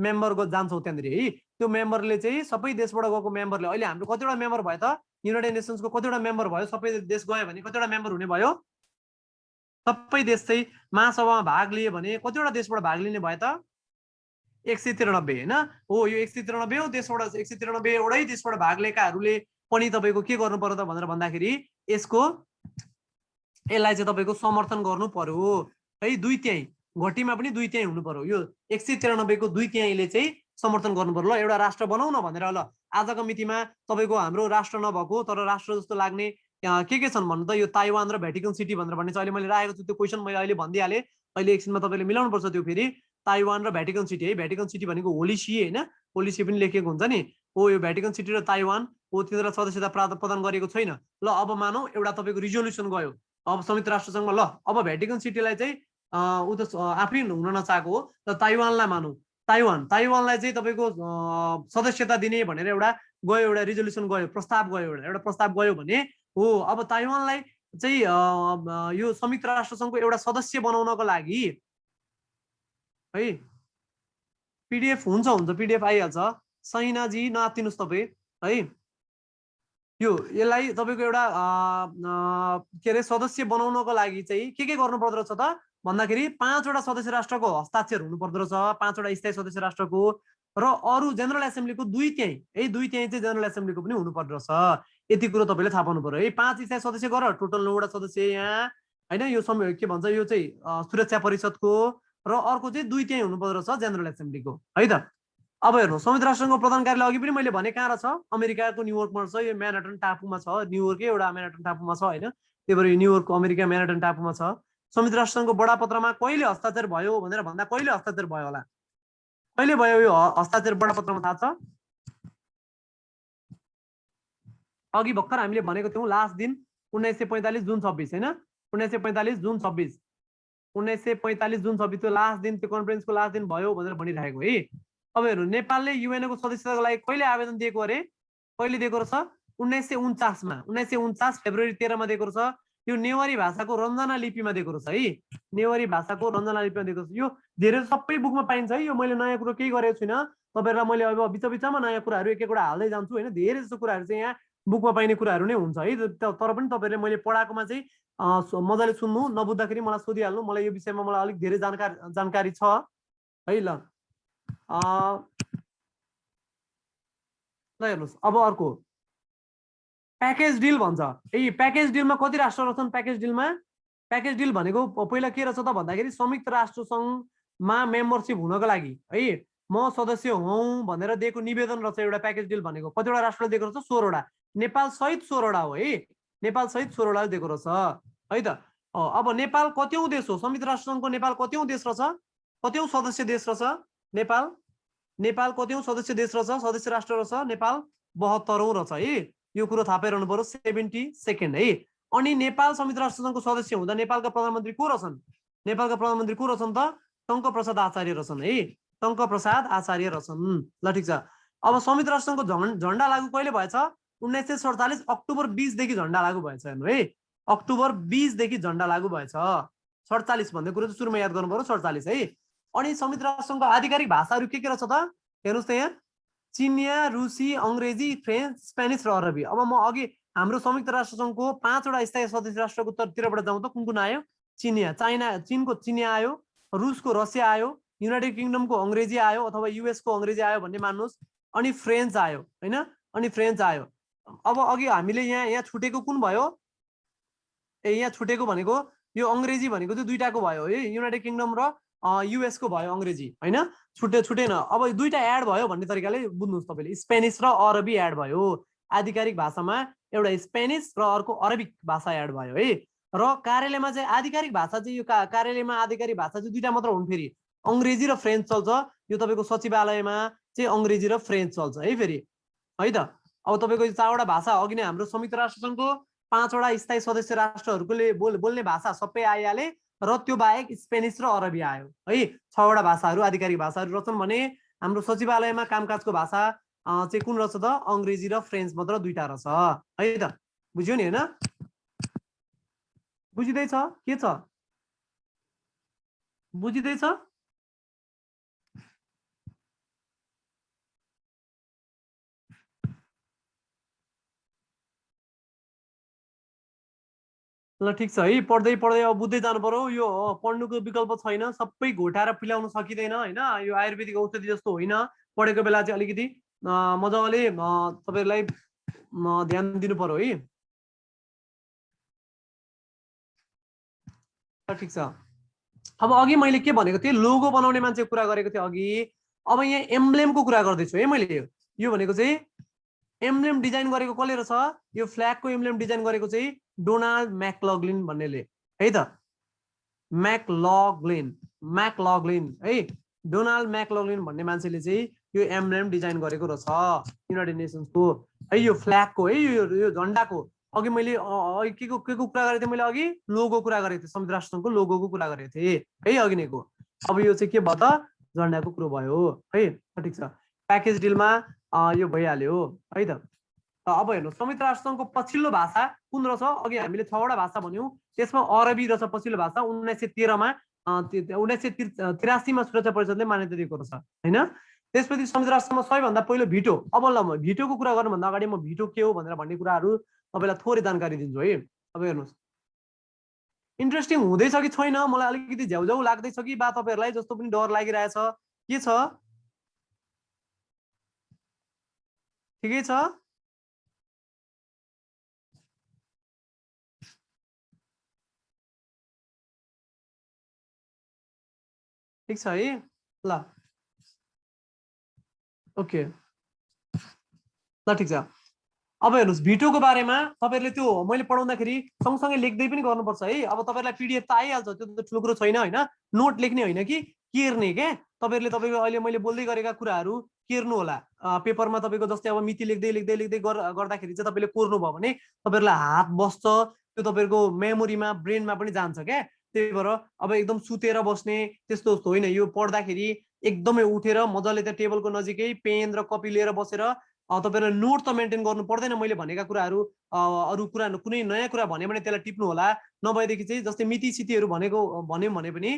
मेम्बर जान्छौँ त्यहाँनिर है त्यो मेम्बरले चाहिँ सबै देशबाट गएको मेम्बरले अहिले हाम्रो कतिवटा मेम्बर भयो त युनाइटेड नेसन्सको कतिवटा मेम्बर भयो सबै देश गयो भने कतिवटा मेम्बर हुने भयो सबै देश चाहिँ महासभामा भाग लिए भने कतिवटा देशबाट भाग लिने भयो त 193 होइन हो यो 193 देशबाट 193 वटै देशबाट भाग लिएकाहरूले पनि तपाईँको के गर्नु पर्यो त भनेर भन्दाखेरि यसलाई चाहिँ तपाईँको समर्थन गर्नु पर्यो है 2/3 घटीमा पनि 2/3 हुनु पर्यो यो 193 को 2/3ले चाहिँ समर्थन गर्नु पर्यो ल एउटा राष्ट्र बनाऊ न भनेर ल आजको मितिमा तपाईँको हाम्रो राष्ट्र नभएको तर राष्ट्र जस्तो लाग्ने के छन् भन्नु त यो ताइवान र भ्याटिकन सिटी भनेर भन्ने चाहिँ अहिले मैले राखेको छु त्यो क्वेसन मैले अहिले भनिदिइहालेँ अहिले एकछिनमा तपाईँले मिलाउनु पर्छ त्यो फेरि ताइवान र भ्याटिकन सिटी है भ्याटिकन सिटी भनेको होली सी होइन होली सी पनि लेखेको हुन्छ नि हो यो भ्याटिकन सिटी र ताइवान हो तिनीहरूलाई सदस्यता प्रदान गरेको छैन ल अब मानौ एउटा तपाईँको रिजोल्युसन गयो अब संयुक्त राष्ट्रसङ्घमा ल अब भ्याटिकन सिटीलाई चाहिँ ऊ त आफै हुन नचाहेको हो त ताइवानलाई मानौ ताइवानलाई चाहिँ तपाईँको सदस्यता दिने भनेर एउटा रिजोल्युसन गयो प्रस्ताव गयो एउटा प्रस्ताव गयो भने हो अब ताइवानलाई चाहिँ यो संयुक्त राष्ट्रसङ्घको एउटा सदस्य बनाउनको लागि है पिडिएफ हुन्छ पिडिएफ आइहाल्छ सैनाजी नआत्तिनुस् तपाईँ है यो यसलाई तपाईँको एउटा के अरे सदस्य बनाउनको लागि चाहिँ के गर्नु पर्दो रहेछ त भन्दाखेरि 5 वटा सदस्य राष्ट्रको हस्ताक्षर हुनु पर्दो रहेछ 5 वटा स्थायी सदस्य राष्ट्रको र अरू जेनरल एसेम्ब्लीको 2/3 है 2/3 चाहिँ जेनरल एसेम्ब्लीको पनि हुनु पर्दो रहेछ यति कुरो तपाईँले थाहा पाउनु पर्यो है। 5 स्थायी सदस्य गर, टोटल 9 वटा सदस्य यहाँ हैन। यो समय के भन्छ, यो चाहिँ सुरक्षा परिषदको, र अर्को चाहिँ 2 त्यही हुनु पर्दो रहेछ जेनरल एसेम्ब्लीको है त। अब हेर्नु, संयुक्त राष्ट्रसङ्घको प्रधान कार्यालय अघि पनि मैले भने कहाँ रहेछ, अमेरिकाको न्युयोर्कमा छ। यो म्यानहट्टन टापुमा छ, न्युयोर्कै एउटा म्यानहट्टन टापुमा छ हैन। त्यही भएर यो न्युयोर्कको अमेरिका म्यानहट्टन टापुमा छ। संयुक्त राष्ट्रसङ्घको बडापत्रमा कहिले हस्ताक्षर भयो भनेर भन्दा कहिले हस्ताक्षर भयो होला, कहिले भयो यो हस्ताक्षर बडापत्रमा थाहा छ? अघि भर्खर हामीले भनेको थियौँ लास्ट दिन 1945 जुन 26 हैन, 1945 जुन 26, 1945 जुन 26 त्यो लास्ट दिन, त्यो कन्फरेन्सको लास्ट दिन भयो भनेर भनिरहेको है। अब हेर्नु, नेपालले युएनको सदस्यताको लागि कहिले आवेदन दिएको अरे, कहिले दिएको रहेछ? 1949 मा, 1949 फेब्रुअरी 13 मा दिएको रहेछ। यो नेवारी भाषाको रञ्जना लिपिमा दिएको रहेछ है, नेवारी भाषाको रञ्जना लिपिमा दिएको रहेछ। यो धेरै सबै बुकमा पाइन्छ है। यो मैले नयाँ कुरो केही गरेको छुइनँ, तपाईँहरूलाई मैले अब बिचमा नयाँ कुराहरू एक एकवटा हाल्दै जान्छु हैन। धेरै जस्तो कुराहरू चाहिँ यहाँ बुकमा पाइने कुराहरू नै हुन्छ है। तर पनि तपाईँहरूले मैले पढाएकोमा चाहिँ मजाले सुन्नु, नबुझ्दाखेरि मलाई सोधिहाल्नु। मलाई यो विषयमा मलाई अलिक धेरै जानकारी छ है। ल हेर्नुहोस्, अब अर्को प्याकेज डिल भन्छ। ए प्याकेज डिलमा कति राष्ट्र रहेछन्? प्याकेज डिलमा, प्याकेज डिल भनेको पहिला के रहेछ त भन्दाखेरि, संयुक्त राष्ट्र सङ्घमा मेम्बरसिप हुनको लागि है म सदस्य हौँ भनेर दिएको निवेदन रहेछ एउटा प्याकेज डिल भनेको। कतिवटा राष्ट्रले दिएको रहेछ? 16 वटा, नेपाल सहित 16 वटा हो है, नेपाल सहित 16 वटा दिएको रहेछ है त। अब नेपाल कतिौं देश हो? संयुक्त राष्ट्र सङ्घको नेपाल कतिौं देश रहेछ? कतिौं सदस्य देश रहेछ नेपाल? नेपाल कतिौं सदस्य देश रहेछ? सदस्य राष्ट्र रहेछ नेपाल 72औं रहेछ है। यो कुरो थाहा पाइरहनु पर्यो, 72nd है। अनि नेपाल संयुक्त राष्ट्र सङ्घको सदस्य हुँदा नेपालका प्रधानमन्त्री को रहेछन्? नेपालका प्रधानमन्त्री को रहेछन् त? टङ्क प्रसाद आचार्य रहेछन् है, टङ्क प्रसाद आचार्य रहेछन्। ल ठिक छ। अब संयुक्त राष्ट्र सङ्घको झन्डा लागू कहिले भएछ? 1947 अक्टोबर 20 देखि झन्डा लागू भएछ। हेर्नु है, अक्टोबर 20 देखि झन्डा लागू भएछ। 47 भन्ने कुरो चाहिँ सुरुमा याद गर्नु पर्यो, 47 है। अनि संयुक्त राष्ट्र सङ्घको आधिकारिक भाषाहरू के रहेछ त? हेर्नुहोस् त यहाँ, चिनिया, रुसी, अङ्ग्रेजी, फ्रेन्च, स्पेनिस र अरबी। अब म अघि हाम्रो संयुक्त राष्ट्र सङ्घको 5 वटा स्थायी सदस्य राष्ट्रको तर्फबाट जाउँ त कुन कुन आयो? चिनिया, चाइना, चीनको चिनिया आयो, रुसको रसिया आयो, युनाइटेड किङडमको अङ्ग्रेजी आयो अथवा युएसको अङ्ग्रेजी आयो भन्ने मान्नुहोस्। अनि फ्रेन्च आयो हैन, अनि फ्रेन्च आयो। अब अघि हामीले यहाँ छुटेको कुन भयो? यहाँ छुटेको भनेको यो अङ्ग्रेजी भनेको चाहिँ दुईटाको भयो है, युनाइटेड किङडम र युएस को भयो अङ्ग्रेजी हैन, छुटेन। अब दुईटा एड भयो भन्ने तरिकाले बुझ्नुहोस् तपाईँले, स्पेनिस र अरबी एड भयो आधिकारिक भाषामा, एउटा स्पेनिस र अर्को अरबिक भाषा एड भयो है। र कार्यालयमा चाहिँ आधिकारिक भाषा चाहिँ यो कार्यालयमा आधिकारिक भाषा चाहिँ दुईटा मात्र हुन् फेरि, अङ्ग्रेजी र फ्रेन्च चल्छ। यो तपाईँको सचिवालयमा चाहिँ अङ्ग्रेजी र फ्रेन्च चल्छ है फेरि है त। अब तपाईँको 4 वटा भाषा अघि नै हाम्रो संयुक्त राष्ट्र सङ्घको 5 वटा स्थायी सदस्य राष्ट्रहरूले बोल्ने भाषा सबै आइहाले, र त्यो बाहेक स्पेनिस र अरबी आयो है। 6 वटा भाषाहरू आधिकारिक भाषाहरू रहेछन् भने हाम्रो सचिवालयमा कामकाजको भाषा चाहिँ कुन रहेछ त? अङ्ग्रेजी र फ्रेन्च मात्र दुईटा रहेछ है त। बुझ्यो नि हैन? बुझिँदैछ? के छ? बुझिँदैछ? ल ठिक छ है, पढ्दै अब बुझ्दै जानु पर्यो। यो पढ्नुको विकल्प छैन, सबै घोटाएर पिलाउन सकिँदैन हैन। यो आयुर्वेदिक औषधि जस्तो होइन, पढेको बेला चाहिँ अलिकति मजाले तपाईँहरूलाई ध्यान दिनु पर्यो है। ठिक छ। अब अघि मैले के भनेको थिएँ? लोगो बनाउने मान्छेको कुरा गरेको थिएँ अघि। अब यहाँ एम्ब्लेमको कुरा गर्दैछु है मैले। यो भनेको चाहिँ एम्ब्लेम डिजाइन गरेको कसले रहेछ? यो फ्ल्यागको एम्ब्लेम डिजाइन गरेको चाहिँ डोनाल्ड मैक्लॉगलिन भन्नेले है त। मैक्लॉगलिन है, डोनाल्ड मैक्लॉगलिन भन्ने मान्छेले चाहिँ यो एम्ब्लेम डिजाइन गरेको रहेछ युनाइटेड नेसन्सको है। यो फ्ल्यागको है, यो झन्डाको अघि मैले के को कुरा गरेको थिएँ? मैले अघि लोगो कुरा गरेको थिएँ, संयुक्त राष्ट्र सङ्घको लोगोको कुरा गरेको थिएँ है अघि नैको। अब यो चाहिँ के भयो त? झन्डाको कुरो भयो है। ठिक छ। प्याकेज डिलमा यो भइहाल्यो है त। अब हेर्नु, संयुक्त राष्ट्र सङ्घको पछिल्लो भाषा कुन रहेछ? अघि हामीले 6 वटा भाषा भन्यौँ, त्यसमा अरबी रहेछ पछिल्लो भाषा। 1913 मा 1983 मा सुरक्षा परिषदले मान्यता दिएको रहेछ हैन। त्यसपछि संयुक्त राष्ट्रमा सबैभन्दा पहिलो भिटो। अब ल म भिटोको कुरा गर्नुभन्दा अगाडि म भिटो के हो भनेर भन्ने कुराहरू तपाईँलाई थोरै जानकारी दिन्छु है। अब हेर्नुहोस्, इन्ट्रेस्टिङ हुँदैछ कि छैन? मलाई अलिकति झ्याउझ्याउ लाग्दैछ कि बा तपाईँहरूलाई जस्तो पनि डर लागिरहेछ? के छ? ठिकै छ? ठीक छ है ल ओके ल ठीक छ अब हेर्नुस् भिटोको बारेमा तपाईहरुले त्यो मैले पढाउँदाखेरि सँगसँगै लेख्दै पनि गर्नुपर्छ है अब तपाईहरुलाई पीडीएफ त आइहाल्छ त्यो त ठुलो कुरो छैन हैन नोट लेख्ने हैन कि केर्ने के तपाईहरुले तपाईको अहिले मैले बोल्दै गरेका कुराहरु केर्नु होला पेपरमा तपाईको जस्तै अब मिति लेख्दै लेख्दै लेख्दै गर्दाखेरि चाहिँ तपाईले कोर्नु भयो भने तपाईहरुलाई हात बस्छ त्यो तपाईहरुको मेमोरीमा ब्रेनमा पनि जान्छ के त्यही भएर अब एकदम सुतेर बस्ने त्यस्तो होइन यो पढ्दाखेरि एकदमै उठेर मजाले त्यो टेबलको नजिकै पेन र कपी लिएर बसेर तपाईहरुले नोट त मेन्टेन गर्नु पर्दैन मैले भनेका कुराहरु अरु कुरा कुनै नयाँ कुरा भन्यो भने त्यसलाई टिप्नु होला नभएदेखि चाहिँ जस्तै मिति सितिहरु भनेको भन्यौं भने पनि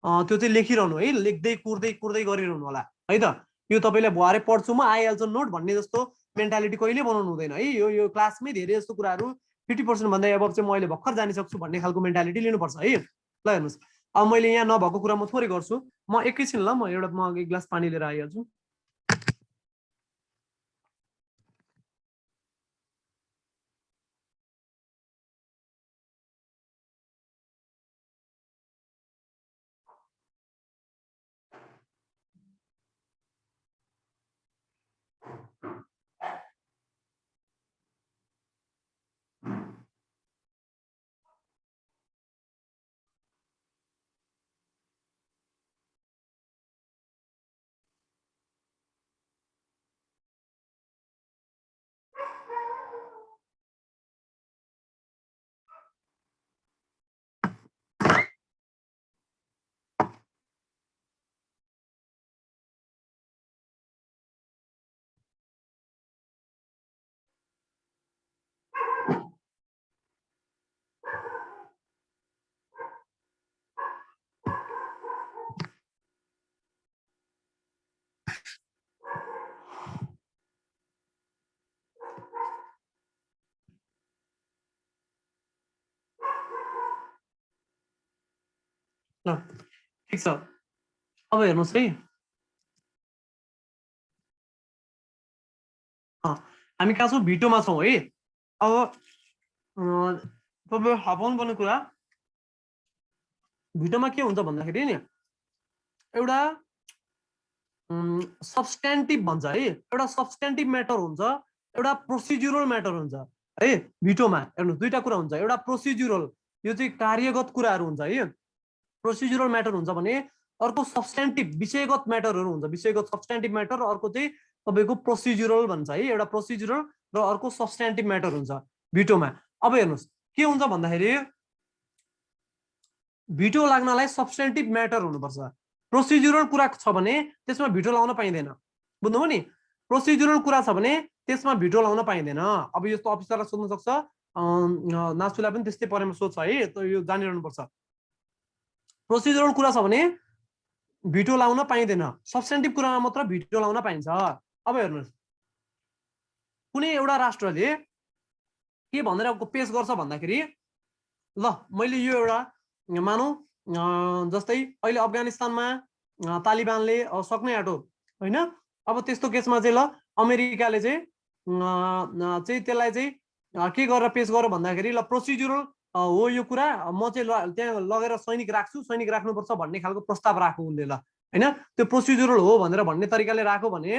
त्यो चाहिँ लेखिरहनु है लेख्दै कुर्दै कुर्दै गरिरहनु होला है त यो तपाईले भरे पढ्छु म आइहाल्छ नोट भन्ने जस्तो मेन्टालिटी कहिले बनाउनु हुँदैन है यो क्लासमै धेरै जस्तो कुराहरु 50% भन्दा अब चाहिँ मैले भर्खर जानिसक्छु भन्ने खालको मेन्टालिटी लिनुपर्छ है ल हेर्नुस् अब मैले यहाँ नभएको कुरा म थोरै गर्छु म एकैछिन ल म एक ग्लास पानी लिएर आइहाल्छु ल ठीक छ अब हेर्नुस् है हामी कहाँ छौँ भिटोमा छौँ है अब तपाईँ हापाउनु पर्ने कुरा भिटोमा के हुन्छ भन्दाखेरि नि एउटा सब्स्टेन्टिभ भन्छ है एउटा सब्स्टेन्टिभ म्याटर हुन्छ एउटा प्रोसिड्युरल म्याटर हुन्छ है भिटोमा हेर्नुहोस् दुईटा कुरा हुन्छ एउटा प्रोसिड्युरल यो चाहिँ कार्यगत कुराहरू हुन्छ है प्रोसिड्युरल म्याटर हुन्छ भने अर्को सब्स्टेन्टिभ विषयगत म्याटरहरू हुन्छ विषयगत सब्स्टेन्टिभ म्याटर अर्को चाहिँ तपाईको प्रोसिड्युरल भन्छ है एउटा प्रोसिड्युरल र अर्को सब्स्टेन्टिभ म्याटर हुन्छ भिटोमा अब हेर्नुहोस् के हुन्छ भन्दाखेरि भिटो लाग्नलाई सब्स्टेन्टिभ म्याटर हुनुपर्छ प्रोसिड्युरल कुरा छ भने त्यसमा भिटो लाउन पाइँदैन बुझ्नुभयो नि प्रोसिड्युरल कुरा छ भने त्यसमा भिटो लाउन पाइँदैन अब यस्तो अफिसरलाई सोध्न सक्छ नासुलाई पनि त्यस्तै परेमा सोध्छ है त यो जानिरहनु पर्छ प्रोसिड्युरल कुरा छ भने भिटो लाउन पाइँदैन सब्स्टेन्टिभ कुरामा मात्र भिटो लाउन पाइन्छ अब हेर्नुहोस् कुनै एउटा राष्ट्रले के भनेर पेश गर्छ भन्दाखेरि ल मैले यो एउटा मानौ जस्तै अहिले अफगानिस्तानमा तालिबानले सक्नै आँटो हैन अब त्यस्तो केसमा चाहिँ ल अमेरिकाले चाहिँ त्यसलाई चाहिँ के गरेर पेश गर्यो भन्दाखेरि ल प्रोसिड्युरल हो यो कुरा म चाहिँ त्यहाँ लगेर सैनिक राख्छु सैनिक राख्नुपर्छ भन्ने खालको प्रस्ताव राख्यो उनले ल हैन त्यो प्रोसिड्युरल हो भनेर भन्ने तरिकाले राख्यो भने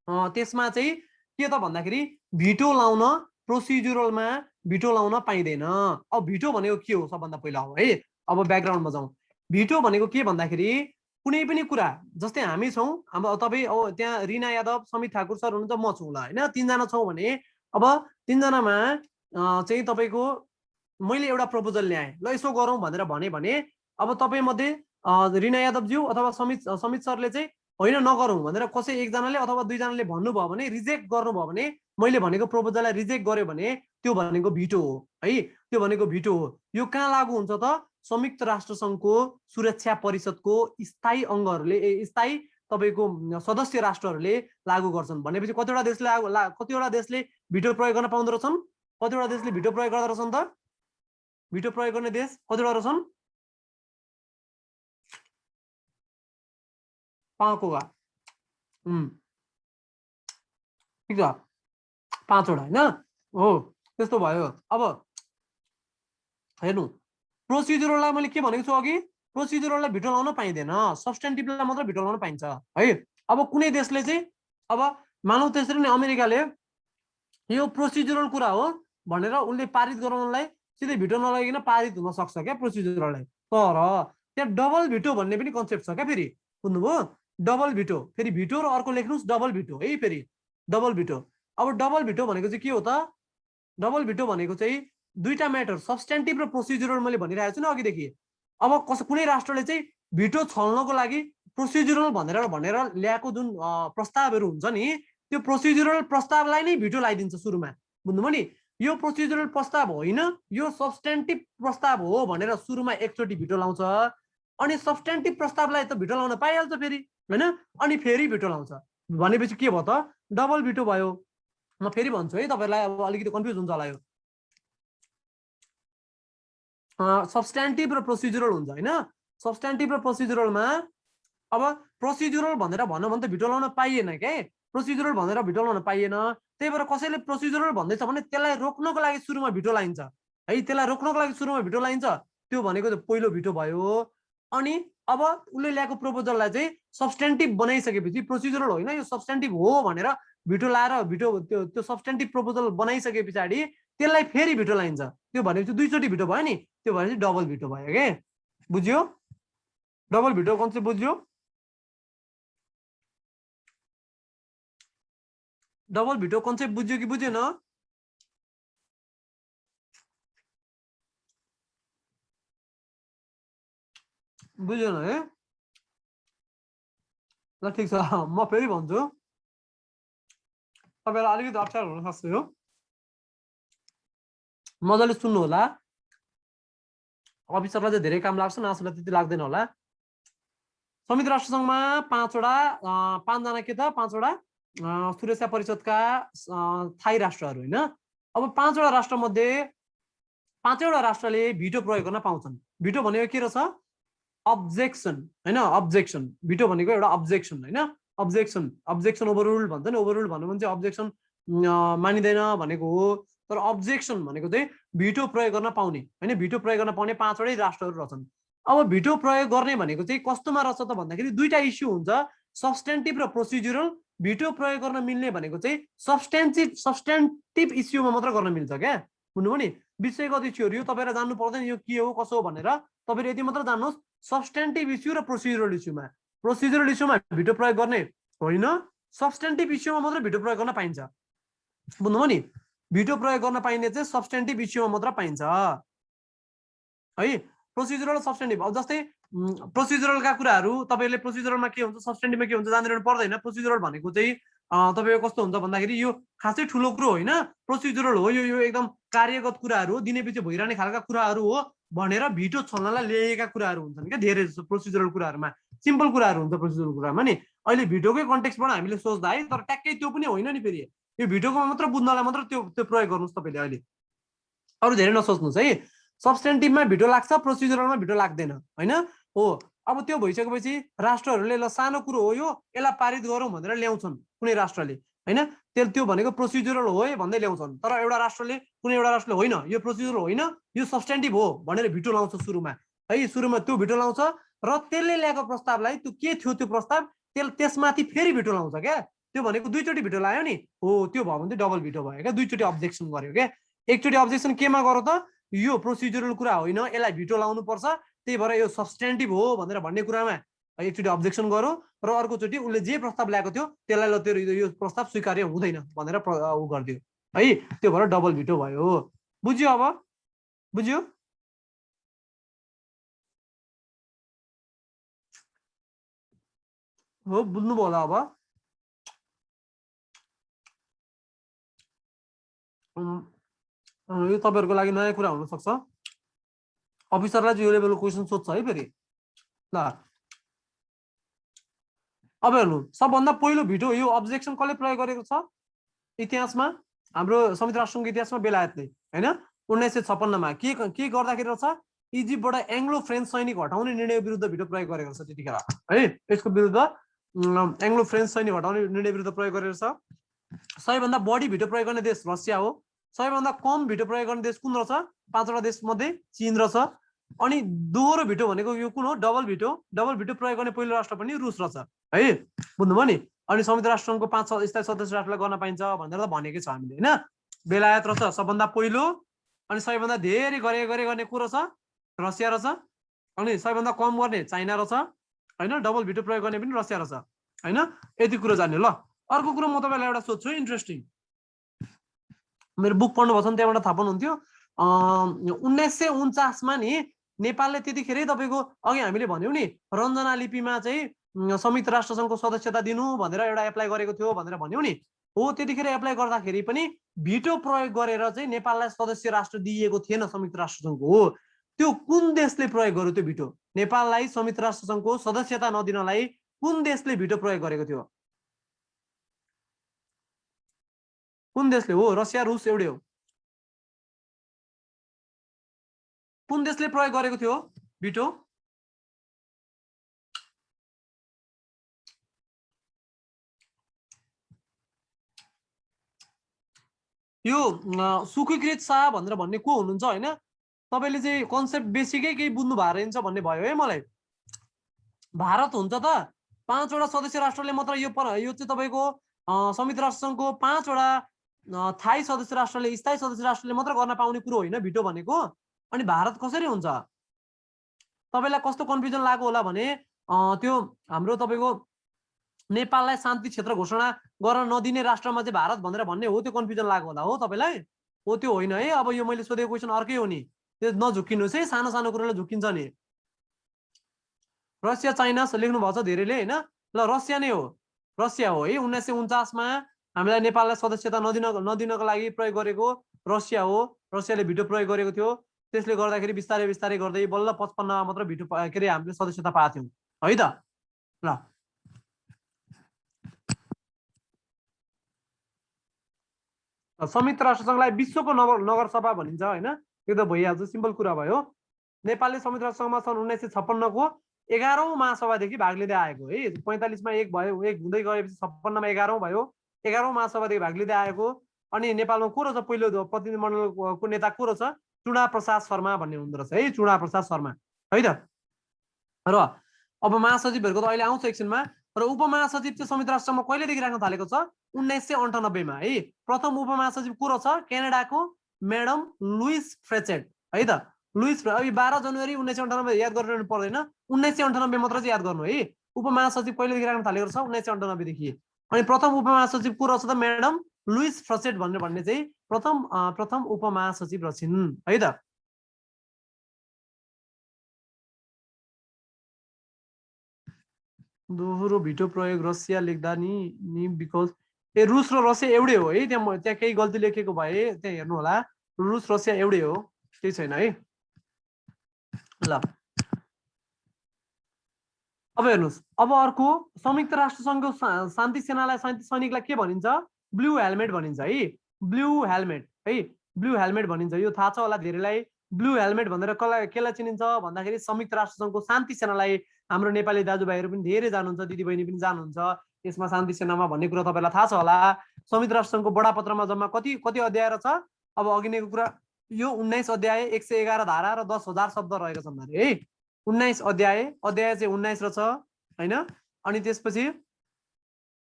त्यसमा चाहिँ के त भन्दाखेरि भिटो लाउन प्रोसिड्युरलमा भिटो लाउन पाइँदैन अब भिटो भनेको के हो सबभन्दा पहिला हो है अब ब्याकग्राउन्डमा जाउँ भिटो भनेको के भन्दाखेरि कुनै पनि कुरा जस्तै हामी छौँ अब तपाईँ अब त्यहाँ रिना यादव समित ठाकुर सर हुनुहुन्छ म छु ल हैन तीनजना छौँ भने अब तीनजनामा चाहिँ तपाईँको मैले एउटा प्रपोजल ल्याएँ ल यसो गरौँ भनेर भने अब तपाईँ मध्ये रिना यादवज्यू अथवा समित सरले चाहिँ होइन नगरौँ भनेर कसै एकजनाले अथवा दुईजनाले भन्नुभयो भने रिजेक्ट गर्नुभयो भने मैले भनेको प्रपोजललाई रिजेक्ट गर्यो भने त्यो भनेको भिटो हो है त्यो भनेको भिटो हो यो कहाँ लागू हुन्छ त संयुक्त राष्ट्र सङ्घको सुरक्षा परिषदको स्थायी अङ्गहरूले स्थायी तपाईको सदस्य राष्ट्रहरूले लागू गर्छन् भनेपछि कतिवटा देशले भिटो प्रयोग गर्न पाउँदो रहेछन् कतिवटा देशले भिटो प्रयोग गर्दो रहेछन् त भिटो प्रयोग गर्ने देश कतिवटा रहेछन् पाँचवटा ठिक छ पाँचवटा हैन हो त्यस्तो भयो अब हेर्नु प्रोसिड्युरललाई मैले के भनेको छु अघि प्रोसिजरललाई भिटो लाउन पाइँदैन, सब्स्टेन्टिभलाई मात्र भिटो लाउन पाइन्छ है। अब कुनै देशले चाहिँ अब मानौ त्यसरी नै अमेरिकाले यो प्रोसिजरल कुरा हो भनेर उनले पारित गराउनलाई सिधै भिटो नलागिकन पारित हुन सक्छ क्या प्रोसिजरललाई। तर त्यहाँ डबल भिटो भन्ने पनि कन्सेप्ट छ क्या फेरि, बुझ्नुभयो? डबल भिटो, फेरि भिटो र अर्को लेख्नुहोस् डबल भिटो है। फेरि डबल भिटो, अब डबल भिटो भनेको चाहिँ के हो त? डबल भिटो भनेको चाहिँ दुईटा म्याटर, सब्स्टेन्टिभ र प्रोसिजरल मैले भनिरहेको छु नि अघिदेखि। अब कुनै राष्ट्रले चाहिँ भिटो छल्नको लागि प्रोसिजरल भनेर ल्याएको जुन प्रस्तावहरू हुन्छ नि, त्यो प्रोसिजरल प्रस्तावलाई नै भिटो लगाइदिन्छ सुरुमा, बुझ्नुभयो नि? यो प्रोसिजरल प्रस्ताव होइन, यो सब्स्टेन्टिभ प्रस्ताव हो भनेर सुरुमा एकचोटि भिटो लाउँछ, अनि सब्स्टेन्टिभ प्रस्तावलाई त भिटो लाउन पाइहाल्छ फेरि होइन, अनि फेरि भिटो लाउँछ। भनेपछि के भयो त? डबल भिटो भयो। म फेरि भन्छु है, तपाईँहरूलाई अब अलिकति कन्फ्युज हुन्छ होला यो। सब्स्टेन्टिभ र प्रोसिजरल हुन्छ होइन। सब्स्टेन्टिभ र प्रोसिजरलमा अब प्रोसिजरल भनेर भनौँ भने त भिटो लाउन पाइएन क्या, प्रोसिजरल भनेर भिटो लाउन पाइएन। त्यही भएर कसैले प्रोसिजरल भन्दैछ भने त्यसलाई रोक्नको लागि सुरुमा भिटो लाइन्छ है, त्यसलाई रोक्नको लागि सुरुमा भिटो लाइन्छ। त्यो भनेको त पहिलो भिटो भयो। अनि अब उसले ल्याएको प्रपोजललाई चाहिँ सब्स्टेन्टिभ बनाइसकेपछि, प्रोसिजरल होइन यो सब्स्टेन्टिभ हो भनेर भिटो लाएर त्यो सब्स्टेन्टिभ प्रपोजल बनाइसके पछाडि त्यसलाई फेरि भिटो लाइन्छ। त्यो भनेपछि दुईचोटि भिटो भयो नि, त्यो भनेपछि डबल भिटो भयो के? बुझ्यो? डबल भिटो कन्सेप्ट बुझ्यो? डबल भिटो कन्सेप्ट बुझ्यो कि बुझेन? बुझेन है? ल ठिक छ, म फेरि भन्छु, तपाईँलाई अलिकति अप्ठ्यारो हुन सक्छ यो, मजाले सुन्नु होला। अफिसरलाई चाहिँ धेरै काम लाग्छ, नासुलाई त्यति लाग्दैन होला। संयुक्त राष्ट्र सङ्घमा पाँचजना के त, पाँचवटा सुरक्षा परिषदका स्थायी राष्ट्रहरू होइन। अब पाँचवटा राष्ट्र मध्ये पाँचवटा राष्ट्रले भिटो प्रयोग गर्न पाउँछन्। भिटो भनेको के रहेछ? अब्जेक्सन होइन, अब्जेक्सन। भिटो भनेको एउटा अब्जेक्सन होइन, अब्जेक्सन। अब्जेक्सन ओभररुल्ड भन्छ नि, ओभररुल्ड भन्नु भने चाहिँ अब्जेक्सन मानिँदैन भनेको हो। तर अब्जेक्सन भनेको चाहिँ भिटो प्रयोग गर्न पाउने होइन, भिटो प्रयोग गर्न पाउने पाँचवटै राष्ट्रहरू रहेछन्। अब भिटो प्रयोग गर्ने भनेको चाहिँ कस्तोमा रहेछ त भन्दाखेरि दुईटा इस्यु हुन्छ, सब्स्टेन्टिभ र प्रोसिजरल। भिटो प्रयोग गर्न मिल्ने भनेको चाहिँ सब्स्टेन्टिभ इस्युमा मात्र गर्न मिल्छ क्या, बुझ्नुभयो नि? विषयगत इस्युहरू यो तपाईँलाई जान्नु पर्दैन यो के हो कसो हो भनेर, तपाईँले यति मात्र जान्नुहोस् सब्स्टेन्टिभ इस्यु र प्रोसिजरल इस्युमा। प्रोसिजरल इस्युमा भिटो प्रयोग गर्ने होइन, सब्स्टेन्टिभ इस्युमा मात्र भिटो प्रयोग गर्न पाइन्छ, बुझ्नुभयो नि? भिटो प्रयोग गर्न पाइने चाहिँ सब्स्टेन्टिभ इस्युमा मात्र पाइन्छ है। प्रोसिजरल सब्स्टेन्टिभ, अब जस्तै प्रोसिजरलका कुराहरू तपाईँले प्रोसिजरलमा के हुन्छ सब्स्टेन्टिभमा के हुन्छ जानिरहनु पर्दैन। प्रोसिजरल भनेको चाहिँ तपाईँको कस्तो हुन्छ भन्दाखेरि यो खासै ठुलो कुरो होइन, प्रोसिजरल हो यो एकदम कार्यगत कुराहरू, दिने पछि भइरहने खालका कुराहरू हो भनेर भिटो छल्नलाई ल्याएका कुराहरू हुन्छन् क्या धेरै जस्तो प्रोसिजरल कुराहरूमा। सिम्पल कुराहरू हुन्छ प्रोसिजरल कुरामा नि। अहिले भिडियोकै कन्टेक्स्टबाट हामीले सोच्दा है, तर ट्याक्कै त्यो पनि होइन नि फेरि, यो भिडियोको मात्र बुझ्नलाई मात्र त्यो प्रयोग गर्नुहोस् तपाईँले। अहिले अरू धेरै नसोच्नुहोस् है। सब्स्टेन्टिभमा भिटो लाग्छ, प्रोसिजरलमा भिटो लाग्दैन होइन हो। अब त्यो भइसकेपछि राष्ट्रहरूले ल सानो कुरो हो यो, यसलाई पारित गरौँ भनेर ल्याउँछन् कुनै राष्ट्रले होइन, त्यो भनेको प्रोसिजरल हो है भन्दै ल्याउँछन्। तर एउटा राष्ट्रले कुनै एउटा राष्ट्रले होइन यो प्रोसिजरल होइन यो सब्स्टेन्टिभ हो भनेर भिटो लाउँछ सुरुमा है। सुरुमा त्यो भिटो लाउँछ र त्यसले ल्याएको प्रस्तावलाई त्यो के थियो त्यो प्रस्ताव त्यसमाथि फेरि भिटो लाउँछ क्या। त्यो भनेको दुईचोटि भिटो लायो नि हो, त्यो भयो भने चाहिँ डबल भिटो भयो क्या, दुईचोटि अब्जेक्सन गर्यो क्या। एकचोटि अब्जेक्सन केमा गरौँ त, यो प्रोसिजरल कुरा होइन यसलाई भिटो लाउनु पर्छ त्यही भएर यो सब्स्टेन्टिभ हो भनेर भन्ने कुरामा एकचोटि अब्जेक्सन गरौँ र अर्कोचोटि उसले जे प्रस्ताव ल्याएको थियो त्यसलाई ल त्यो यो प्रस्ताव स्वीकार्य हुँदैन भनेर उ गरिदियो है। त्यो भएर डबल भिटो भयो। बुझ्यो? अब बुझ्यो? हो बुझ्नुभयो होला। अब यो तपाईँहरूको लागि नयाँ कुरा हुनसक्छ, अफिसरलाई चाहिँ यो लेभलको क्वेसन सोध्छ है फेरि। ल अब हेर्नु, सबभन्दा पहिलो भिटो यो अब्जेक्सन कसले प्रयोग गरेको छ इतिहासमा? हाम्रो संयुक्त राष्ट्रसङ्घको इतिहासमा बेलायतले होइन। 1956मा के गर्दाखेरि रहेछ, इजिप्टबाट एङ्ग्लो फ्रेन्च सैनिक हटाउने निर्णय विरुद्ध भिटो प्रयोग गरेको छ त्यतिखेर है। यसको विरुद्ध एङ्ग्लो फ्रेन्च सैनिक हटाउने निर्णय विरुद्ध प्रयोग गरेको छ। सबैभन्दा बढी भिटो प्रयोग गर्ने देश रसिया हो, सबैभन्दा कम भिटो प्रयोग गर्ने देश कुन रहेछ? 5वटा देश मध्ये चीन रहेछ अनि दोहोरो भिटो भनेको यो कुन हो डबल भिटो प्रयोग गर्ने पहिलो राष्ट्र पनि रुस रहेछ है बुझ्नुभयो नि अनि संयुक्त राष्ट्र संघको 5 स्थायी सदस्य राष्ट्रलाई गर्न पाइन्छ भनेर त भनेकै छ हामीले हैन बेलायत रहेछ सबभन्दा पहिलो अनि सबैभन्दा धेरै गर्ने को रहेछ रसिया रहेछ अनि सबैभन्दा कम गर्ने चाइना रहेछ हैन डबल भिटो प्रयोग गर्ने पनि रसिया रहेछ हैन यति कुरा जान्ने ल अर्को कुरा म तपाईलाई एउटा सोध्छु इन्ट्रेस्टिङ मेरो बुक पढ्नु भएको छ नि त्यहाँबाट थाहा पाउनुहुन्थ्यो 1949 मा नि नेपालले त्यतिखेरै तपाईको अघि हामीले भन्यौ नि रञ्जना लिपिमा चाहिँ संयुक्त राष्ट्र संघको सदस्यता दिनु भनेर एउटा एप्लाई गरेको थियो भनेर भन्यौ नि हो त्यतिखेर एप्लाई गर्दाखेरि पनि भिटो प्रयोग गरेर चाहिँ नेपाललाई सदस्य राष्ट्र दिएको थिएन संयुक्त राष्ट्र संघको हो त्यो कुन देशले प्रयोग गर्यो त्यो भिटो नेपाललाई संयुक्त राष्ट्र संघको सदस्यता नदिनलाई कुन देशले भिटो प्रयोग गरेको थियो कुन देशले हो रसिया रुस एउटै हो कुन देशले प्रयोग गरेको थियो भिटो यो सुखीकृत शाह भनेर भन्ने को हुनुहुन्छ हैन तपाईले चाहिँ कन्सेप्ट बेसिकै केही बुझ्नु भएर हुन्छ भन्ने भयो है मलाई भारत हुन्छ त 5 वटा सदस्य राष्ट्रले मात्र यो चाहिँ तपाईको संयुक्त राष्ट्र संघको 5 वटा थाई सदस्य राष्ट्रले स्थायी सदस्य राष्ट्रले मात्र गर्न पाउने कुरो होइन भिटो भनेको अनि भारत कसरी हुन्छ तपाईलाई कस्तो कन्फ्युजन लाग्यो होला भने त्यो हाम्रो तपाईको नेपाललाई शान्ति क्षेत्र घोषणा गर्न नदिने राष्ट्रमा चाहिँ भारत भनेर भन्ने हो त्यो कन्फ्युजन लाग्यो होला हो तपाईलाई हो त्यो होइन है अब यो मैले सोधेको क्वेशन अर्कै हो नि त्यो नझुकिनुस् है सानो सानो कुराले झुकिन्छ नि रसिया चाइना लेख्नु भएको छ धेरैले हैन ल रसिया नै हो रसिया हो है 1949 मा हामीलाई नेपाललाई सदस्यता नदिनको लागि प्रयोग गरेको रसिया हो रसियाले भिटो प्रयोग गरेको थियो त्यसले गर्दाखेरि बिस्तारै बिस्तारै गर्दै बल्ल 55 मा मात्र भिटो के रे हामीले सदस्यता पाएको थियौं है त ल संयुक्त राष्ट्र संघलाई विश्वको नगरसभा भनिन्छ हैन यो त भइहाल्छ सिम्पल कुरा भयो नेपालले संयुक्त राष्ट्र संघमा सन् 1956 को 11औं महासभादेखि भाग लिँदै आएको है 45 मा एक भयो एक हुँदै गएपछि 56 मा 11औं भयो 11औं महासभादेखि भाग लिँदै आएको अनि नेपालमा को रहेछ पहिलो प्रतिनिधिमण्डलको नेता को रहेछ चुडा प्रसाद शर्मा भन्ने हुँदो रहेछ है चुडा प्रसाद शर्मा है त र अब महासचिवहरुको त अहिले आउँछ एकछिनमा र उपमहासचिव चाहिँ संयुक्त राष्ट्र संघमा कहिलेदेखि राख्न थालेको छ 1998 मा है प्रथम उपमहासचिव को रहेछ क्यानाडाको म्याडम लुइस फ्रेचेट है त लुइस 12 जनवरी 1998 याद गर्नु पर्दैन 1998 मात्र चाहिँ याद गर्नु है उपमहासचिव कहिलेदेखि राख्न थालेको छ 1998 देखि अनि प्रथम उपमहासचिव को रहेछ त म्याडम लुइस फ्रेचेट भन्ने चाहिँ प्रथम उपमहासचिव रहिन् है त दोहोरो भिटो प्रयोग रसिया लेख्दा नि बिकज ए रुस र रसिया एउटै हो है त्यहाँ केही गल्ती लेखेको भए त्यहाँ हेर्नु होला रुस रसिया एउटै हो केही छैन है ल अब हेर्नुस् अब अर्को संयुक्त राष्ट्र संघको शान्ति सेनालाई सैनिकलाई के भनिन्छ ब्लू हेलमेट भनिन्छ है ब्लू हेलमेट भनिन्छ यो थाहा छ होला धेरैलाई ब्लू हेलमेट भनेर केलाई चिनिन्छ भन्दाखेरि संयुक्त राष्ट्र संघको शान्ति सेनालाई हाम्रो नेपाली दाजुभाइहरू पनि धेरै जानुहुन्छ दिदीबहिनी पनि जानुहुन्छ यसमा शान्ति सेनामा भन्ने कुरा तपाईलाई थाहा छ होला संयुक्त राष्ट्र संघको बडापत्रमा जम्मा कति अध्याय रहेछ अब अघि नैको कुरा यो 19 अध्याय 111 धारा र 10,000 शब्द रहेका छन् अरे है 19 अध्याय चाहिँ 19 रहेछ हैन अनि त्यसपछि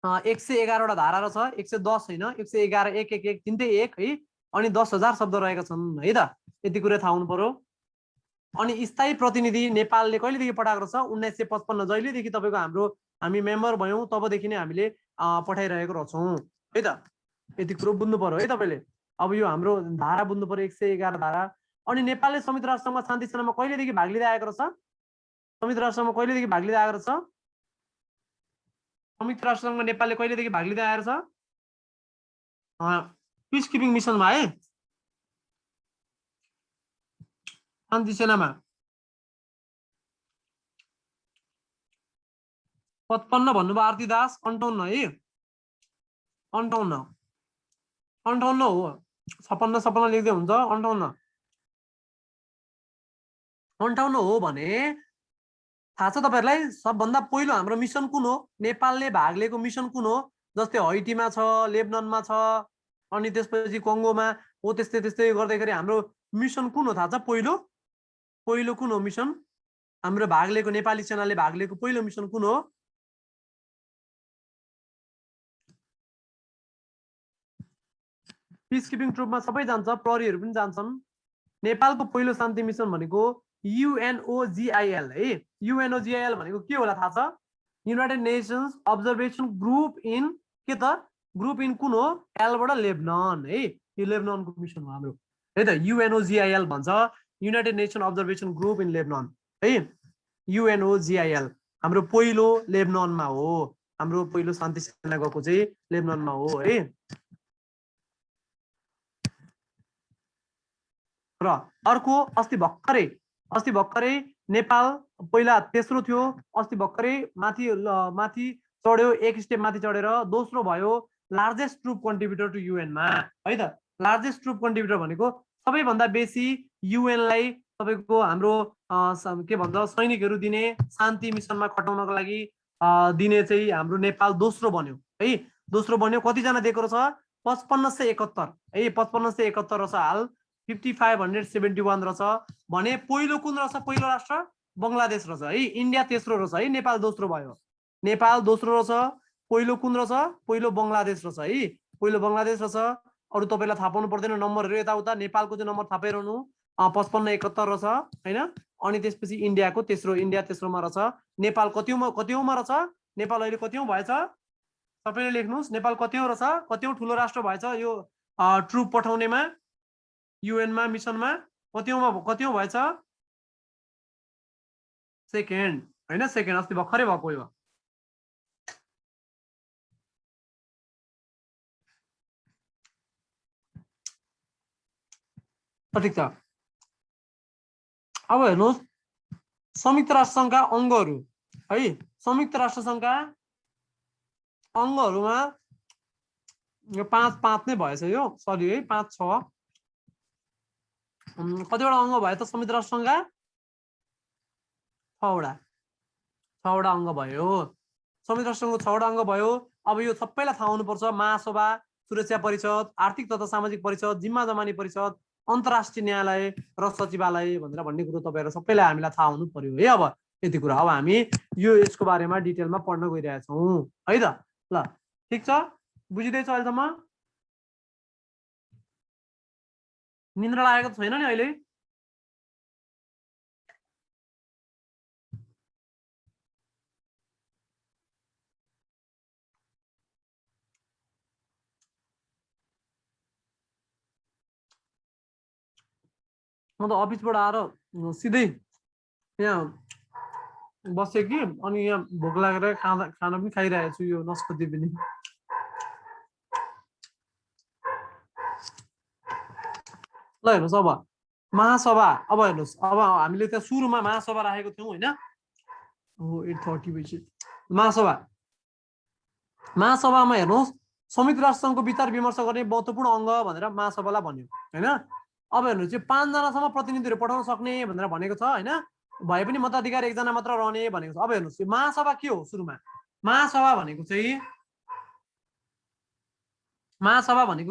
111 वटा धारा रहेछ 110 हैन 111 111 तिनटै 1 है अनि 10,000 शब्द रहेका छन् है त यति कुरा थाहा हुनु पर्यो अनि स्थायी प्रतिनिधि नेपालले कहिलेदेखि पठाएको छ 1955 जहिलेदेखि तपाईको हामी मेम्बर भयौं तबदेखि नै हामीले पठाइरहेको रहछौं है त यति कुरा बुझ्नु पर्यो है तपाईले अब यो हाम्रो धारा बुझ्नु पर्यो 111 धारा अनि नेपालले संयुक्त राष्ट्र संघमा शान्ति सेनामा कहिलेदेखि भाग लिँदै आएको रहेछ संयुक्त राष्ट्र संघमा कहिलेदेखि भाग लिँदै आएको रहेछ संयुक्त राष्ट्र संघमा नेपालले कहिलेदेखि भाग लिँदै आएको छ पीस किपिङ मिसनमा है शान्ति सेनामा 55 भन्नुभयो आरती दास 58 है 58 हो 56 लेख्दै हुन्छ 58 हो भने थाहा छ तपाईहरुलाई सबभन्दा पहिलो हाम्रो मिसन कुन हो नेपालले भाग लिएको मिसन कुन हो जस्तै हैटीमा छ लेबननमा छ अनि त्यसपछि कङ्गोमा हो त्यस्तै गर्दाखेरि हाम्रो मिसन कुन हो थाहा छ पहिलो पहिलो कुन हो मिसन? हाम्रो भाग लिएको नेपाली सेनाले भाग लिएको पहिलो मिसन कुन हो? पिस किपिङ ट्रुपमा सबै जान्छ, प्रहरीहरू पनि जान्छन्। नेपालको पहिलो शान्ति मिसन भनेको UNOGIL है। UNOGIL भनेको के होला थाहा छ? United nations observation group in के त ग्रुप इन कुन हो? एलबाट लेबनान है। यो लेबनानको मिसन हो हाम्रो है त। UNOGIL भन्छ, United nation observation group in Lebanon है। UNOGIL हाम्रो पहिलो लेबनानमा हो। हाम्रो पहिलो शान्ति सेना गएको चाहिँ लेबनानमा हो है। र अर्को अस्ति भर्खरै नेपाल पहिला तेस्रो थियो, अस्ति भर्खरै माथि चढ्यो, एक स्टेप माथि चढेर दोस्रो भयो largest troop contributor to UN मा है त। लार्जेस्ट ट्रुप कन्ट्रिब्युटर भनेको सबैभन्दा बेसी UN लाई तपाईको हाम्रो के भन्छ सैनिकहरू दिने, शान्ति मिसनमा खटाउनको लागि दिने चाहिँ हाम्रो नेपाल दोस्रो बन्यो है। दोस्रो बन्यो। कतिजना दिएको रहेछ? 5571 है। 5571 रहेछ हाल। 5571 रहेछ भने पहिलो कुन रहेछ? पहिलो राष्ट्र बङ्गलादेश रहेछ है। इन्डिया तेस्रो रहेछ है, नेपाल दोस्रो भयो। नेपाल दोस्रो रहेछ, पहिलो कुन रहेछ? पहिलो बङ्गलादेश रहेछ है। पहिलो बङ्गलादेश रहेछ। अरू तपाईँलाई थाहा पाउनु पर्दैन नम्बरहरू यताउता। नेपालको चाहिँ नम्बर थाहा पाइरहनु 5571 रहेछ होइन। अनि त्यसपछि इन्डियाको तेस्रो, इन्डिया तेस्रोमा रहेछ। नेपाल कतिौँमा रहेछ? नेपाल अहिले कतिौँ भएछ? सबैले लेख्नुहोस्, नेपाल कतिौँ रहेछ? कतिौँ ठुलो राष्ट्र भएछ यो ट्रुप पठाउनेमा UN मा मिसनमा? कतिौँ भएछ? सेकेन्ड होइन, सेकेन्ड। अस्ति भर्खरै भएको यो। ठिक छ। अब हेर्नुहोस् संयुक्त राष्ट्र सङ्घका अङ्गहरू है। संयुक्त राष्ट्र सङ्घका अङ्गहरूमा यो 5 नै भएछ यो, सरी है 5 6 कतिवटा अङ्ग भयो त संयुक्त राष्ट्र सङ्घका? 6 वटा अङ्ग भयो। संयुक्त राष्ट्र सङ्घको 6 वटा अङ्ग भयो। अब यो सबैलाई थाहा हुनुपर्छ। महासभा, सुरक्षा परिषद, आर्थिक तथा सामाजिक परिषद, जिम्मा जमानी परिषद, अन्तर्राष्ट्रिय न्यायालय र सचिवालय भनेर भन्ने कुरो तपाईँहरू सबैलाई हामीलाई थाहा हुनु पर्यो है। अब यति कुरा अब हामी यसको बारेमा डिटेलमा पढ्न गइरहेछौँ है त। ल ठिक छ, बुझिँदैछ अहिलेसम्म? निन्द्रा लागेको छैन नि अहिले? म त अफिसबाट आएर सिधै यहाँ बसेँ कि, अनि यहाँ भोक लागेर खाना पनि खाइरहेको छु, यो नस्पति पनि। ल हेर्नुहोस् अब महासभा। अब हेर्नुहोस्, अब हामीले त्यहाँ सुरुमा महासभा राखेको थियौँ होइन। 8:30 बजी महासभामा हेर्नुहोस् संयुक्त राष्ट्र सङ्घको विचार विमर्श गर्ने महत्त्वपूर्ण अङ्ग भनेर महासभालाई भन्यो होइन। अब हेर्नुहोस् यो 5 जनासम्म प्रतिनिधिहरू पठाउन सक्ने भनेर भनेको छ होइन। भए पनि मताधिकार 1 जना मात्र रहने भनेको छ। अब हेर्नुहोस् यो महासभा के हो? सुरुमा महासभा भनेको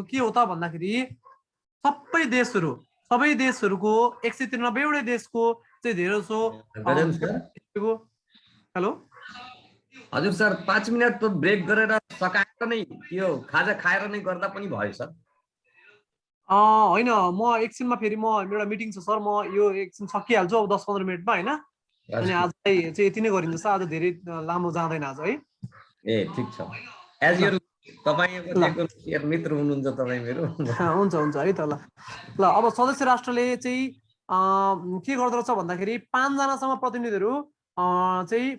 के हो त भन्दाखेरि सबै देशहरूको 193 वटै देशको चाहिँ धेरै जसो। हेलो हजुर सर, 5 मिनट त ब्रेक गरेर सकाएर नै यो खाजा खाएर नै गर्दा पनि भयो सर। होइन, म एकछिनमा फेरि म एउटा मिटिङ छ सर, म यो एकछिन सकिहाल्छु अब 10-15 मिनटमा होइन। अनि आजलाई चाहिँ यति नै गरिन्छ सर, आज धेरै लामो जाँदैन आज है। ए ठिक छ। एज युर तपाईको मित्र हुनुहुन्छ तपाईँ मेरो। हुन्छ है त। ल अब सदस्य राष्ट्रले चाहिँ के गर्दो रहेछ भन्दाखेरि 5 जनासम्म प्रतिनिधिहरू चाहिँ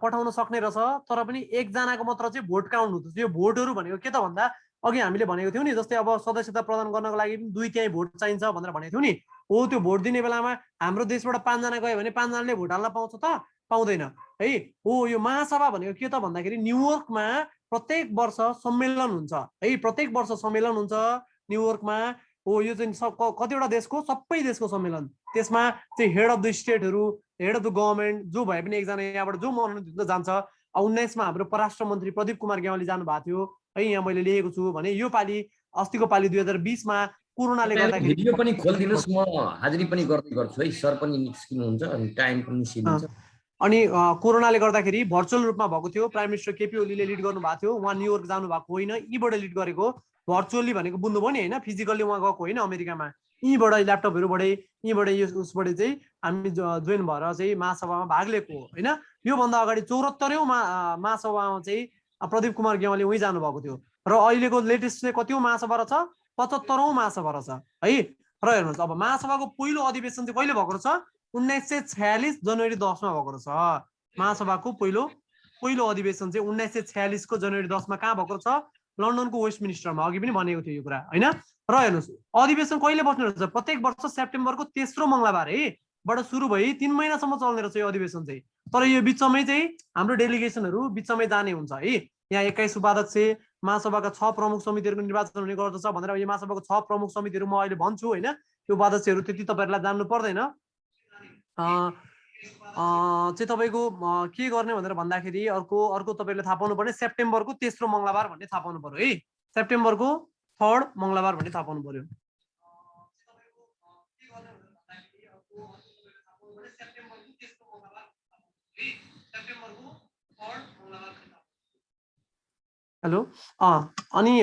पठाउन सक्ने रहेछ। तर पनि 1 जनाको मात्र चाहिँ भोट काउन्ट हुँदछ। यो भोटहरू भनेको के त भन्दा अघि हामीले भनेको थियौँ नि, जस्तै अब सदस्यता प्रदान गर्नको लागि 2/3 भोट चाहिन्छ भनेर भनेको थियौँ नि। हो त्यो भोट दिने बेलामा हाम्रो देशबाट 5 जना गयो भने 5 जनाले भोट हाल्न पाउँछ त? पाउँदैन है। हो यो महासभा भनेको के त भन्दाखेरि न्युयोर्कमा प्रत्येक वर्ष सम्मेलन हुन्छ है। प्रत्येक वर्ष सम्मेलन हुन्छ न्युयोर्कमा। हो यो चाहिँ कतिवटा देशको, सबै देशको सम्मेलन। त्यसमा चाहिँ हेड अफ द स्टेटहरू, हेड अफ द गभर्मेन्ट जो भए पनि 1 जना यहाँबाट जो मनोनित जान्छ। 19 मा हाम्रो परराष्ट्र मन्त्री प्रदीप कुमार गेवाली जानु भएको थियो है। यहाँ मैले लेखेको छु भने यो पालि अस्तिको पालि 2020 मा कोरोनाले गर्दाखेरि भिडियो पनि खोलिदिनुस्, म हाजिरी पनि गर्दै गर्छु है। सर पनि निस्किनुहुन्छ अनि टाइम पनि निस्किनुहुन्छ। अनि कोरोनाले गर्दाखेरि भर्चुअल रूपमा भएको थियो। प्राइम मिनिस्टर केपी ओलीले लिड गर्नु भएको थियो। उहाँ न्युयोर्क जानु भएको होइन, यहीँबाट लिड गरेको भर्चुअली भनेको बुझ्नुभयो नि होइन, फिजिकल्ली उहाँ गएको होइन अमेरिकामा। यहीँबाट ल्यापटपहरूबाटै यहीँबाट उसबाट चाहिँ हामी जोइन भएर चाहिँ महासभामा भाग लिएको हो होइन। योभन्दा अगाडि 74औं महासभामा चाहिँ प्रदीप कुमार गेवाली उहीँ जानुभएको थियो। र अहिलेको लेटेस्ट चाहिँ कति महासभा रहेछ? 75औं महासभा रहेछ है। र हेर्नुहोस् अब महासभाको पहिलो अधिवेशन चाहिँ कहिले भएको रहेछ? 1946 जनवरी 10 मा भएको रहेछ। महासभाको पहिलो अधिवेशन चाहिँ 1946 को जनवरी 10 मा कहाँ भएको रहेछ? लन्डनको वेस्टमिनिस्टरमा। अघि पनि भनेको थियो यो कुरा होइन। र हेर्नुहोस् अधिवेशन कहिले बस्ने रहेछ? प्रत्येक वर्ष सेप्टेम्बरको तेस्रो मङ्गलबार है बाट सुरु भई 3 महिनासम्म चल्ने रहेछ यो अधिवेशन चाहिँ। तर यो बिचमै चाहिँ हाम्रो डेलिगेसनहरू बिचमै जाने हुन्छ है। यहाँ 21 उपाध्यक्ष, महासभाका 6 प्रमुख समितिहरूको निर्वाचन हुने गर्दछ भनेर यो महासभाको 6 प्रमुख समितिहरू म अहिले भन्छु होइन। यो उपाध्यक्षहरू त्यति तपाईँहरूलाई जान्नु पर्दैन। चाहिँ तपाईँको के गर्ने भनेर भन्दाखेरि अर्को तपाईँले थाहा पाउनु पर्ने सेप्टेम्बरको तेस्रो मङ्गलबार भन्ने थाहा पाउनु पर्यो है। सेप्टेम्बरको 3rd मङ्गलबार भन्ने थाहा पाउनु पर्यो। हेलो अनि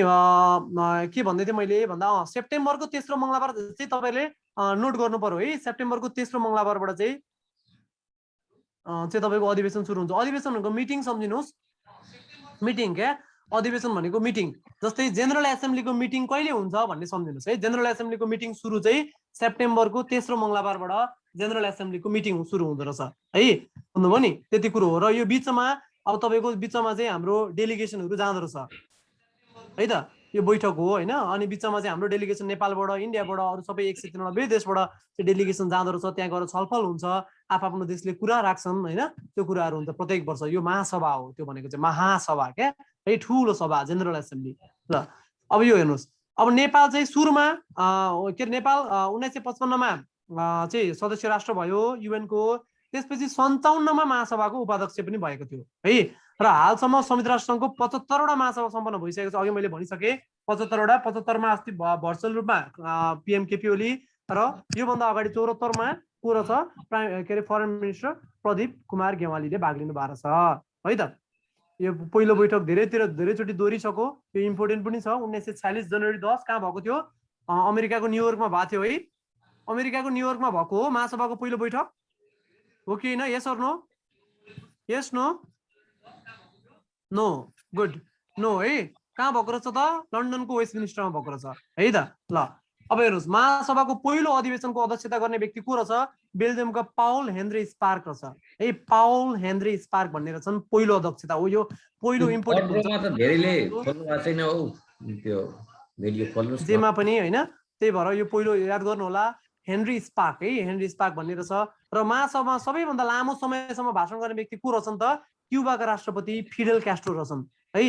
के भन्दै थिएँ मैले भन्दा सेप्टेम्बरको तेस्रो मङ्गलबार चाहिँ तपाईँले नोट गर्नु पर्यो है। सेप्टेम्बरको तेस्रो मङ्गलबारबाट चाहिँ तपाईँको अधिवेशन सुरु हुन्छ। अधिवेशन भनेको मिटिङ सम्झिनुहोस्, मिटिङ क्या। अधिवेशन भनेको मिटिङ। जस्तै जेनरल एसेम्ब्लीको मिटिङ कहिले हुन्छ भन्ने सम्झिनुहोस् है। जेनरल एसेम्ब्लीको मिटिङ सुरु चाहिँ सेप्टेम्बरको तेस्रो मङ्गलबारबाट जेनरल एसेम्ब्लीको मिटिङ सुरु हुँदो रहेछ है। भन्नुभयो नि त्यति कुरो हो। र यो बिचमा अब तपाईँको बिचमा चाहिँ हाम्रो डेलिगेसनहरू जाँदो रहेछ है त। यो बैठक हो होइन। अनि बिचमा चाहिँ हाम्रो डेलिगेसन नेपालबाट, इन्डियाबाट, अरू सबै 193 देशबाट चाहिँ डेलिगेसन जाँदो रहेछ। त्यहाँ गएर छलफल हुन्छ, आफ्नो देशले कुरा राख्छन् होइन। त्यो कुराहरू हुन्छ प्रत्येक वर्ष। यो महासभा हो, त्यो भनेको चाहिँ महासभा क्या है, ठुलो सभा जेनरल एसेम्ब्ली। ल अब यो हेर्नुहोस्, अब नेपाल चाहिँ सुरुमा के अरे नेपाल 1955 मा चाहिँ सदस्य राष्ट्र भयो युएनको। त्यसपछि 57 मा महासभाको उपाध्यक्ष पनि भएको थियो है। र हालसम्म संयुक्त राष्ट्र सङ्घको 75वटा महासभा सम्पन्न भइसकेको छ। अघि मैले भनिसकेँ 75वटा। 75 मा अस्ति भर्चुअल रूपमा पीएम केपी ओली र योभन्दा अगाडि 74 मा को रहेछ के अरे फरेन मिनिस्टर प्रदीप कुमार गेवालीले भाग लिनु भएको छ है त। यो पहिलो बैठक धेरैचोटि दोहोरिसक्यो। यो इम्पोर्टेन्ट पनि छ। 1946 जनवरी 10 कहाँ भएको थियो? अमेरिकाको न्युयोर्कमा भएको थियो है। अमेरिकाको न्युयोर्कमा भएको हो महासभाको पहिलो बैठक हो कि होइन? Yes or no? Yes no? No. Good. No है। कहाँ भएको रहेछ त? लन्डनको वेस्टमिनिस्टरमा भएको रहेछ है त। ल अब हेर्नुहोस् महासभाको पहिलो अधिवेशनको अध्यक्षता गर्ने व्यक्ति को रहेछ? बेल्जियमका पाउल हेनरी स्पार्क रहेछ है। पाउल हेनरी स्पार्क भन्ने रहेछन् पहिलो अध्यक्षता हो। यो पहिलो इम्पोर्टेन्ट हुन्छ। धेरैले खोल्नु भएको छैन हौ त्यो भिडियो खोल्नुस् न। जेमा पनि होइन। त्यही भएर यो पहिलो याद गर्नु होला, हेनरी स्पार्क है। हेनरी स्पार्क भन्ने रहेछ। र महासभामा सबैभन्दा लामो समयसम्म भाषण गर्ने व्यक्ति को रहेछन् त? क्युबाका राष्ट्रपति फिडेल क्यास्ट्रो रहेछन् है।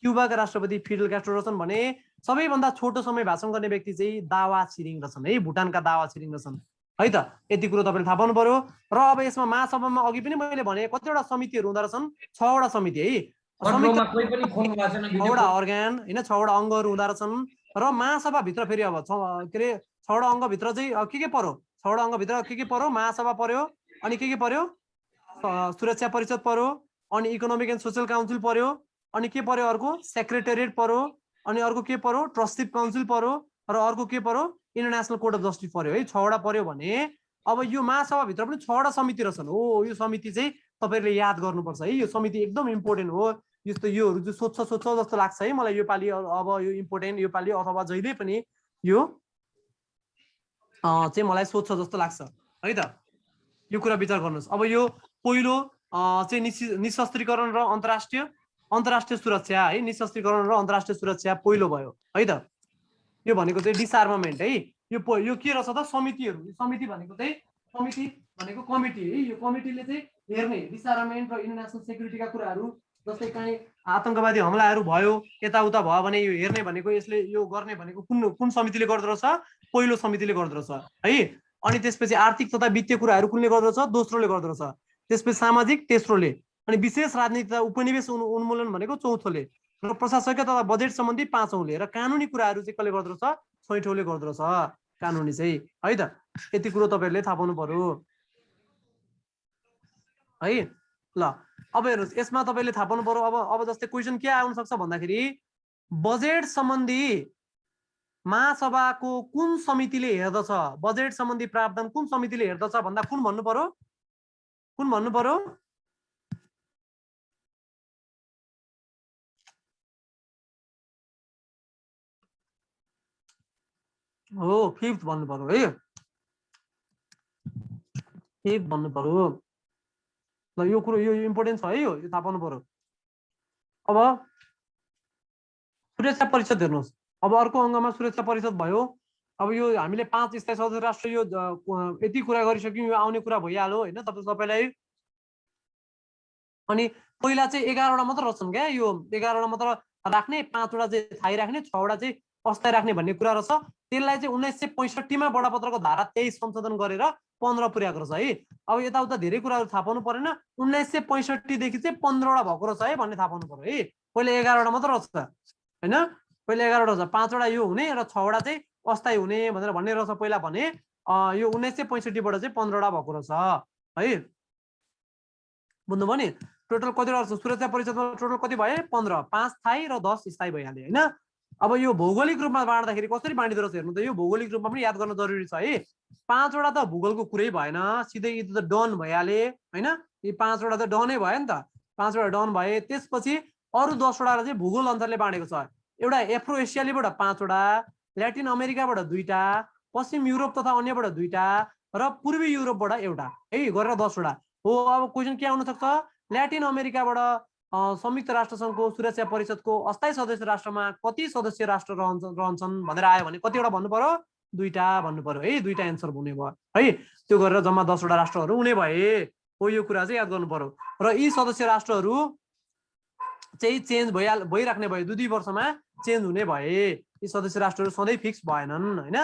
क्युबाका राष्ट्रपति फिडेल क्यास्ट्रो रहेछन् भने सबैभन्दा छोटो समय भाषण गर्ने व्यक्ति चाहिँ दावा छिरिङ रहेछन् है। भुटानका दावा छिरिङ रहेछन् है त। यति कुरो तपाईँले थाहा पाउनु पर्यो। र अब यसमा महासभामा अघि पनि मैले भने कतिवटा समितिहरू हुँदो रहेछन्? 6वटा समिति है। 6वटा अर्ग्यान होइन, 6वटा अङ्गहरू हुँदो रहेछन्। र महासभाभित्र फेरि अब के अरे 6वटा अङ्गभित्र चाहिँ के पर्यो? 6वटा अङ्गभित्र के पर्यो? महासभा पर्यो, अनि के पर्यो? सुरक्षा परिषद पर्यो, अनि इकोनोमिक एन्ड सोसियल काउन्सिल पर्यो, अनि के पर्यो अर्को? सेक्रेटेरिएट पर्यो, अनि अर्को के पर्यो? ट्रस्टी काउन्सिल पर्यो, र अर्को के पर्यो? इन्टरनेसनल कोर्ट अफ जस्टिस पर्यो है। 6वटा पर्यो भने अब यो महासभाभित्र पनि 6वटा समिति रहेछन् हो। यो समिति चाहिँ तपाईँहरूले याद गर्नुपर्छ है। यो समिति एकदम इम्पोर्टेन्ट हो। यस्तो योहरू चाहिँ सोध्छ जस्तो लाग्छ है मलाई यो पालि। अब यो इम्पोर्टेन्ट यो पालि अथवा जहिले पनि यो चाहिँ मलाई सोध्छ जस्तो लाग्छ है त। यो कुरा विचार गर्नुहोस्। अब यो पहिलो चाहिँ निशस्त्रीकरण र अन्तर्राष्ट्रिय सुरक्षा है। निशस्त्रीकरण र अन्तर्राष्ट्रिय सुरक्षा पहिलो भयो है त। यो भनेको चाहिँ डिसआर्मामेन्ट है। यो के रहेछ त? समितिहरू। समिति भनेको चाहिँ कमिटी है। यो कमिटीले चाहिँ हेर्ने डिसआर्मामेन्ट र इन्टरनेसनल सेक्युरिटीका कुराहरू। जस्तै कहीँ आतंकवादी हमलाहरू भयो, यताउता भयो भने यो हेर्ने भनेको, यसले यो गर्ने भनेको कुन समितिले गर्दो रहेछ? पहिलो समितिले गर्दो रहेछ है। अनि त्यसपछि आर्थिक तथा वित्तीय कुराहरू कुनले गर्दो रहेछ? दोस्रोले गर्दो रहेछ। त्यसपछि सामाजिक तेस्रोले, अनि विशेष राजनीति तथा उपनिवेश उन्मूलन भनेको चौथोले, र प्रशासकीय तथा बजेट सम्बन्धी 5औंले र कानुनी कुराहरू चाहिँ कसले गर्दो रहेछ 6औंले गर्दो रहेछ कानुनी चाहिँ है त यति कुरो तपाईहरुले थाहा पाउनु पर्यो है ल अब हेर्नुस् यसमा तपाईले थाहा पाउनु पर्यो अब जस्तै क्वेशन के आउन सक्छ भन्दाखेरि बजेट सम्बन्धी महासभाको कुन समितिले हेर्दछ बजेट सम्बन्धी प्रावधान कुन समितिले हेर्दछ भन्दा कुन भन्नु पर्यो हो फिफ्थ भन्नु पर्यो है फिफ्थ भन्नु पर्यो ल यो कुरो यो इम्पोर्टेन्ट छ है यो थाहा पाउनु पर्यो अब सुरक्षा परिषद हेर्नुस् अब अर्को अङ्गमा सुरक्षा परिषद भयो अब यो हामीले 5 स्थायी सदस्य राष्ट्र यो यति कुरा गरिसक्यौं यो आउने कुरा भइहाल्यो हैन तपाईलाई अनि पहिला चाहिँ 11 वटा मात्र रहछन् क्या यो 11 वटा मात्र राख्ने 5 वटा चाहिँ थाहै राख्ने 6 वटा चाहिँ अस्थायी राख्ने भन्ने कुरा रहेछ त्यसलाई चाहिँ 1965 मा बडापत्रको धारा 23 संशोधन गरेर 15 पुर्याएको रहेछ है अब यताउता धेरै कुराहरू थाहा पाउनु परेन 1965 देखि चाहिँ 15 वटा भएको रहेछ है भन्ने थाहा पाउनु पर्यो है पहिले 11 वटा मात्र रहेछ हैन पहिले 11 वटा छ 5 वटा यो हुने र 6 वटा चाहिँ अस्थायी हुने भनेर भन्ने रहेछ पहिला भने यो 1965 बाट चाहिँ 15 वटा भएको रहेछ है बुझ्नुभयो नि टोटल कति रहेछ सुरक्षा परिषदमा टोटल कति भए 15 5 स्थायी र 10 स्थायी भइहाले हैन अब यो भौगोलिक रूपमा बाँड्दाखेरि कसरी बाँडिदो रहेछ हेर्नु त यो भौगोलिक रूपमा पनि याद गर्न जरुरी छ है 5 वटा त भूगोलको कुरै भएन सिधै यो त डन भइहाले हैन यी 5 वटा त डनै भयो नि त 5 वटा डन भए त्यसपछि अरु 10 वटा चाहिँ भूगोल अन्तरले बाँडेको छ एउटा एफ्रो एसियालीबाट 5 वटा ल्याटिन अमेरिकाबाट 2टा पश्चिम युरोप तथा अन्यबाट 2टा र पूर्वी युरोपबाट एउटा है गरेर 10 वटा हो अब क्वेशन के आउन सक्छ ल्याटिन अमेरिकाबाट संयुक्त राष्ट्र संघको सुरक्षा परिषदको अस्थायी सदस्य राष्ट्रमा कति सदस्य राष्ट्र रहन्छन् भनेर आयो भने कतिवटा भन्नु पर्यो 2टा भन्नु पर्यो है 2टा आन्सर हुने भयो है त्यो गरेर जम्मा 10 वटा राष्ट्रहरू हुने भए हो यो कुरा चाहिँ याद गर्नु पर्यो र यी सदस्य राष्ट्रहरू चाहिँ चेन्ज भइराख्ने भयो 2-2 वर्षमा चेन्ज हुने भए यी सदस्य राष्ट्रहरू सधैँ फिक्स भएनन् हैन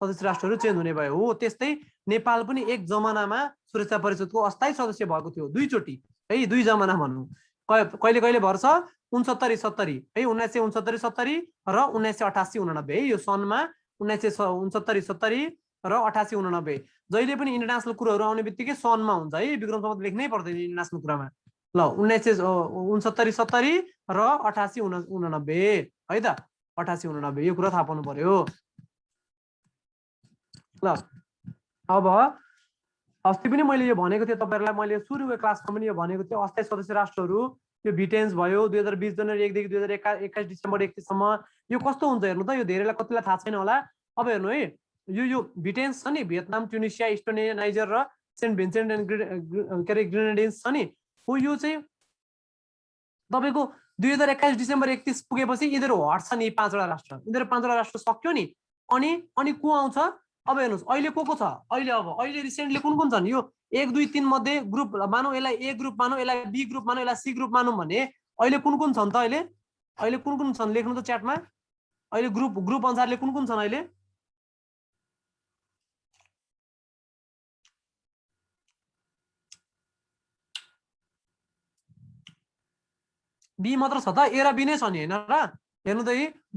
सदस्य राष्ट्रहरू चेन्ज हुने भयो हो त्यस्तै नेपाल पनि एक जमानामा सुरक्षा परिषदको अस्थायी सदस्य भएको थियो 2 चोटी है 2 जमाना भन्नु कहिले कहिले वर्ष 69 70 है 1969 70 र 1988 89 है यो सनमा 1969 70 र 88 89 जहिले पनि इन्टरनेशनल कुराहरू आउने बित्तिकै सनमा हुन्छ है विक्रम सम्बन्ध लेख्नै पर्दैन इन्टरनेशनल कुरामा ल 1969 70 र 88 89 है त 88 89 यो कुरा थाहा पाउनु पर्यो ल अब अस्ति पनि मैले यो भनेको थिएँ तपाईहरुलाई मैले सुरुको क्लासमा पनि यो भनेको थिएँ अस्थायी सदस्य राष्ट्रहरू यो भिटेन्स भयो 2020 जनवरी 1 देखि 2021 डिसेम्बर 31 सम्म यो कस्तो हुन्छ हेर्नु त यो धेरैलाई कतिलाई थाहा छैन होला अब हेर्नु है यो भिटेन्स छ नि भियतनाम ट्युनिसिया इस्टोनिया नाइजर र सेन्ट भिन्सेन्ट एन्ड ग्रेनेडिन्स छ नि हो यो चाहिँ तपाईको 2021 डिसेम्बर 31 पुगेपछि यिनीहरू हट्छन् यी 5 वटा राष्ट्र यिनीहरू 5 वटा राष्ट्र सक्यो नि अनि को आउँछ अब हेर्नुस् अहिले को छ अहिले रिसेन्टली कुन छन् यो 1 2 3 मध्ये ग्रुप मानौ यसलाई ए ग्रुप मानौ यसलाई बी ग्रुप मानौ यसलाई सी ग्रुप मानौ भने अहिले कुन छन् त अहिले कुन छन् लेख्नु त च्याटमा अहिले ग्रुप अनुसारले कुन छन् अहिले बी मात्र छ त ए र बी नै छ नि हैन र हेर्नु त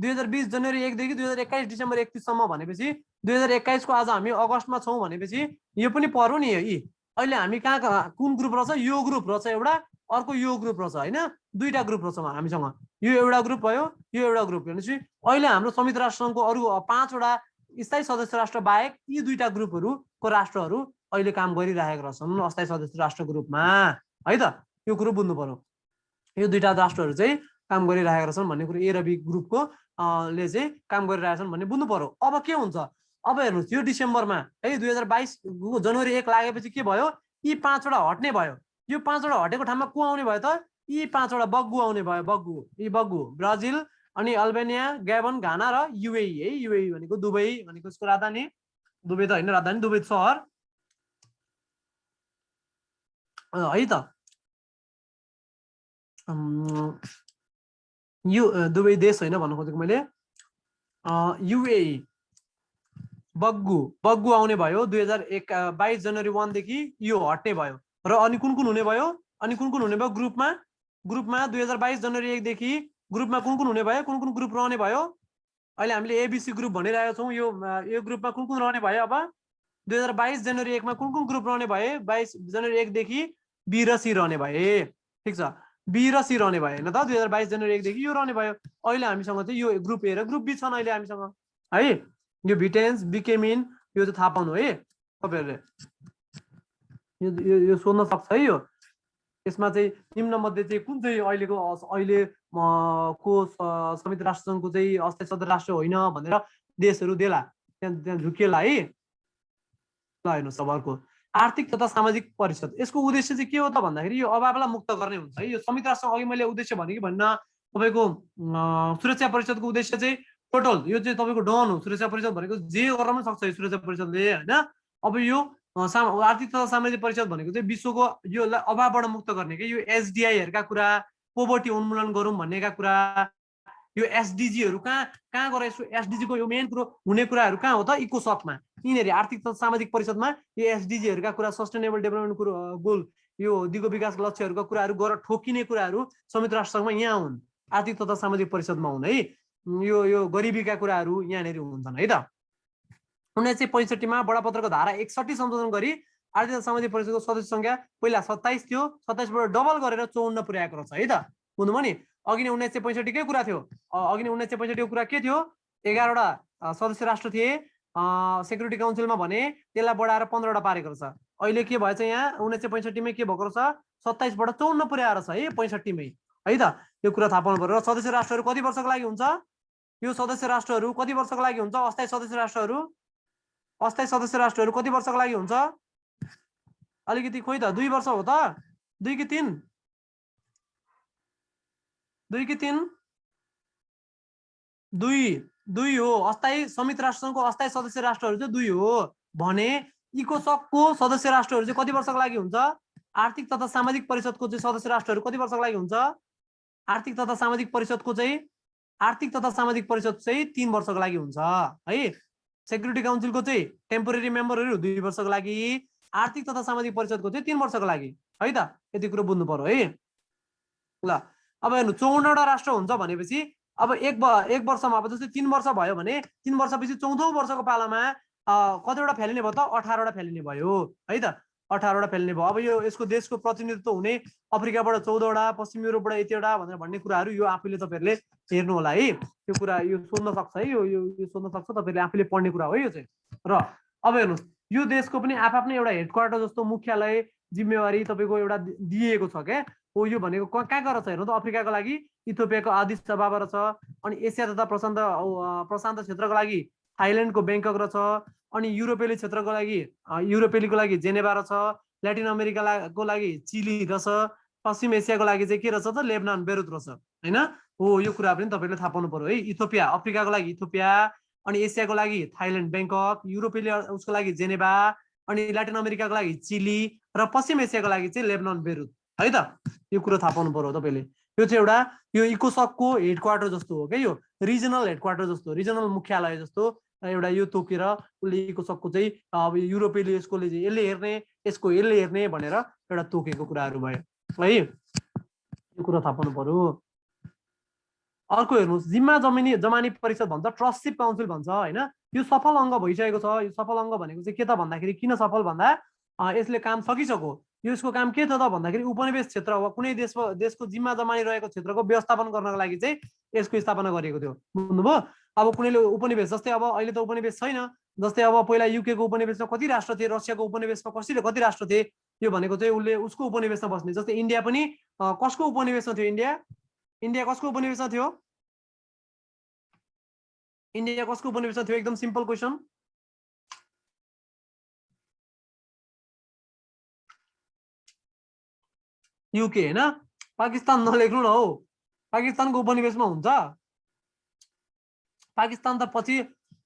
2020 जनवरी 1 देखि 2021 डिसेम्बर 31 सम्म भनेपछि 2021 को आज हामी अगस्तमा छौं भनेपछि यो पनि पर्यो नि यी अहिले हामी कहाँ कुन ग्रुप रहेछ यो ग्रुप रहेछ एउटा अर्को यो ग्रुप रहेछ हैन 2टा ग्रुप रहेछ हामीसँग यो एउटा ग्रुप भयो यो एउटा ग्रुप भनेपछि अहिले हाम्रो संयुक्त राष्ट्र संघको अरु 5 वटा स्थायी सदस्य राष्ट्र बाहेक यी 2टा ग्रुपहरुको राष्ट्रहरु अहिले काम गरिरहेका रहेछन् अस्थायी सदस्य राष्ट्र ग्रुपमा है त यो कुरो बुझ्नु पर्यो यो 2टा राष्ट्रहरु चाहिँ काम गरिरहेका रहेछन् भन्ने कुरो ए र बी ग्रुपको ले चाहिँ काम गरिरहेछन् भन्ने बुझ्नु पर्यो अब के हुन्छ अब हेर्नुस् यो डिसेम्बरमा है 2022 जनवरी 1 लागेपछि के भयो यी 5 वटा हट्ने भयो यो 5 वटा हटेको ठाउँमा को आउने भयो त यी 5 वटा बग्गु आउने भयो बग्गु ब्राजिल अनि अल्बेनिया ग्याबन घाना र युएई है युएई भनेको दुबई भनेको यसको राजधानी दुबई त हैन राजधानी दुबई शहर है त यो दुबई देश हैन भन्न खोजेको मैले युएई बग्गु आउने भयो 2022 जनवरी 1 देखि यो हट्ने भयो र अनि कुन हुने भयो ग्रुपमा 2022 जनवरी 1 देखि ग्रुपमा कुन हुने भयो, कुन ग्रुप रहने भयो। अहिले हामीले एबीसी ग्रुप भनिरहेका छौँ। यो ग्रुपमा कुन रहने भयो। अब 2022 जनवरी 1 मा कुन ग्रुप रहने भए। 22 जनवरी 1 देखि बी र सी रहने भए। ठीक छ, बी र सी रहने भयो हैन त। 2022 जनवरी 1 देखि यो रहने भयो। अहिले हामीसँग चाहिँ यो ग्रुप ए र ग्रुप बी छन् अहिले हामीसँग है। यो भिटेन्स बिकेमिन यो चाहिँ थाहा पाउनु है तपाईहरुले। यो सोध्न सक्छ है। यो यसमा चाहिँ निम्न मध्ये चाहिँ कुन चाहिँ अहिले को संयुक्त राष्ट्र संघको चाहिँ अस्थायी सदस्य राष्ट्र होइन भनेर देशहरू देला त्यहाँ झुकिएला है। ल हेर्नुहोस् अब अर्को आर्थिक तथा सामाजिक परिषद। यसको उद्देश्य चाहिँ के हो त भन्दाखेरि यो अभावलाई मुक्त गर्ने हुन्छ है। यो संयुक्त राष्ट्र अघि मैले उद्देश्य भने कि भन्न तपाईको सुरक्षा परिषदको उद्देश्य चाहिँ टोटल यो चाहिँ तपाईको डन हो। सुरक्षा परिषद भनेको जे गर्न पनि सक्छ सुरक्षा परिषदले हैन। अब यो आर्थिक तथा सामाजिक परिषद भनेको चाहिँ विश्वको यो अभावबाट मुक्त गर्ने के यो एसडीआईहरुका कुरा पोभर्टी उन्मूलन गरौँ भन्नेका कुरा यो एसडीजीहरु कहाँ गरे। एसडीजी को यो मेन कुरो हुने कुराहरु कहाँ हो त इकोसकमा। यिनीहरु आर्थिक तथा सामाजिक परिषदमा यो एसडीजीहरुका कुरा सस्टेनेबल डेभलपमेन्ट गोल यो दिगो विकास लक्ष्यहरुका कुराहरु गरेर ठोकिने कुराहरु संयुक्त राष्ट्र संघमा यहाँ हुन्। आर्थिक तथा सामाजिक परिषदमा हुन् है। यो गरिबीका कुराहरु यहाँनेर हुन्छन् है त। 1965 मा बडापत्रको धारा 61 संशोधन गरी आर्थिक तथा सामाजिक परिषदको सदस्य संख्या पहिला 27 थियो। 27 बाट डबल गरेर 54 पुर्याएको रहेछ है त। बुझ्नुभयो नि। अघि नै 1965 कै कुरा थियो। अघि नै 1965 को कुरा के थियो 11 वटा सदस्य राष्ट्र थिए सेक्युरिटी काउन्सिलमा भने त्यसलाई बढाएर 15 वटा पारेको रहेछ। अहिले के भएछ यहाँ 1965 मै के भएको रहेछ 27 बाट 54 पुर्याएर छ है 65 मै है त। यो कुरा थाहा पाउनु पर्यो। र सदस्य राष्ट्रहरु कति वर्षको लागि हुन्छ यो सदस्य राष्ट्रहरु कति वर्षको लागि हुन्छ अस्थायी सदस्य राष्ट्रहरु कति वर्षको लागि हुन्छ अलिकति खोइ त 2 वर्ष हो त 2 कि 3 2 कि 3 2 हो। अस्थायी संयुक्त राष्ट्र संघको अस्थायी सदस्य राष्ट्रहरु चाहिँ 2 हो भने इकोसकको सदस्य राष्ट्रहरु चाहिँ कति वर्षको लागि हुन्छ। आर्थिक तथा सामाजिक परिषदको चाहिँ सदस्य राष्ट्रहरु कति वर्षको लागि हुन्छ। आर्थिक तथा सामाजिक परिषदको चाहिँ 3 वर्षको लागि हुन्छ है। सेक्युरिटी काउन्सिलको चाहिँ टेम्पोरेरी मेम्बरहरु 2 वर्षको लागि आर्थिक तथा सामाजिक परिषदको चाहिँ 3 वर्षको लागि है त। यति कुरा बुझ्नु पर्यो है। ल अब हेर्नु 54 वटा राष्ट्र हुन्छ भनेपछि अब एक वर्षमा अब जस्तै 3 वर्ष भयो भने 3 वर्षपछि 14औं वर्षको पालामा कतिवटा फ्यालिने भयो त 18 वटा फ्यालिने भयो है त। 18 वटा फ्यालिने भयो। अब यो यसको देशको प्रतिनिधित्व हुने अफ्रिकाबाट 14 वटा पश्चिम युरोपबाट यतिवटा भनेर भन्ने कुराहरु यो आफैले तपाईहरुले हेर्नु होला है। यो कुरा यो सोध्न सक्छ है। यो सोध्न सक्छ तपाईहरुले आफैले पढ्ने कुरा हो यो चाहिँ। र अब हेर्नुस् यो देशको पनि आफ्नै एउटा हेडक्वार्टर जस्तो मुख्यालय जिम्मेवारी तपाईको एउटा दिएको छ के हो। यो भनेको कहाँ गएर छ हेर्नु त अफ्रिकाको लागि इथियोपियाको आदिस अबाबा छ। अनि एसिया तथा प्रशान्त क्षेत्रको लागि थाइल्यान्डको बैंकक र छ। अनि युरोपेली क्षेत्रको लागि युरोपेलीको लागि जेनेभा र छ। ल्याटिन अमेरिकाको लागि चिली र छ। पश्चिम एसियाको लागि चाहिँ के रहेछ त लेबनान बेरुत रहेछ हैन। हो यो कुरा पनि तपाईहरुले थाहा पाउनु पर्यो है। इथियोपिया अफ्रिकाको लागि इथियोपिया अनि एसियाको लागि थाइल्यान्ड बैंकक युरोपेली उसको लागि जेनेभा अनि ल्याटिन अमेरिकाको लागि चिली र पश्चिम एसियाको लागि चाहिँ लेबनान बेरुत है त। यो कुरा थाहा पाउनु पर्यो तपाईले। यो चाहिँ एउटा यो इकोसकको हेडक्वार्टर जस्तो हो के यो रिजनल हेडक्वार्टर जस्तो रिजनल मुख्यालय जस्तो एउटा यो तोकेर उले इकोसकको चाहिँ अब युरोपेली यसकोले चाहिँ यसले हेर्ने यसको यसले हेर्ने भनेर एउटा तोकेको कुराहरु भयो है। यो कुरा थाहा पाउनु पर्यो। अर्को हेर्नुस् जिम्मा जमानी परिषद भन्छ ट्रस्टशिप काउन्सिल भन्छ हैन। यो सफल अङ्ग भइसकेको छ। यो सफल अङ्ग भनेको चाहिँ के त भन्दाखेरि किन सफल भन्दा यसले काम सकिसक्यो। यसको काम के थियो त भन्दाखेरि उपनिवेश क्षेत्र वा कुनै देशको जिम्मा जमानी रहेको क्षेत्रको व्यवस्थापन गर्नको लागि चाहिँ यसको स्थापना गरिएको थियो। बुझ्नुभयो। अब कुनैले उपनिवेश जस्तै अब अहिले त उपनिवेश छैन। जस्तै अब पहिला युके को उपनिवेशमा कति राष्ट्र थिए रसियाको उपनिवेशमा कति राष्ट्र थिए यो भनेको चाहिँ उसले उसको उपनिवेशमा बस्ने। जस्तै इन्डिया पनि कसको उपनिवेशमा थियो इन्डिया कसको उपनिवेशमा थियो इन्डिया कसको उपनिवेशमा थियो एकदम सिम्पल क्वेशन। युके हैन। पाकिस्तान नलेख्नु न हौ पाकिस्तानको उपनिवेशमा हुन्छ। पाकिस्तान त पछि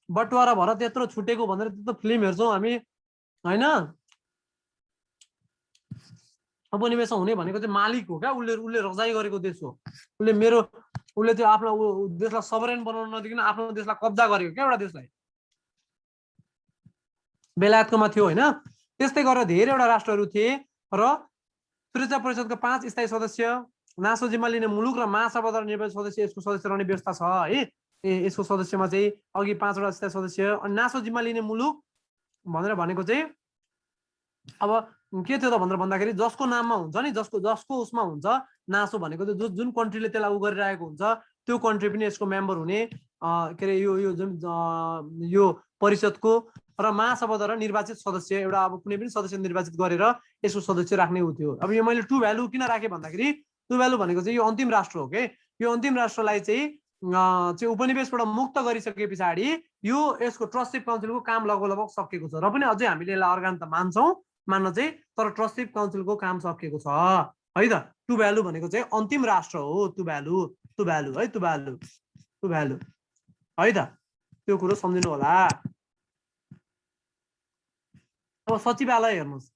बटुवारा भएर त्यत्रो छुटेको भनेर त्यस्तो फिल्म हेर्छौं हामी हैन। उपनिवेशमा हुने भनेको चाहिँ मालिक हो क्या उसले रजाई गरेको देश हो। उसले चाहिँ आफ्नो देशलाई सबरेन बनाउन नदिकन आफ्नो देशलाई कब्जा गरेको क्या एउटा देशलाई बेलायतकोमा थियो हैन। त्यस्तै गरेर धेरैवटा राष्ट्रहरू थिए र सुरक्षा परिषदका 5 स्थायी सदस्य नासो जिम्मा लिने मुलुक र महासभाद्वारा निर्वाचित सदस्य यसको सदस्य रहने व्यवस्था छ है। यसको सदस्यमा चाहिँ अघि 5 वटा स्थायी सदस्य, अनि नासो जिम्मा लिने मुलुक भनेर भनेको चाहिँ अब के थियो त भनेर भन्दाखेरि जसको नाममा हुन्छ नि, जसको उसमा हुन्छ नासो भनेको चाहिँ जुन कन्ट्रीले त्यसलाई उ गरिरहेको हुन्छ त्यो कन्ट्री पनि यसको मेम्बर हुने, के अरे यो जुन यो परिषदको र महासभाद्वारा निर्वाचित सदस्य एउटा अब कुनै पनि सदस्य निर्वाचित गरेर यसको सदस्य राख्ने उ थियो। अब यो मैले टु भ्यालु किन राखेँ भन्दाखेरि टु भ्यालु भनेको चाहिँ यो अन्तिम राष्ट्र हो के। यो अन्तिम राष्ट्रलाई चाहिँ उपनिवेशबाट मुक्त गरिसके पछाडि यो यसको ट्रस्टिभ काउन्सिलको काम लगभग सकिएको छ, र पनि अझै हामीले यसलाई अर्गान त मान्छौँ मान्न चाहिँ, तर ट्रस्टिभ काउन्सिलको काम सकिएको छ है त। टु भ्यालु भनेको चाहिँ अन्तिम राष्ट्र हो, टु भ्यालु है, टु भ्यालु है त, त्यो कुरो सम्झिनु होला। अब सचिवालय हेर्नुहोस्,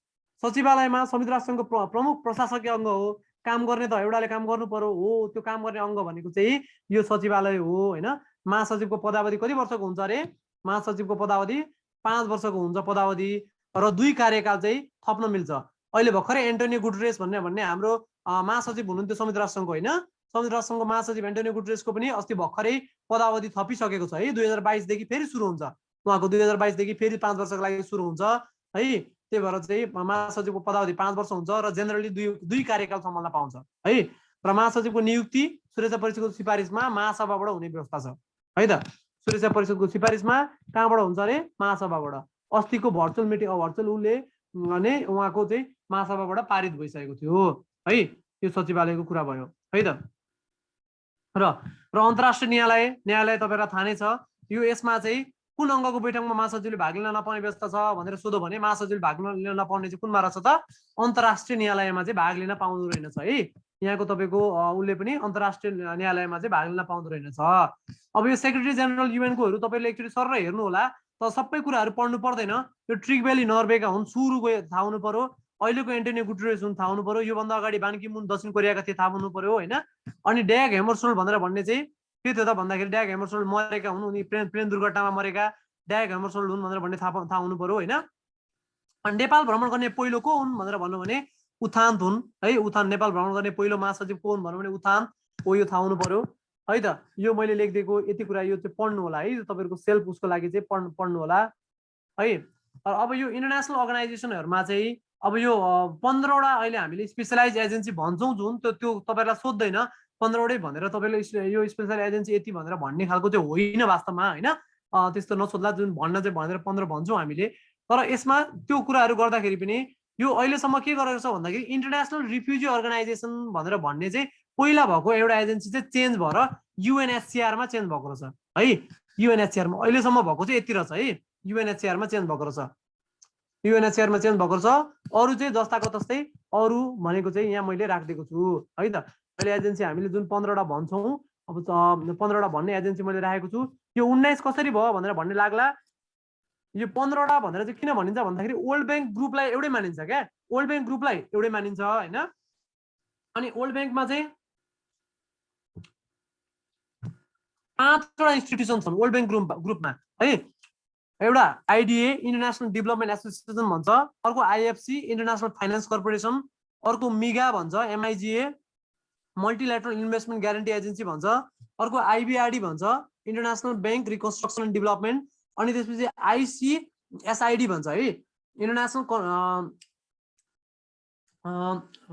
सचिवालयमा संयुक्त राष्ट्रसङ्घको प्रमुख प्रशासकीय अङ्ग हो। काम गर्ने त एउटाले काम गर्नु पर्यो हो, त्यो काम गर्ने अङ्ग भनेको चाहिँ यो सचिवालय हो होइन। महासचिवको पदावधि कति वर्षको हुन्छ अरे? महासचिवको पदावधि 5 वर्षको हुन्छ पदावधि, र 2 कार्यकाल चाहिँ थप्न मिल्छ। अहिले भर्खरै एन्टोनियो गुटेरेस भन्ने हाम्रो महासचिव हुनुहुन्थ्यो संयुक्त राष्ट्रसङ्घको होइन, संयुक्त राष्ट्रसङ्घको महासचिव एन्टोनियो गुटेरेसको पनि अस्ति भर्खरै पदावधि थपिसकेको छ है। 2022 देखि फेरि सुरु हुन्छ उहाँको, 2022 देखि फेरि 5 वर्षको लागि सुरु हुन्छ है। त्यही भएर चाहिँ महासचिवको पदावधि 5 वर्ष हुन्छ र जेनरली दुई कार्यकाल सम्हाल्न पाउँछ है। र महासचिवको नियुक्ति सुरक्षा परिषदको सिफारिसमा महासभाबाट हुने व्यवस्था छ है त। सुरक्षा परिषदको सिफारिसमा कहाँबाट हुन्छ अरे? महासभाबाट। अस्तिको भर्चुअल मिटिङ भर्चुअल उसले नै उहाँको चाहिँ महासभाबाट पारित भइसकेको थियो है। यो सचिवालयको कुरा भयो है त। र अन्तर्राष्ट्रिय न्यायालय तपाईँलाई थाहा नै छ। यो यसमा चाहिँ कुन अङ्गको बैठकमा महासचिवले भाग लिन नपाउने व्यवस्था छ भनेर सोध्यो भने महासचिवले भाग लिन नपाउने चाहिँ कुनमा रहेछ त? अन्तर्राष्ट्रिय न्यायालयमा चाहिँ भाग लिन पाउँदो रहेनछ है। यहाँको तपाईँको उसले पनि अन्तर्राष्ट्रिय न्यायालयमा चाहिँ भाग लिन पाउँदो रहेनछ। अब यो सेक्रेटरी जेनरल युएनकोहरू तपाईँले एकचोटि सर हेर्नु होला, तर सबै कुराहरू पढ्नु पर्दैन। यो ट्रिक भ्याली नर्वेका हुन्, सुरुको थाहा हुनु पर्यो। अहिलेको एन्टोनियो गुटेरेस हुन् थाहा हुनु पर्यो। योभन्दा अगाडि बान की मुन दक्षिण कोरियाका थिए, थाहा हुनु पर्यो होइन। अनि ड्याग हेमरसोल्ड भनेर भन्ने चाहिँ के थियो त भन्दाखेरि ड्याग हेमरसोल्ड मरेका हुन्, उनी प्लेन दुर्घटनामा मरेका ड्याग हेमरसोल्ड हुन् भनेर भन्ने थाहा हुनु पर्यो होइन। अनि नेपाल भ्रमण गर्ने पहिलो को हुन् भनेर भन्नु भने उथान्त हुन् है। उथान नेपाल भ्रमण गर्ने पहिलो महासचिव को हुन् भन्नु भने उथान्त हो, यो थाहा हुनु पर्यो है त। यो मैले लेखिदिएको यति कुरा यो चाहिँ पढ्नु होला है, तपाईँहरूको सेल्फ उसको लागि चाहिँ पढ्नु होला है। अब यो इन्टरनेसनल अर्गनाइजेसनहरूमा चाहिँ अब यो 15वटा अहिले हामीले स्पेसलाइज एजेन्सी भन्छौँ जुन, त्यो तपाईँलाई सोध्दैन 15वटै भनेर तपाईँले यो स्पेसल एजेन्सी यति भनेर भन्ने खालको चाहिँ होइन वास्तवमा होइन। त्यस्तो नसोध्ला, जुन भन्न चाहिँ भनेर 15 भन्छौँ हामीले। तर यसमा त्यो कुराहरू गर्दाखेरि पनि यो अहिलेसम्म के गरेको छ भन्दाखेरि इन्टरनेसनल रिफ्युजी अर्गनाइजेसन भनेर भन्ने चाहिँ पहिला भएको एउटा एजेन्सी चाहिँ चेन्ज भएर युएनएचसिआरमा चेन्ज भएको रहेछ है। युएनएचसिआरमा अहिलेसम्म भएको चाहिँ यति रहेछ है। युएनएचसिआरमा चेन्ज भएको रहेछ, युएनएचसिआरमा चेन्ज भएको रहेछ। अरू चाहिँ जस्ताको तस्तै अरू भनेको चाहिँ यहाँ मैले राखिदिएको छु है त। अहिले एजेन्सी हामीले जुन 15वटा भन्छौँ, अब 15वटा भन्ने एजेन्सी मैले राखेको छु। यो 19 कसरी भयो भनेर भन्ने लाग्ला। यो 15वटा भनेर चाहिँ किन भनिन्छ भन्दाखेरि वर्ल्ड ब्याङ्क ग्रुपलाई एउटै मानिन्छ क्या, वर्ल्ड ब्याङ्क ग्रुपलाई एउटै मानिन्छ होइन। अनि वर्ल्ड ब्याङ्कमा चाहिँ 5वटा इन्स्टिट्युसन छन् वर्ल्ड ब्याङ्क ग्रुपमा है। एउटा आइडिए इन्टरनेसनल डेभलपमेन्ट एसोसिएसन भन्छ, अर्को आइएफसी इन्टरनेसनल फाइनेन्स कर्पोरेसन, अर्को मिगा भन्छ, एमआइजिए मल्टिल्याटरल इन्भेस्टमेन्ट ग्यारेन्टी एजेन्सी भन्छ, अर्को आइबिआरडी भन्छ international bank reconstruction and development, अनि त्यसपछि आइसिएसआइडी भन्छ है इन्टरनेसनल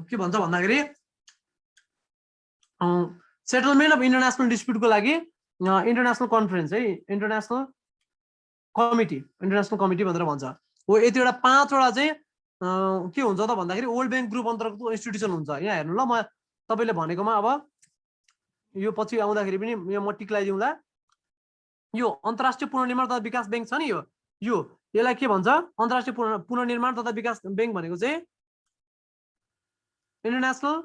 के भन्छ भन्दाखेरि सेटलमेन्ट अफ इन्टरनेसनल डिस्प्युटको लागि इन्टरनेसनल कन्फरेन्स है, इन्टरनेसनल कमिटी भनेर भन्छ हो। यतिवटा 5वटा चाहिँ के हुन्छ त भन्दाखेरि वर्ल्ड ब्याङ्क ग्रुप अन्तर्गतको इन्स्टिट्युसन हुन्छ। यहाँ हेर्नु ल, म तपाईँले भनेकोमा अब यो पछि आउँदाखेरि पनि म टिक लगाइदिउँला। यो अन्तर्राष्ट्रिय पुनर्निर्माण तथा विकास ब्याङ्क छ नि, यो यसलाई के भन्छ? अन्तर्राष्ट्रिय पुनर्निर्माण तथा विकास ब्याङ्क भनेको चाहिँ international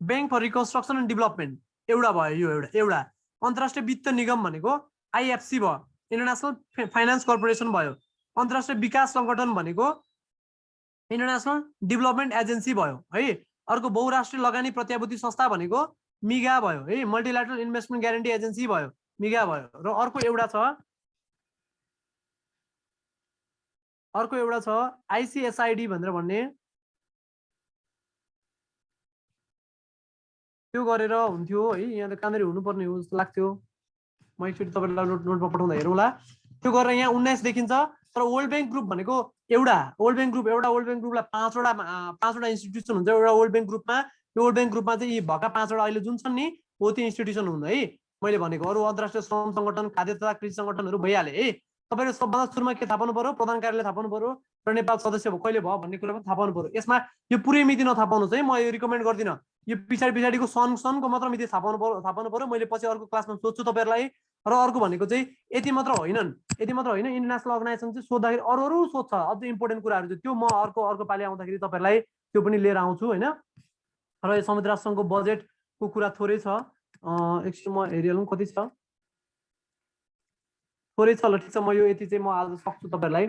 bank for reconstruction and development एउटा भयो। यो एउटा अन्तर्राष्ट्रिय वित्त निगम भनेको आइएफसी भयो, इन्टरनेसनल फाइनेन्स कर्पोरेसन भयो। अन्तर्राष्ट्रिय विकास सङ्गठन भनेको इन्टरनेसनल डेभलपमेन्ट एजेन्सी भयो है। अर्को बहुराष्ट्रिय लगानी प्रत्याभूति संस्था भनेको मिगा भयो है, मल्टिल्याटरल इन्भेस्टमेन्ट ग्यारेन्टी एजेन्सी भयो, मिगा भयो। र अर्को एउटा छ आइसिएसआइडी भनेर भन्ने, त्यो गरेर हुन्थ्यो है। यहाँ त कहाँनिर हुनुपर्ने हो जस्तो लाग्थ्यो। म एकचोटि तपाईँलाई नोटमा पठाउँदा हेरौँला। त्यो गरेर यहाँ 19 देखिन्छ। तर वर्ल्ड ब्याङ्क ग्रुप भनेको एउटा वर्ल्ड ब्याङ्क ग्रुपलाई पाँचवटा इन्स्टिट्युसन हुन्छ एउटा वर्ल्ड ब्याङ्क ग्रुपमा। त्यो वर्ल्ड ब्याङ्क ग्रुपमा चाहिँ यी भएका 5वटा अहिले जुन छन् नि हो त्यो इन्स्टिट्युसन हुन् है। मैले भनेको अरू अन्तर्राष्ट्रिय श्रम सङ्गठन, खाद्य तथा कृषि सङ्गठनहरू भइहाले है। तपाईँले सबभन्दा सुरुमा के थाहा पाउनु पर्यो, प्रधान कार्यालय थाहा पाउनु पर्यो र नेपाल सदस्य कहिले भयो भन्ने कुरा पनि थाहा पाउनु पर्यो। यसमा यो पुरै मिति नथाहा पाउनुहोस् है, म यो रिकमेन्ड गर्दिनँ। यो पछाडिको सनको मात्र मिति थाहा पाउनु पर्यो। मैले पछि अर्को क्लासमा सोध्छु तपाईँहरूलाई। र अर्को भनेको चाहिँ यति मात्र होइन, इन्टरनेसनल अर्गनाइजेसन चाहिँ सोद्धाखेरि अरू सोध्छ अझ इम्पोर्टेन्ट कुराहरू चाहिँ, त्यो म अर्को पालि आउँदाखेरि तपाईँहरूलाई त्यो पनि लिएर आउँछु होइन। र यो संयुक्त राष्ट्र सङ्घको बजेटको कुरा थोरै छ, एकछिन म हेरिहालौँ कति छ, थोरै छ। ल ठिक छ, म यो यति चाहिँ म आज सक्छु तपाईँहरूलाई।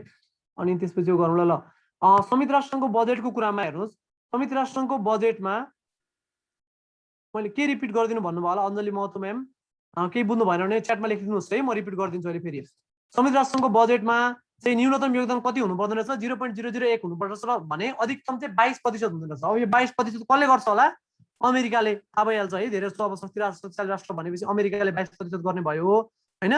अनि त्यसपछि यो गरौँ ल। संयुक्त राष्ट्र सङ्घको बजेटको कुरामा हेर्नुहोस्, संयुक्त राष्ट्र सङ्घको बजेटमा मैले के रिपिट गरिदिनु भन्नुभयो होला अञ्जली महतो म्याम, केही बुझ्नु भएन भने च्याटमा लेखिदिनुहोस् है, म रिपिट गरिदिन्छु अहिले फेरि। संयुक्त राष्ट्र सङ्घको बजेटमा चाहिँ न्यूनतम योगदान कति हुनुपर्दो रहेछ, 0.001 हुनुपर्छ भने अधिकतम चाहिँ 22% हुँदो रहेछ। अब यो 22% कसले गर्छ होला, अमेरिकाले। थाहा भइहाल्छ है, धेरै जस्तो अब शक्तिशाली राष्ट्र भनेपछि अमेरिकाले 22% गर्ने भयो होइन।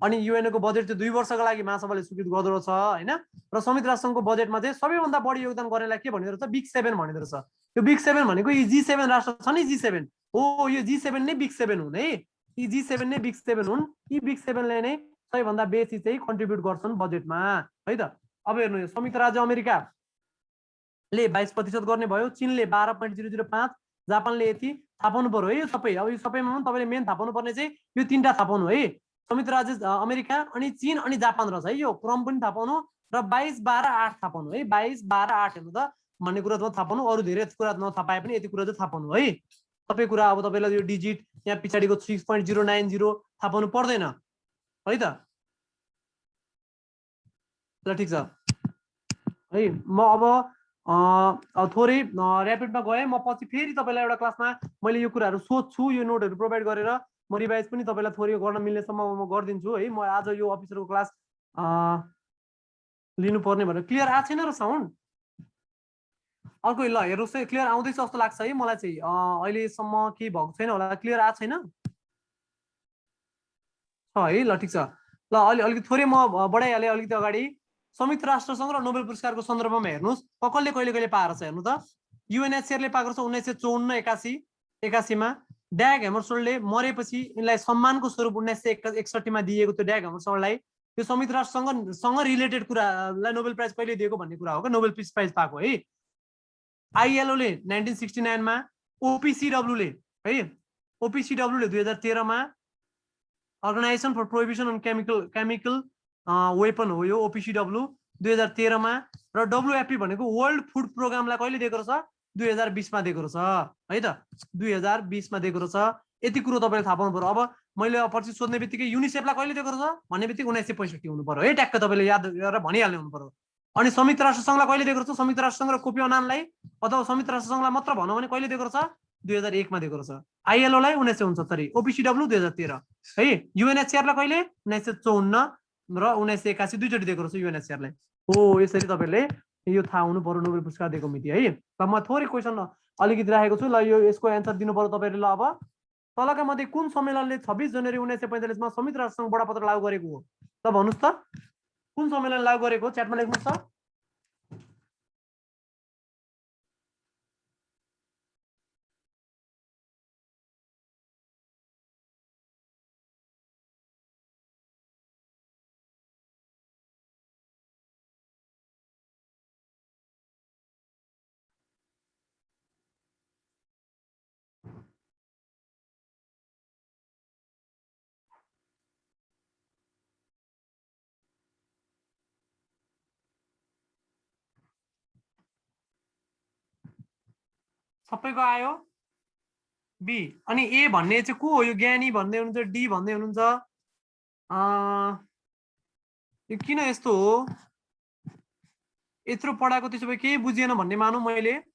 अनि युएनको बजेट चाहिँ 2 वर्षको लागि महासभाले स्वीकृत गर्दो रहेछ होइन। र संयुक्त राष्ट्र सङ्घको बजेटमा चाहिँ सबैभन्दा बढी योगदान गर्नेलाई के भनिदो रहेछ, बिग 7 भनिदो रहेछ। यो बिग 7 भनेको यी G7 राष्ट्र छ नि, G7 हो, यो G7 नै बिग 7 हुन् है। यी G7 नै बिग 7 हुन्। यी बिग 7ले नै सबैभन्दा बेसी चाहिँ कन्ट्रिब्युट गर्छन् बजेटमा है त। अब हेर्नु, यो संयुक्त राज्य अमेरिकाले 22% गर्ने भयो, चीनले 12.005, जापानले यति। थाहा पाउनु पर्यो है यो सबै। अब यो सबैमा पनि तपाईँले मेन थाहा पाउनुपर्ने चाहिँ यो 3टा थाहा पाउनु है, संयुक्त राज्य अमेरिका अनि चीन अनि जापान रहेछ है। यो क्रम पनि थाहा पाउनु र 22, 12, 8 थाहा पाउनु है। 22, 12, 8 हेर्नु त भन्ने कुरा त थाहा पाउनु, अरू धेरै कुरा नथाहा पाए पनि यति कुरा चाहिँ थाहा पाउनु है। सबै कुरा अब तपाईँलाई यो डिजिट यहाँ पछाडिको 6.090 थाहा पाउनु पर्दैन है त। ल ठिक छ है, म अब थोरै ऱ्यापिडमा गएँ। म पछि फेरि तपाईँलाई एउटा क्लासमा मैले यो कुराहरू सोध्छु, यो नोटहरू प्रोभाइड गरेर म रिभाइज पनि तपाईँलाई थोरै गर्न मिल्नेसम्म म गरिदिन्छु है। म आज यो अफिसरको क्लास लिनुपर्ने भनेर क्लियर आएको छैन र साउन्ड अर्को? ल हेर्नुहोस् है, क्लियर आउँदैछ जस्तो लाग्छ है मलाई चाहिँ। अहिलेसम्म केही भएको छैन होला, क्लियर आएको छैन है। ल ठिक छ, ल अलिकति थोरै म बढाइहालेँ अलिकति अगाडि। संयुक्त राष्ट्र सङ्घ र नोबेल पुरस्कारको सन्दर्भमा हेर्नुहोस्, कसले कहिले पाएको छ हेर्नु त। युएनएचसिआरले पाएको छ 1954-81 मा। ड्याग हेमरसोल्डले मरेपछि यिनलाई सम्मानको स्वरूप 1961 मा दिएको थियो ड्याग हेमरसोल्डलाई। यो संयुक्त राष्ट्रसँग रिलेटेड कुरालाई नोबेल प्राइज कहिले दिएको भन्ने कुरा हो क्या, नोबेल पिस प्राइज पाएको है। आइएलओले 1969 मा, ओपिसिडब्ल्यूले है, ओपिसिडब्ल्यूले 2013 मा, organisation for prohibition on chemical weapon हो यो ओपिसिडब्ल्यू 2013 मा। र डब्लुएफपी भनेको वर्ल्ड फुड प्रोग्रामलाई कहिले दिएको रहेछ, 2020 मा दिएको रहेछ है त, 2020 मा दिएको रहेछ। यति कुरो तपाईँले थाहा पाउनु पर्यो। अब मैले पछि सोध्ने बित्तिकै युनिसेफलाई कहिले दिएको रहेछ भन्ने बित्तिकै 1965 हुनु पर्यो है, ट्याक्क तपाईँले याद गरेर भनिहाल्ने हुनु पर्यो। अनि संयुक्त राष्ट्र सङ्घलाई कहिले दिएको रहेछ, संयुक्त राष्ट्र सङ्घ र कोफी अन्नानलाई अथवा संयुक्त राष्ट्र सङ्घलाई मात्र भनौँ भने कहिले दिएको रहेछ, 2001 मा दिएको रहेछ। आइएलओलाई 1969, ओपिसिडब्ल्यू 2013 है। युएनएचसिआरलाई कहिले 1954 र 1981 दुईचोटि दिएको रहेछ युएनएचसिआरलाई हो। यसरी तपाईँले यो थाहा हुनु पर्यो नोबेल पुरस्कार दिएको मिति है। ल म थोरै क्वेसन अलिकति राखेको छु, ल यो यसको एन्सर दिनु पर्यो तपाईँले। ल अब तलका मध्ये कुन सम्मेलनले 26 जनवरी 1945 मा संयुक्त राष्ट्र सङ्घ बडापत्र लागू गरेको हो त भन्नुहोस् त, कुन सम्मेलन लागू गरेको हो, च्याटमा लेख्नुहोस् त। सबैको आयो बी। अनि ए भन्ने चाहिँ को हो, यो ज्ञानी भन्दै हुनुहुन्छ, डी भन्दै हुनुहुन्छ। यो किन यस्तो हो, यत्रो पढाएको त्यसो भए केही बुझिएन भन्ने मानौँ मैले।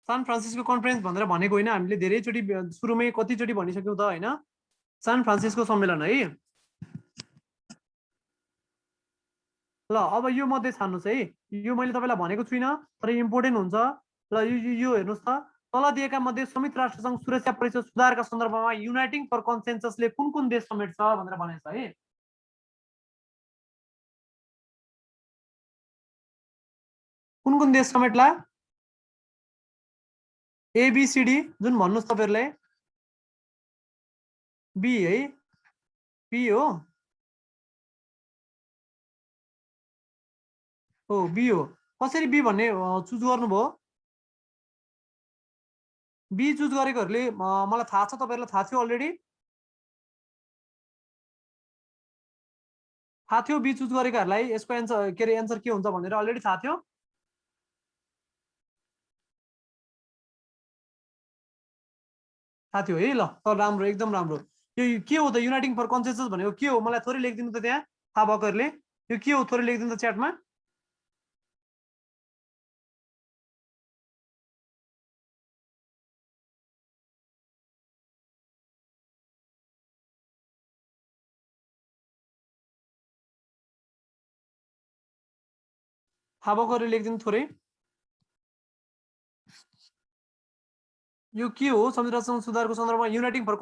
सान फ्रान्सिस्को कन्फरेन्स भनेर भनेको होइन, हामीले धेरैचोटि सुरुमै कतिचोटि भनिसक्यौँ त होइन, सान फ्रान्सिस्को सम्मेलन है। ल अब यो मध्ये छान्नुहोस् है, यो मैले तपाईँलाई भनेको छुइनँ तर इम्पोर्टेन्ट हुन्छ। ल यो हेर्नुहोस् त, तल दिएका मध्ये संयुक्त राष्ट्र संघ सुरक्षा परिषद सुधारका सन्दर्भमा युनाइटिङ फर कन्सेन्ससले कुन कुन देश समेट्छ भनेर भनेको छ है। कुन कुन देश समेट्ला? एबीसीडी जुन भन्नुस् तपाईहरुले, बी है, बी हो, हो बी हो। कसरी बी भन्ने चुज गर्नुभयो? बी चुज गरेकोहरुले मलाई थाहा छ, तपाईहरुलाई थाहा थियो अलरेडी, थाहा थियो बी चुज गरेकाहरुलाई यसको एन्सर के रे एन्सर के हुन्छ भनेर अलरेडी थाहा थियो। थाहा थियो है, ल त राम्रो, एकदम राम्रो। यो के हो त युनाइटिङ फर कन्सेन्सस भनेको के हो? मलाई थोरै लेखिदिनु त त्यहाँ, थाहा भएकोहरुले यो के हो थोरै लेखिदिनु त च्याटमा। थाहा भएकोहरुले लेखिदिनु थोरै। यो के हो? संयुक्त राष्ट्र संघ सुधारको सन्दर्भमा युनाइटिङ फर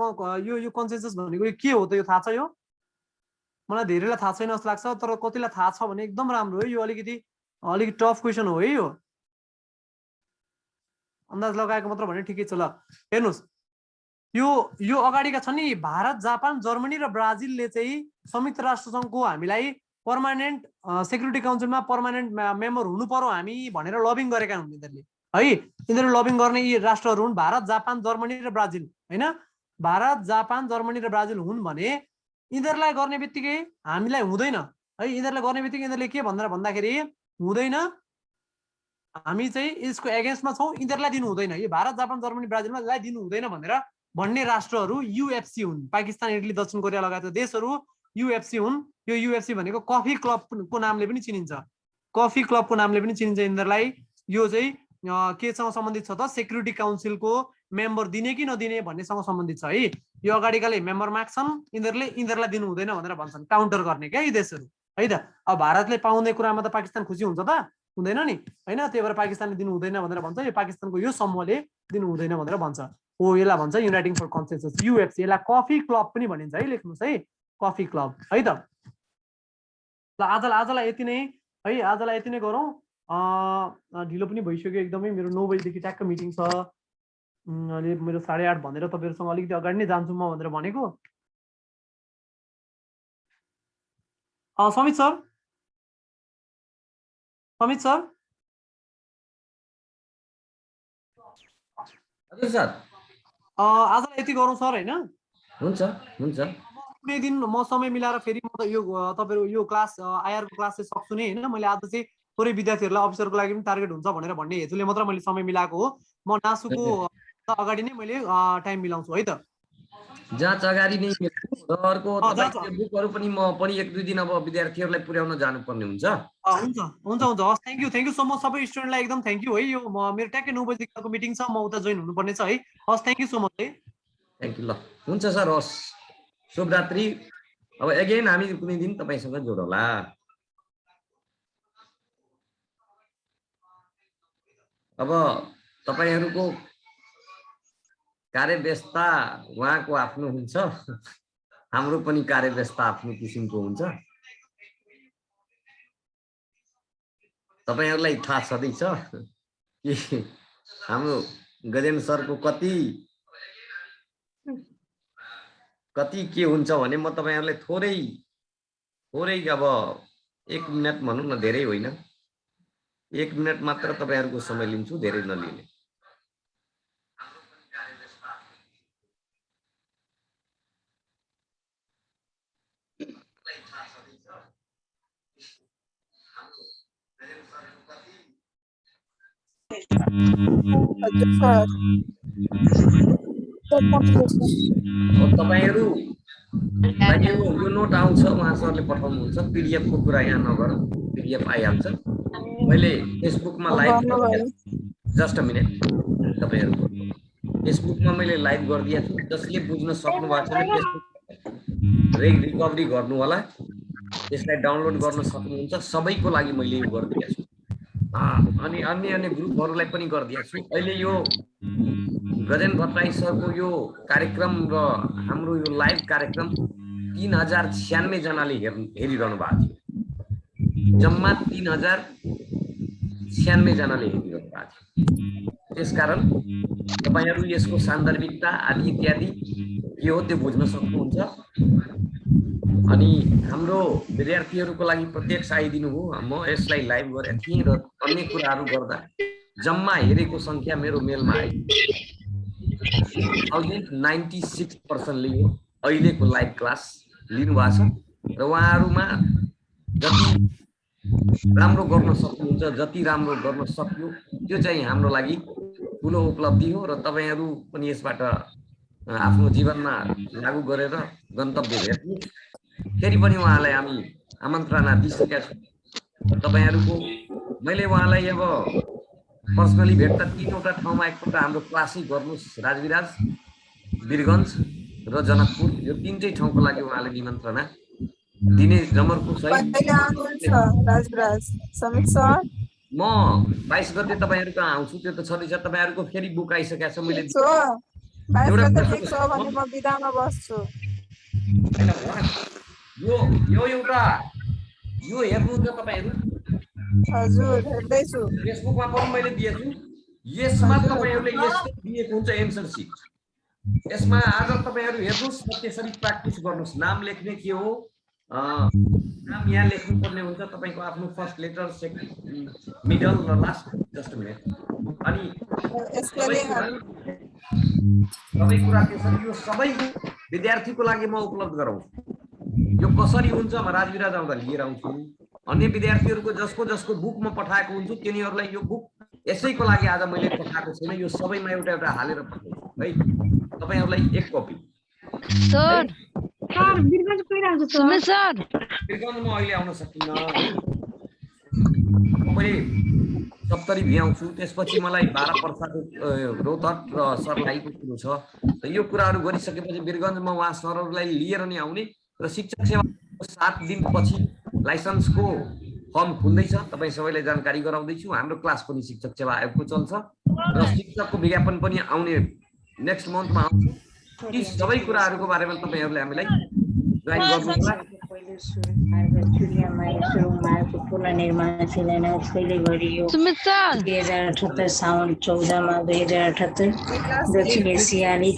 यो कन्सेन्सस भनेको यो के हो त? यो थाहा छ? यो मलाई धेरैलाई थाहा छैन जस्तो लाग्छ, तर कतिलाई थाहा छ भने एकदम राम्रो है। यो अलिकति टफ क्वेसन हो है। यो अन्दाज लगाएको मात्र भने ठिकै छ। ल हेर्नुस्, यो अगाडिका छन् नि भारत, जापान, जर्मनी र ब्राजिलले चाहिँ संयुक्त राष्ट्र संघको हामीलाई पर्मानेन्ट सेक्युरिटी काउन्सिलमा पर्मानेन्ट मेम्बर हुनु पर्यो हामी भनेर लबिङ गरेका हुन् यिनीहरूले है। यिनीहरू लबिङ गर्ने यी राष्ट्रहरू हुन् भारत, जापान, जर्मनी र ब्राजिल हैन। भारत, जापान, जर्मनी र ब्राजिल हुन् भने यिनीहरूलाई गर्ने बित्तिकै हामीलाई हुँदैन है। यिनीहरूलाई गर्ने बित्तिकै यिनीहरूले के भनेर भन्दाखेरि हुँदैन, हामी चाहिँ यसको एगेन्स्टमा छौँ, यिनीहरूलाई दिनु हुँदैन, यो भारत, जापान, जर्मनी, ब्राजिललाई दिनु हुँदैन भनेर भन्ने राष्ट्रहरू युएफसी हुन्। पाकिस्तान, इटली, दक्षिण कोरिया लगायतका देशहरू युएफसी हुन्। यो युएफसी भनेको कफी क्लबको नामले पनि चिनिन्छ, कफी क्लबको नामले पनि चिनिन्छ यिनीहरूलाई। यो चाहिँ केसँग सम्बन्धित छ त? सेक्युरिटी काउन्सिलको मेम्बर दिने कि नदिने भन्नेसँग सम्बन्धित छ है। यो अगाडिकाले मेम्बर माग्छन्, यिनीहरूलाई दिनु हुँदैन भनेर भन्छन्, काउन्टर गर्ने क्या यी देशहरू है त। अब भारतले पाउने कुरामा त पाकिस्तान खुसी हुन्छ त? हुँदैन नि हैन। त्यही भएर पाकिस्तानले दिनु हुँदैन भनेर भन्छ, यो पाकिस्तानको यो समूहले दिनु हुँदैन भनेर भन्छ। हो, यसलाई भन्छ युनाइटिङ फर कन्सेन्सस, युएफसी। यसलाई कफी क्लब पनि भनिन्छ है, लेख्नुहोस् है, कफी क्लब है त। ल आजलाई यति नै है, आजलाई यति नै गरौँ। ढिलो पनि भइसक्यो एकदमै, मेरो 9 बजेदेखि ट्याक्क मिटिङ छ। अहिले मेरो 8:30 भनेर तपाईहरुसँग अलिकति अगाडि नै जान्छु म भनेर भनेको। समित सर, समित सर, हजुर सर, आजलाई यति गरौँ सर हैन? हुन्छ हुन्छ। कुनै दिन म समय मिलाएर फेरि म त यो तपाईहरु यो क्लास आइआर को क्लास चाहिँ सक्छु नि हैन। मैले आज चाहिँ थोरै विद्यार्थीहरुलाई अफिसरको लागि पनि टार्गेट हुन्छ भनेर भन्ने हेतुले मात्र मैले समय मिलाएको हो। म नासुको अगाडि नै मैले टाइम मिलाउँछु है त। जाँच अगाडि नै र अर्को तपाईको बुकहरु पनि म पनि 1-2 दिन अब विद्यार्थीहरुलाई पुर्याउन जानुपर्ने हुन्छ। हुन्छ हुन्छ हुन्छ, हस्, थ्यांक यू सो मच सबै स्टुडेन्टलाई एकदम थ्यांक यू है। यो मेरो ट्याक्कै 9 बजेको मिटिङ छ, म उता जोइन हुनुपर्ने छ है। हस्, थ्यांक यू सो मच है। Thank you. ल हुन्छ सर, हस्, शुभरात्रि। अब अगेन हामी कुनै दिन तपाईसँग जोडौला। अब तपाईहरुको कार्यव्यस्तता उहाँको आफ्नो हुन्छ, हाम्रो पनि कार्यव्यस्तता आफ्नो किसिमको हुन्छ। तपाईहरुलाई थाहा छँदैछ कि हाम्रो गजेन्द्र सरको कति के हुन्छ भने म तपाईहरुलाई थोरै अब 1 मिनेट भनौँ न, धेरै होइन, 1 मिनेट मात्र तपाईहरुको समय लिन्छु, धेरै नलिने। तपाईहरु यो नोट आउँछ, उहाँ सरले पठाउनुहुन्छ, पीडीएफ को कुरा यहाँ नगरौँ, पीडीएफ आइहाल्छ। मैले फेसबुकमा लाइभ गरिदिएको, जस्ट अ मिनेट, तपाईहरुको फेसबुकमा मैले लाइभ गरिदिएको छु। जसले बुझ्न सक्नु भएको छैन फेसबुक रिकभरी गर्नु होला, त्यसलाई डाउनलोड गर्न सक्नुहुन्छ। सबैको लागि मैले यो गरिदिएको छु, अनि अन्य ग्रुपहरुलाई पनि गरिदिएको छु। अहिले यो गजेन भट्टराई सरको यो कार्यक्रम र हाम्रो यो लाइभ कार्यक्रम 3096 जनाले हेरिरहनु भएको थियो। जम्मा 3096 जनाले हेरिरहनु भएको थियो। त्यसकारण तपाईहरु यसको सान्दर्भिकता आदि इत्यादि के हो त्यो बुझ्न सक्नुहुन्छ। अनि हाम्रो विद्यार्थीहरुको लागि प्रत्यक्ष आइदिनु हो। म यसलाई लाइभ गरेर थिएँ र अन्य कुराहरु गर्दा जम्मा हेरेको संख्या मेरो मेलमा आयो 96% ले यो अहिलेको लाइभ क्लास लिनु भएको छ र उहाँहरुमा जति राम्रो गर्न सक्नुहुन्छ, जति राम्रो गर्न सक्यो त्यो चाहिँ हाम्रो लागि ठूलो उपलब्धि हो र तपाईहरु पनि यसबाट आफ्नो जीवनमा लागू गरेर गन्तव्य भेट्नु। फेरि पनि उहाँलाई हामी आमन्त्रणा दिइसकेका छौं। तपाईहरुको मैले उहाँलाई अब पर्सनली भेट्दा 3वटा ठाउँमा एकपल्ट हाम्रो क्लासै गर्नुस्। राजविराज, वीरगञ्ज र जनकपुर, यो 3टै ठाउँको लागि उहाँले निमन्त्रणा दिने जमर्को छ। राजविराज समीर सर म 22 गते तपाईहरु कहाँ आउँछु त्यो त छँदैछ। तपाईहरुको फेरि बुक आइसकेको छ। मैले 22 गते फिक्स हो भने म बिदामा बस्छु। यो एउटा यो हेर्नुहुन्छ तपाईहरु? हजुर हेर्दैछु। फेसबुकमा पनि मैले दिएछु। यसमा तपाईहरुले यस्तो दिएको हुन्छ एन्सर सिट। यसमा आज तपाईहरु हेर्नुस् र त्यसरी प्र्याक्टिस गर्नुस्। नाम लेख्ने के हो? नाम यहाँ लेख्नु पर्ने हुन्छ तपाईको आफ्नो फर्स्ट लेटर, सेकेन्ड, मिडल र लास्ट। Just a minute. अनि सबै कुरा त्यसरी यो सबै विद्यार्थीको लागि म उपलब्ध गराउँछु। यो कसरी हुन्छ म राजविराज आउँदा लिएर आउँछु। अन्य विद्यार्थीहरुको जसको बुक म पठाएको हुन्छु तिनीहरुलाई यो बुक यसैको लागि आज मैले पठाएको छैन। यो सबैमा एउटा एउटा हालेर पठाउँछु है। तपाईहरुलाई एक कपी। सर सर वीरगञ्ज कहिले आउँछ सर? सर वीरगञ्ज म अहिले आउन सकिन्न है। मैले 70 भ्याउँछु। त्यसपछि मलाई 12 प्रसाद रोहतक र सरलाईको कुरो छ। यो कुराहरु गरिसकेपछि वीरगञ्जमा उहाँ सरहरुलाई लिएर नै आउने र शिक्षक सेवा 7 दिनपछि लाइसेन्सको फर्म खुल्दैछ। तपाई सबैलाई जानकारी गराउँदैछु। हाम्रो क्लास पनि शिक्षक सेवा आयोगको चल्छ र शिक्षकको विज्ञापन पनि आउने नेक्स्ट मन्थमा आउँछ। यी सबै कुराहरुको बारेमा तपाईहरुले हामीलाई जोइन गर्नुहोला। पुनर्निर्माण शिलान्यास कहिले गरियो? 2078 साउन 14 मा 2078 दक्षिण एसियाली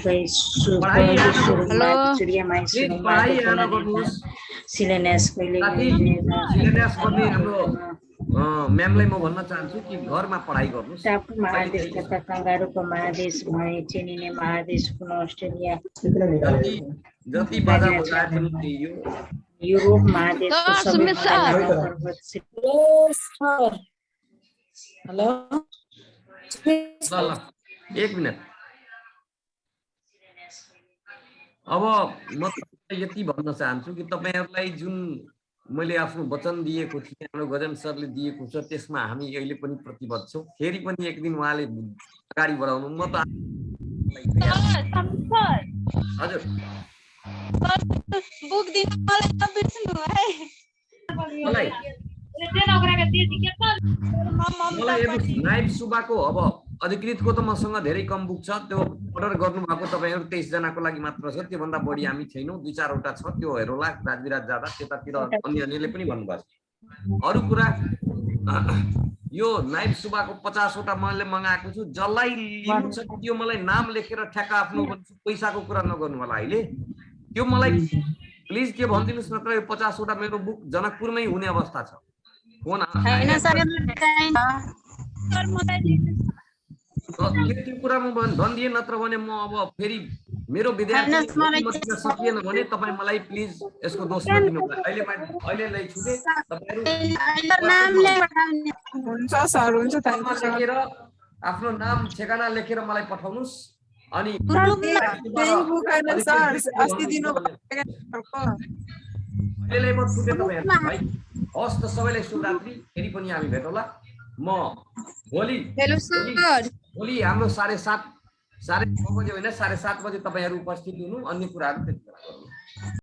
शिलान्यास कहिले म्यामलाई म भन्न चाहन्छु कि घरमा पढाइ गर्नुस्। टापु महादेश तथा कंगारुको महादेश भए चिनिने महादेश पुनः अस्ट्रेलिया जति बाजा बजाए पनि त्यही हो। युरोप महादेशको सबैभन्दा लामो पर्वत हेलो ल एक मिनेट। अब म यति भन्न चाहन्छु कि तपाईहरुलाई जुन मैले आफ्नो वचन दिएको थिएँ, हाम्रो गजन सरले दिएको छ, त्यसमा हामी अहिले पनि प्रतिबद्ध छौं। फेरि पनि एक दिन उहाँले अगाडि बढाउनु। म त हजुर बुक दिन मलाई नबिर्सनु है। मलाई नाइब सुब्बाको अब अधिकृतको त मसँग धेरै कम बुक छ। त्यो अर्डर गर्नुभएको तपाईहरु 23 जनाको लागि मात्र छ। त्यो भन्दा बढी हामी छैनौं। 2-4 वटा छ। त्यो हेरौला राजविराज जादा त्यतातिर अन्यले पनि भन्नुभएको छ। अरु कुरा यो नाइब सुब्बाको 50 वटा मैले मंगाएको छु। जसलाई लिनु छ त्यो मलाई नाम लेखेर ठ्याक्क आफ्नो पैसाको कुरा नगर्नु होला अहिले। त्यो मलाई प्लिज के भनिदिनुस् नत्र यो 50 वटा मेरो बुक जनकपुरमै हुने अवस्था छ। फोन हैन सर त्यो कुरा म भनिदिए नत्र भने म अब फेरि मेरो विद्यार्थी सकिएन भने तपाई मलाई प्लिज यसको दोष नदिनु होला। अहिले छुटे तपाईहरु हुन्छ सर हुन्छ। थ्यांक यू लेखेर आफ्नो नाम ठेगाना लेखेर मलाई पठाउनुस्। अनि अस्ति दिनु अहिले म छुटे तपाईहरु भाइ। हस् त सबैलाई शुभरात्रि। फेरि पनि हामी भेटौला। म भोलि भोलि हाम्रो 7:30 बजे होइन 7:30 बजे तपाईहरु उपस्थित हुनु। अन्य कुराहरु त्यति बेला गरौँ।